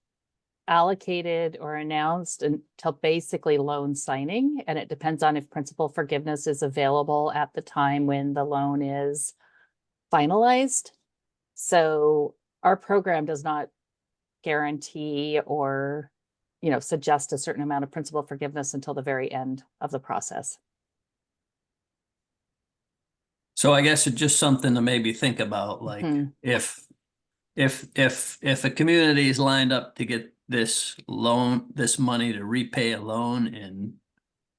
allocated or announced until basically loan signing, and it depends on if principal forgiveness is available at the time when the loan is finalized. So our program does not guarantee or, you know, suggest a certain amount of principal forgiveness until the very end of the process. So I guess it's just something to maybe think about, like if a community is lined up to get this money to repay a loan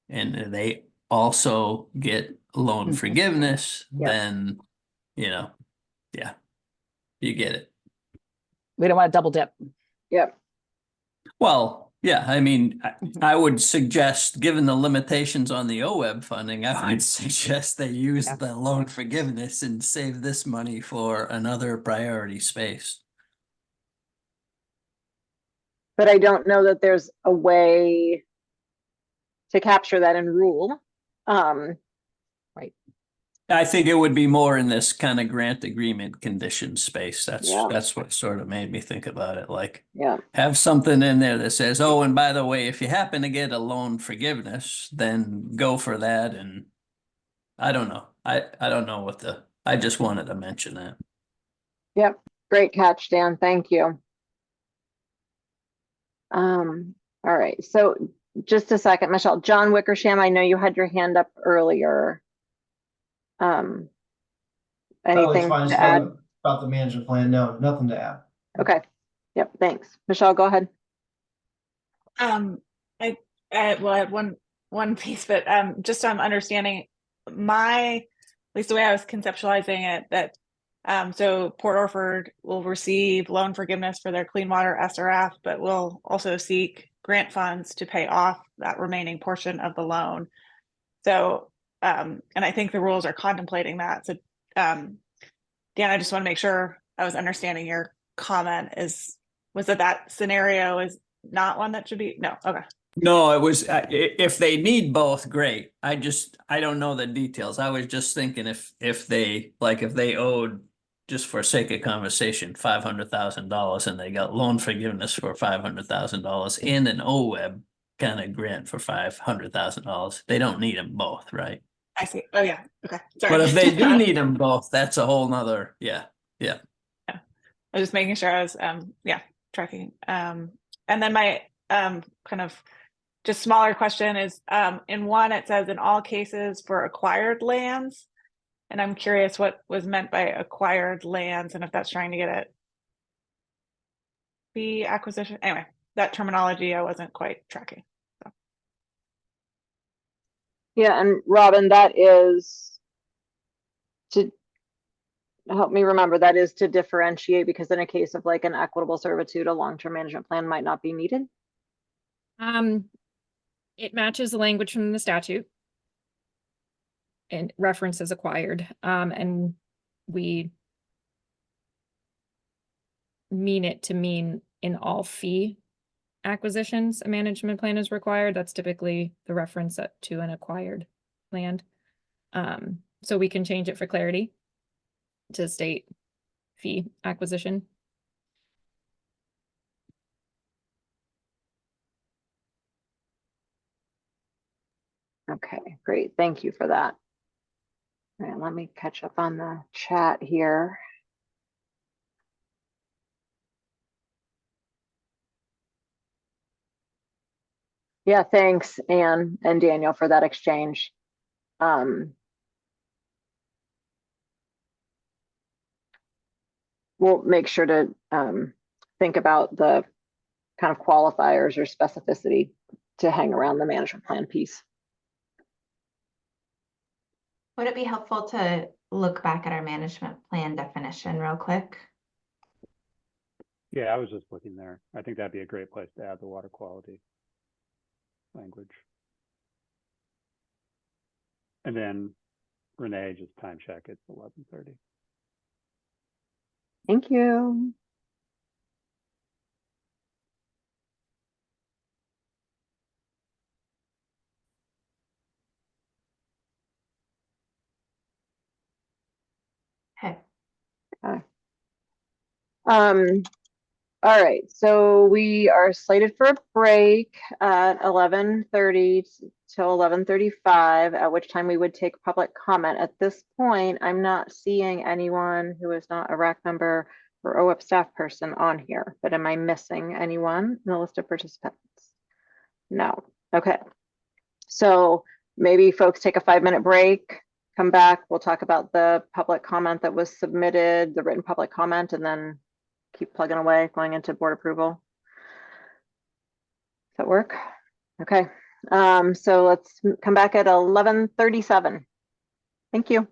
and they also get loan forgiveness, then, you know, yeah, you get it. We don't want to double dip. Yep. Well, yeah, I mean, I would suggest, given the limitations on the OWEB funding, I would suggest they use the loan forgiveness and save this money for another priority space. But I don't know that there's a way to capture that in rule. Right. I think it would be more in this kind of grant agreement condition space. That's what sort of made me think about it. Like, have something in there that says, oh, and by the way, if you happen to get a loan forgiveness, then go for that. And I don't know. I don't know I just wanted to mention that. Yep. Great catch, Dan. Thank you. All right. So just a second, Michelle. John Wickersham, I know you had your hand up earlier. Anything to add about the management plan? No, nothing to add. Okay. Yep. Thanks. Michelle, go ahead. I had one piece, but just understanding at least the way I was conceptualizing it, that so Port Orford will receive loan forgiveness for their clean water SRF, but will also seek grant funds to pay off that remaining portion of the loan. So, and I think the rules are contemplating that. So, Dan, I just want to make sure I was understanding your comment. Was that scenario is not one that should be? No. Okay. No, it was, if they need both, great. I don't know the details. I was just thinking if they owed, just for sake of conversation, $500,000 and they got loan forgiveness for $500,000 and an OWEB kind of grant for $500,000, they don't need them both, right? I see. Oh yeah. Okay. Sorry. But if they do need them both, that's a whole nother, yeah. I was just making sure I was tracking. And then my kind of just smaller question is, in one, it says in all cases for acquired lands. And I'm curious what was meant by acquired lands and if that's trying to get at the acquisition. Anyway, that terminology I wasn't quite tracking. So. Yeah, and Robin, that is to help me remember, that is to differentiate, because in a case of like an equitable servitude, a long-term management plan might not be needed. It matches the language from the statute and references acquired. And we mean it to mean in all fee acquisitions, a management plan is required. That's typically the reference to an acquired land. So we can change it for clarity to state fee acquisition. Okay, great. Thank you for that. All right, let me catch up on the chat here. Yeah, thanks, Anne and Daniel, for that exchange. We'll make sure to think about the kind of qualifiers or specificity to hang around the management plan piece. Would it be helpful to look back at our management plan definition real quick? Yeah, I was just looking there. I think that'd be a great place to add the water quality language. And then Renee, just time check, it's 11:30. Thank you. Okay. All right, so we are slated for a break at 11:30 till 11:35, at which time we would take public comment. At this point, I'm not seeing anyone who is not a RAC member or OWEB staff person on here, but am I missing anyone in the list of participants? No. Okay. So maybe folks take a 5-minute break, come back. We'll talk about the public comment that was submitted, the written public comment, and then keep plugging away, going into board approval. Does that work? Okay. So let's come back at 11:37. Thank you.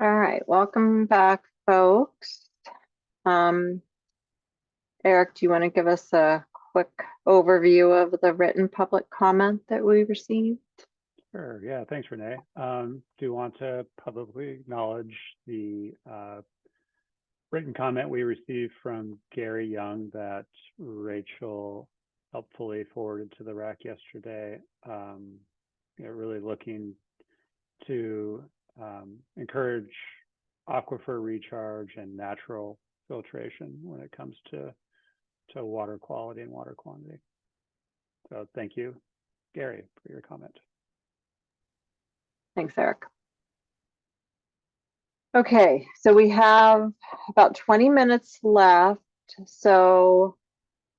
All right, welcome back, folks. Eric, do you want to give us a quick overview of the written public comment that we received? Sure. Yeah. Thanks, Renee. Do want to publicly acknowledge the written comment we received from Gary Young that Rachel helpfully forwarded to the RAC yesterday. Really looking to encourage aquifer recharge and natural filtration when it comes to water quality and water quantity. So thank you, Gary, for your comment. Thanks, Eric. Okay, so we have about 20 minutes left. So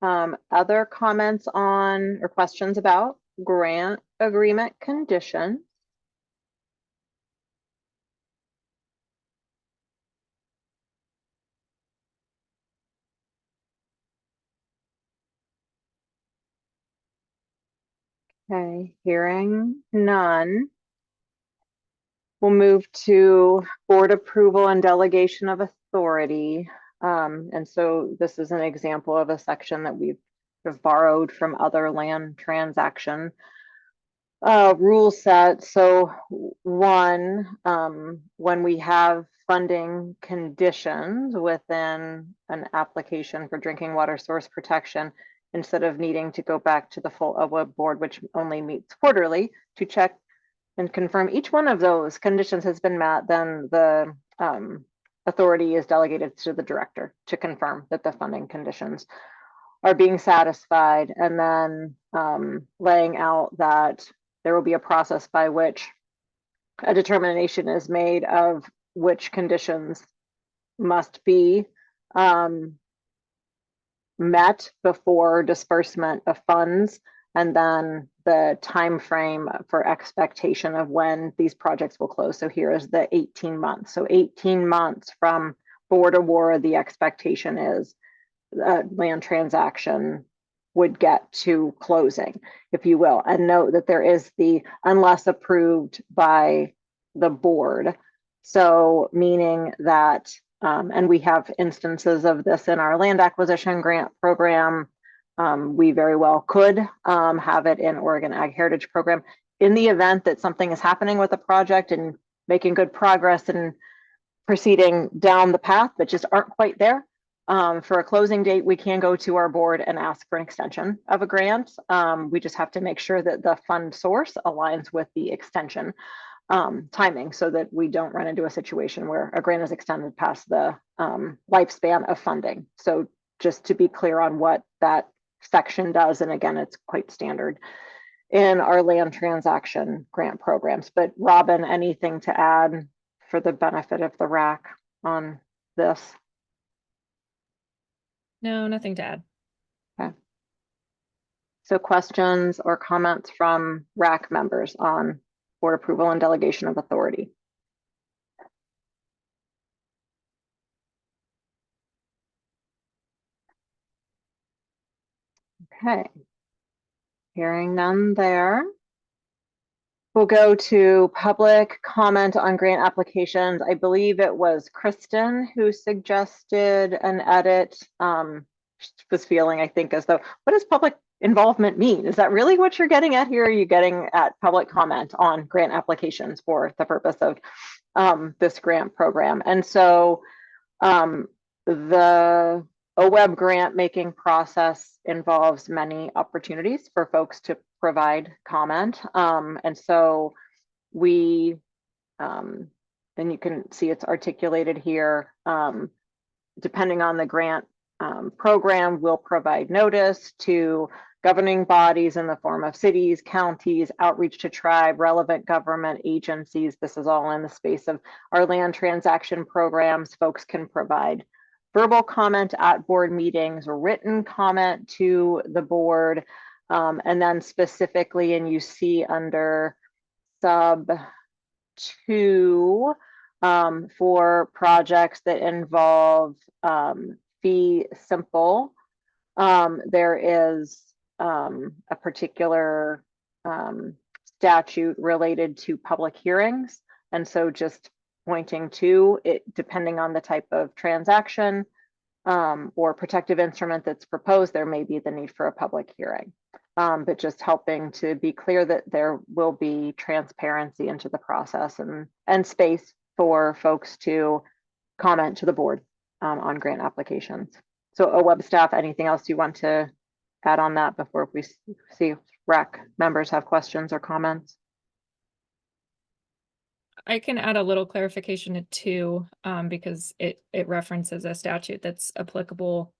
other comments on or questions about grant agreement conditions? Okay, hearing none. We'll move to board approval and delegation of authority. And so this is an example of a section that we've sort of borrowed from other land transaction rule set. So one, when we have funding conditions within an application for drinking water source protection, instead of needing to go back to the full OWEB board, which only meets quarterly, to check and confirm each one of those conditions has been met, then the authority is delegated to the director to confirm that the funding conditions are being satisfied, and then laying out that there will be a process by which a determination is made of which conditions must be met before disbursement of funds, and then the time frame for expectation of when these projects will close. So here is the 18 months. So 18 months from board award, the expectation is land transaction would get to closing, if you will. And note that there is the unless approved by the board. So meaning that, and we have instances of this in our land acquisition grant program. We very well could have it in Oregon Ag Heritage Program. In the event that something is happening with a project and making good progress and proceeding down the path, but just aren't quite there, for a closing date, we can go to our board and ask for an extension of a grant. We just have to make sure that the fund source aligns with the extension timing, so that we don't run into a situation where a grant is extended past the lifespan of funding. So just to be clear on what that section does, and again, it's quite standard in our land transaction grant programs. But Robin, anything to add for the benefit of the RAC on this? No, nothing to add. Okay. So questions or comments from RAC members on board approval and delegation of authority? Okay. Hearing none there. We'll go to public comment on grant applications. I believe it was Kristen who suggested an edit. Was feeling, I think, as though, what does public involvement mean? Is that really what you're getting at here? Are you getting at public comment on grant applications for the purpose of this grant program? And so the OWEB grant making process involves many opportunities for folks to provide comment. And so we, and you can see it's articulated here, depending on the grant program, will provide notice to governing bodies in the form of cities, counties, outreach to tribe, relevant government agencies. This is all in the space of our land transaction programs. Folks can provide verbal comment at board meetings, written comment to the board, and then specifically, and you see under sub 2, for projects that involve fee simple, there is a particular statute related to public hearings. And so just pointing to it, depending on the type of transaction or protective instrument that's proposed, there may be the need for a public hearing. But just helping to be clear that there will be transparency into the process and space for folks to comment to the board on grant applications. So OWEB staff, anything else you want to add on that before we see if RAC members have questions or comments? I can add a little clarification too, because it references a statute that's applicable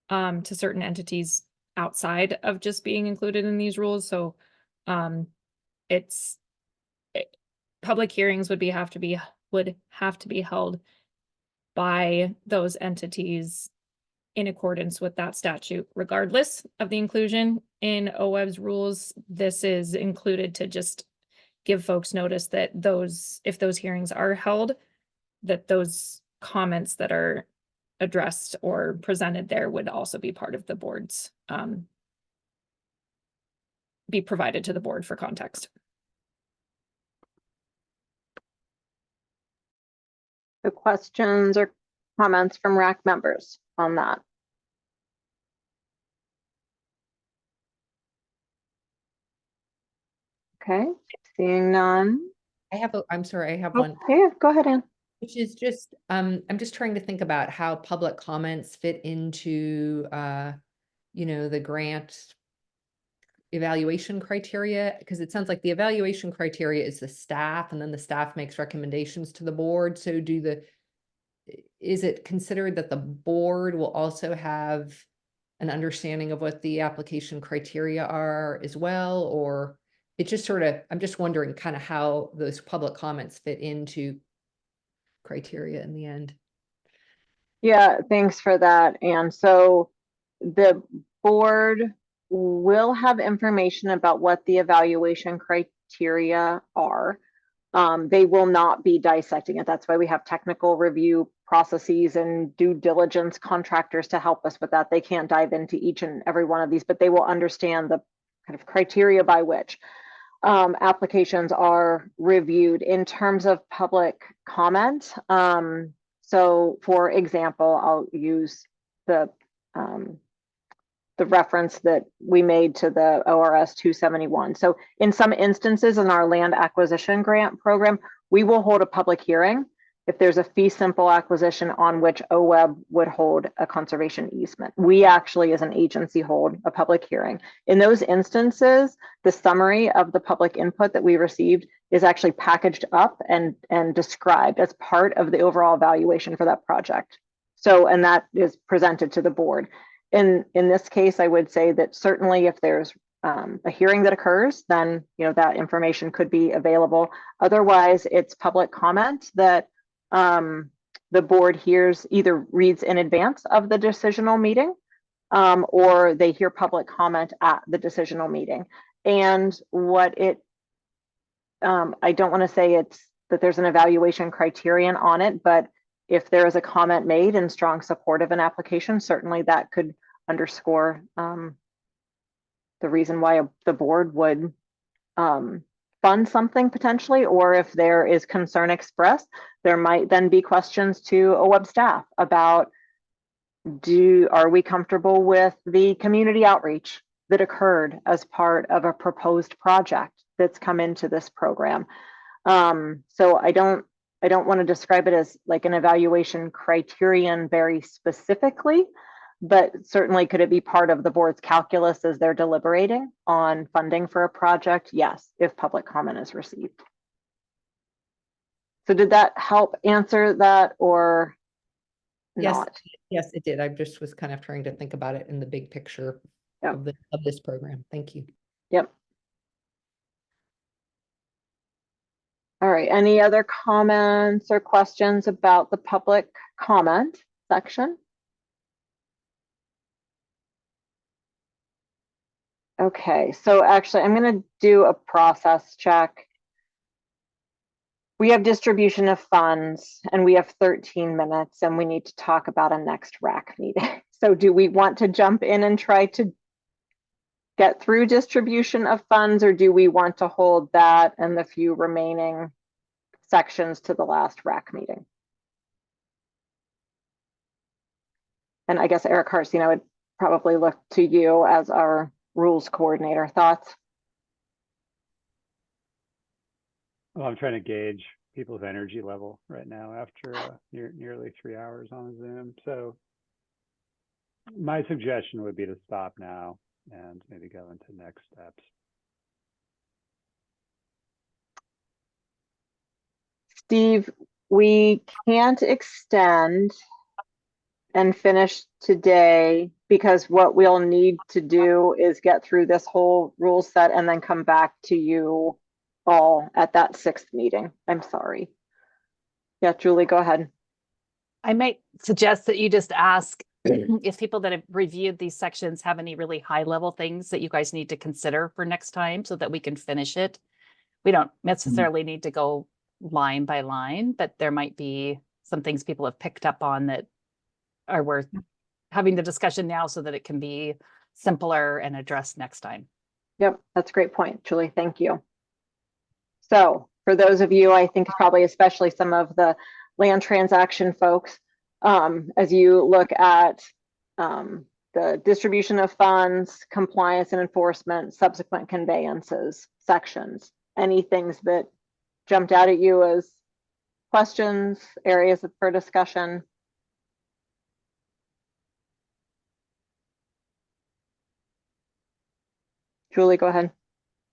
to certain entities outside of just being included in these rules. So public hearings would have to be held by those entities in accordance with that statute, regardless of the inclusion in OWEB's rules. This is included to just give folks notice that if those hearings are held, that those comments that are addressed or presented there would also be part of the board's, be provided to the board for context. The questions or comments from RAC members on that? Okay, seeing none. I'm sorry, I have one. Okay, go ahead, Ann. Which is just, I'm just trying to think about how public comments fit into, the grant evaluation criteria, because it sounds like the evaluation criteria is the staff, and then the staff makes recommendations to the board. So is it considered that the board will also have an understanding of what the application criteria are as well? Or it just I'm just wondering kind of how those public comments fit into criteria in the end. Yeah, thanks for that. And so the board will have information about what the evaluation criteria are. They will not be dissecting it. That's why we have technical review processes and due diligence contractors to help us with that. They can't dive into each and every one of these, but they will understand the kind of criteria by which applications are reviewed. In terms of public comment, so for example, I'll use the reference that we made to the ORS 271. So in some instances in our land acquisition grant program, we will hold a public hearing if there's a fee simple acquisition on which OWEB would hold a conservation easement. We actually, as an agency, hold a public hearing. In those instances, the summary of the public input that we received is actually packaged up and described as part of the overall evaluation for that project. So, and that is presented to the board. In this case, I would say that certainly if there's a hearing that occurs, then that information could be available. Otherwise, it's public comment that the board either reads in advance of the decisional meeting, or they hear public comment at the decisional meeting. And I don't want to say it's that there's an evaluation criterion on it, but if there is a comment made in strong support of an application, certainly that could underscore the reason why the board would fund something potentially, or if there is concern expressed, there might then be questions to OWEB staff about are we comfortable with the community outreach that occurred as part of a proposed project that's come into this program. So I don't want to describe it as like an evaluation criterion very specifically, but certainly could it be part of the board's calculus as they're deliberating on funding for a project? Yes, if public comment is received. So did that help answer that or not? Yes, it did. I just was kind of trying to think about it in the big picture of this program. Thank you. Yep. All right, any other comments or questions about the public comment section? Okay, so actually I'm going to do a process check. We have distribution of funds and we have 13 minutes and we need to talk about a next RAC meeting. So do we want to jump in and try to get through distribution of funds, or do we want to hold that and the few remaining sections to the last RAC meeting. And I guess Eric Harstein, I would probably look to you as our rules coordinator. Thoughts? Well, I'm trying to gauge people's energy level right now after nearly 3 hours on Zoom. So my suggestion would be to stop now and maybe go into next steps. Steve, we can't extend and finish today because what we'll need to do is get through this whole rule set and then come back to you all at that 6th meeting. I'm sorry. Yeah, Julie, go ahead. I might suggest that you just ask if people that have reviewed these sections have any really high level things that you guys need to consider for next time so that we can finish it. We don't necessarily need to go line by line, but there might be some things people have picked up on that are worth having the discussion now so that it can be simpler and addressed next time. Yep, that's a great point, Julie. Thank you. So for those of you, I think probably especially some of the land transaction folks, as you look at the distribution of funds, compliance and enforcement, subsequent conveyances sections, any things that jumped out at you as questions, areas for discussion? Julie, go ahead.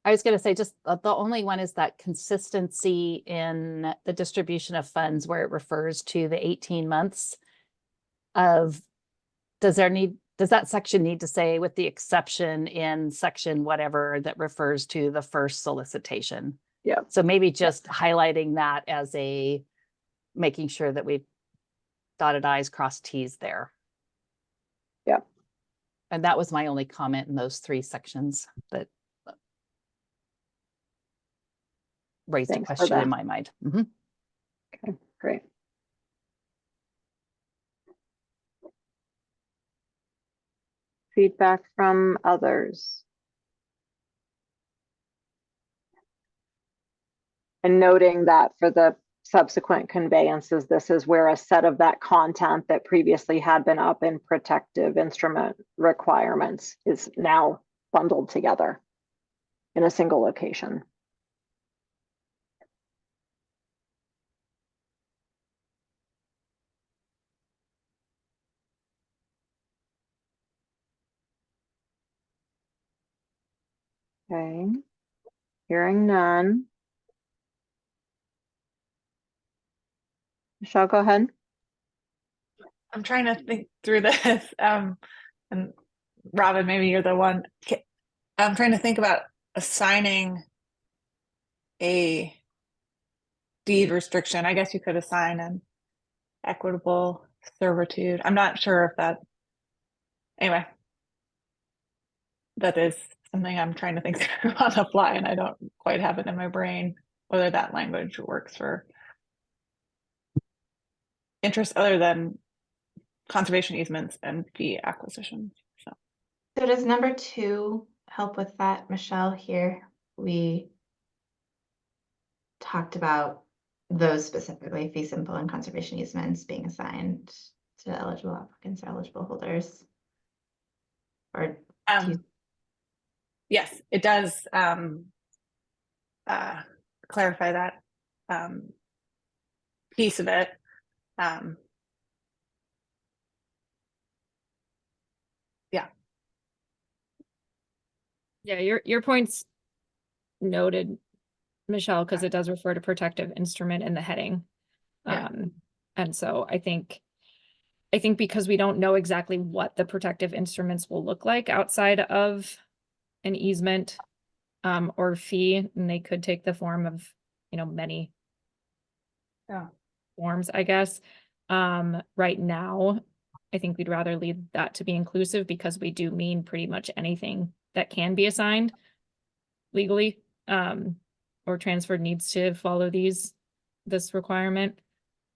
I was going to say just the only one is that consistency in the distribution of funds where it refers to the 18 months of, does that section need to say with the exception in section whatever that refers to the first solicitation? Yeah. So maybe just highlighting that as a, making sure that we've dotted I's, crossed T's there. Yeah. And that was my only comment in those 3 sections that raised Thanks a for question that. in my mind. Okay, great. Feedback from others. And noting that for the subsequent conveyances, this is where a set of that content that previously had been up in protective instrument requirements is now bundled together in a single location. Okay, hearing none. Michelle, go ahead. I'm trying to think through this. And Robin, maybe you're the one. I'm trying to think about assigning a deed restriction. I guess you could assign an equitable servitude. I'm not sure if that, anyway, that is something I'm trying to think through on the fly, and I don't quite have it in my brain whether that language works for interests other than conservation easements and fee acquisitions. So does number 2 help with that, Michelle? Here we talked about those specifically, fee simple and conservation easements being assigned to eligible applicants or eligible holders. Or yes, it does clarify that piece of it. Yeah, your point's noted, Michelle, because it does refer to protective instrument in the heading. Yeah. And so I think because we don't know exactly what the protective instruments will look like outside of an easement or fee, and they could take the form of, many forms, I guess. Right now, I think we'd rather leave that to be inclusive because we do mean pretty much anything that can be assigned legally or transferred needs to follow this requirement.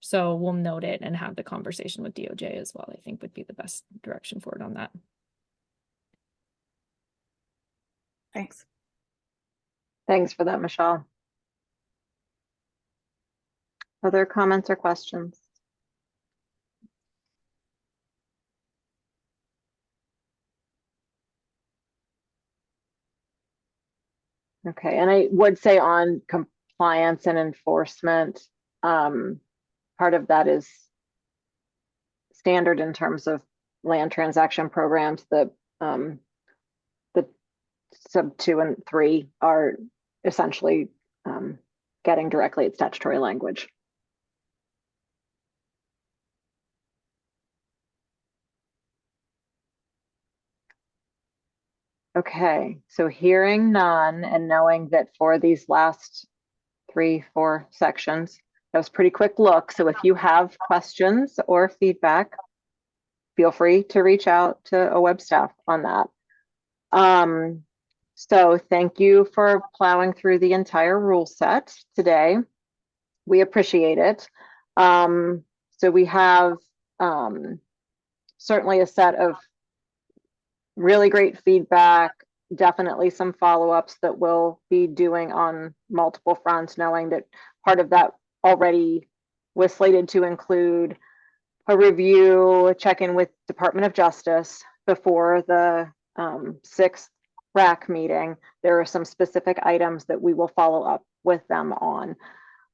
So we'll note it and have the conversation with DOJ as well, I think would be the best direction forward on that. Thanks. Thanks for that, Michelle. Other comments or questions? Okay, and I would say on compliance and enforcement, part of that is standard in terms of land transaction programs. The sub 2 and 3 are essentially getting directly at statutory language. Okay, so hearing none and knowing that for these last 3-4 sections, that was a pretty quick look. So if you have questions or feedback, feel free to reach out to OWEB staff on that. So thank you for plowing through the entire rule set today. We appreciate it. So we have certainly a set of really great feedback, definitely some follow-ups that we'll be doing on multiple fronts, knowing that part of that already was slated to include a review, check-in with Department of Justice before the 6th RAC meeting. There are some specific items that we will follow up with them on.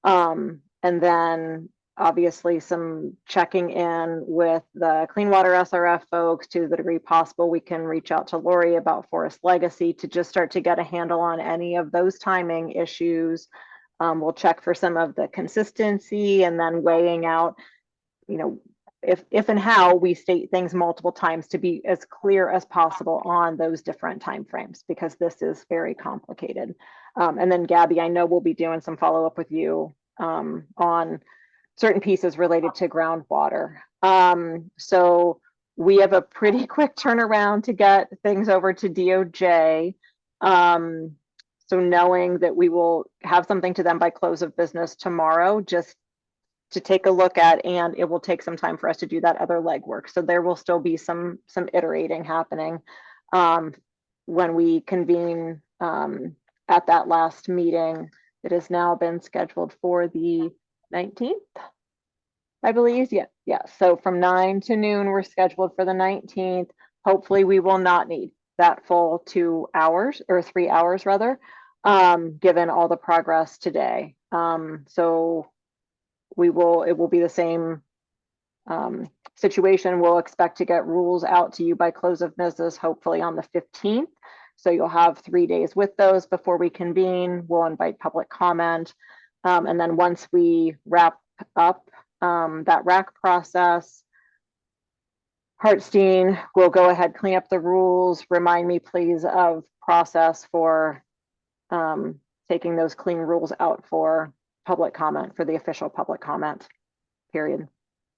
And then obviously some checking in with the Clean Water SRF folks to the degree possible. We can reach out to Lori about Forest Legacy to just start to get a handle on any of those timing issues. We'll check for some of the consistency and then weighing out, you know, if and how we state things multiple times to be as clear as possible on those different timeframes, because this is very complicated. And then Gabby, I know we'll be doing some follow-up with you on certain pieces related to groundwater. So we have a pretty quick turnaround to get things over to DOJ. So knowing that we will have something to them by close of business tomorrow, just to take a look at, and it will take some time for us to do that other legwork. So there will still be some iterating happening when we convene at that last meeting. It has now been scheduled for the 19th, I believe. Yeah. So from 9 to noon, we're scheduled for the 19th. Hopefully we will not need that full 2 hours, or 3 hours rather, given all the progress today. So it will be the same situation. We'll expect to get rules out to you by close of business, hopefully on the 15th. So you'll have 3 days with those before we convene. We'll invite public comment. And then once we wrap up that RAC process, Hartstein will go ahead, clean up the rules. Remind me please of process for taking those clean rules out for public comment, for the official public comment period.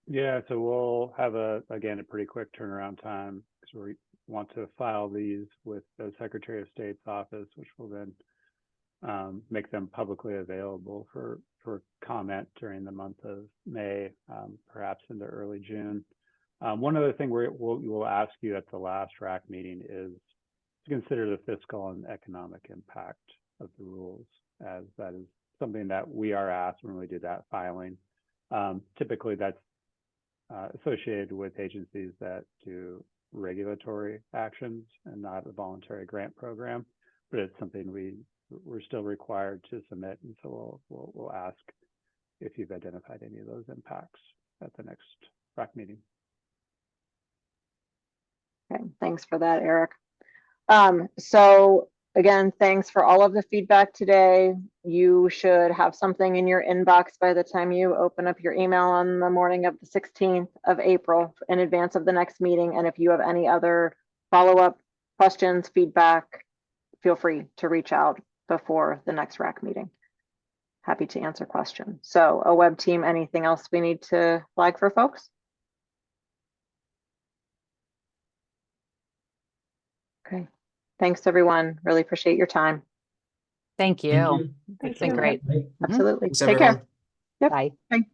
Yeah, so we'll have again a pretty quick turnaround time, because we want to file these with the Secretary of State's office, which will then make them publicly available for comment during the month of May, perhaps into early June. One other thing we'll ask you at the last RAC meeting is to consider the fiscal and economic impact of the rules, as that is something that we are asked when we do that filing. Typically that's associated with agencies that do regulatory actions and not a voluntary grant program, but it's something we're still required to submit, and so we'll ask if you've identified any of those impacts at the next RAC meeting. Okay, thanks for that, Eric. So again, thanks for all of the feedback today. You should have something in your inbox by the time you open up your email on the morning of the 16th of April in advance of the next meeting. And if you have any other follow-up questions, feedback, feel free to reach out before the next RAC meeting. Happy to answer questions. So OWEB team, anything else we need to flag for folks? Okay. Thanks, everyone. Really appreciate your time. Thank you. It's been great. Absolutely. Thanks, Take care. everyone. Yep. Bye. Bye.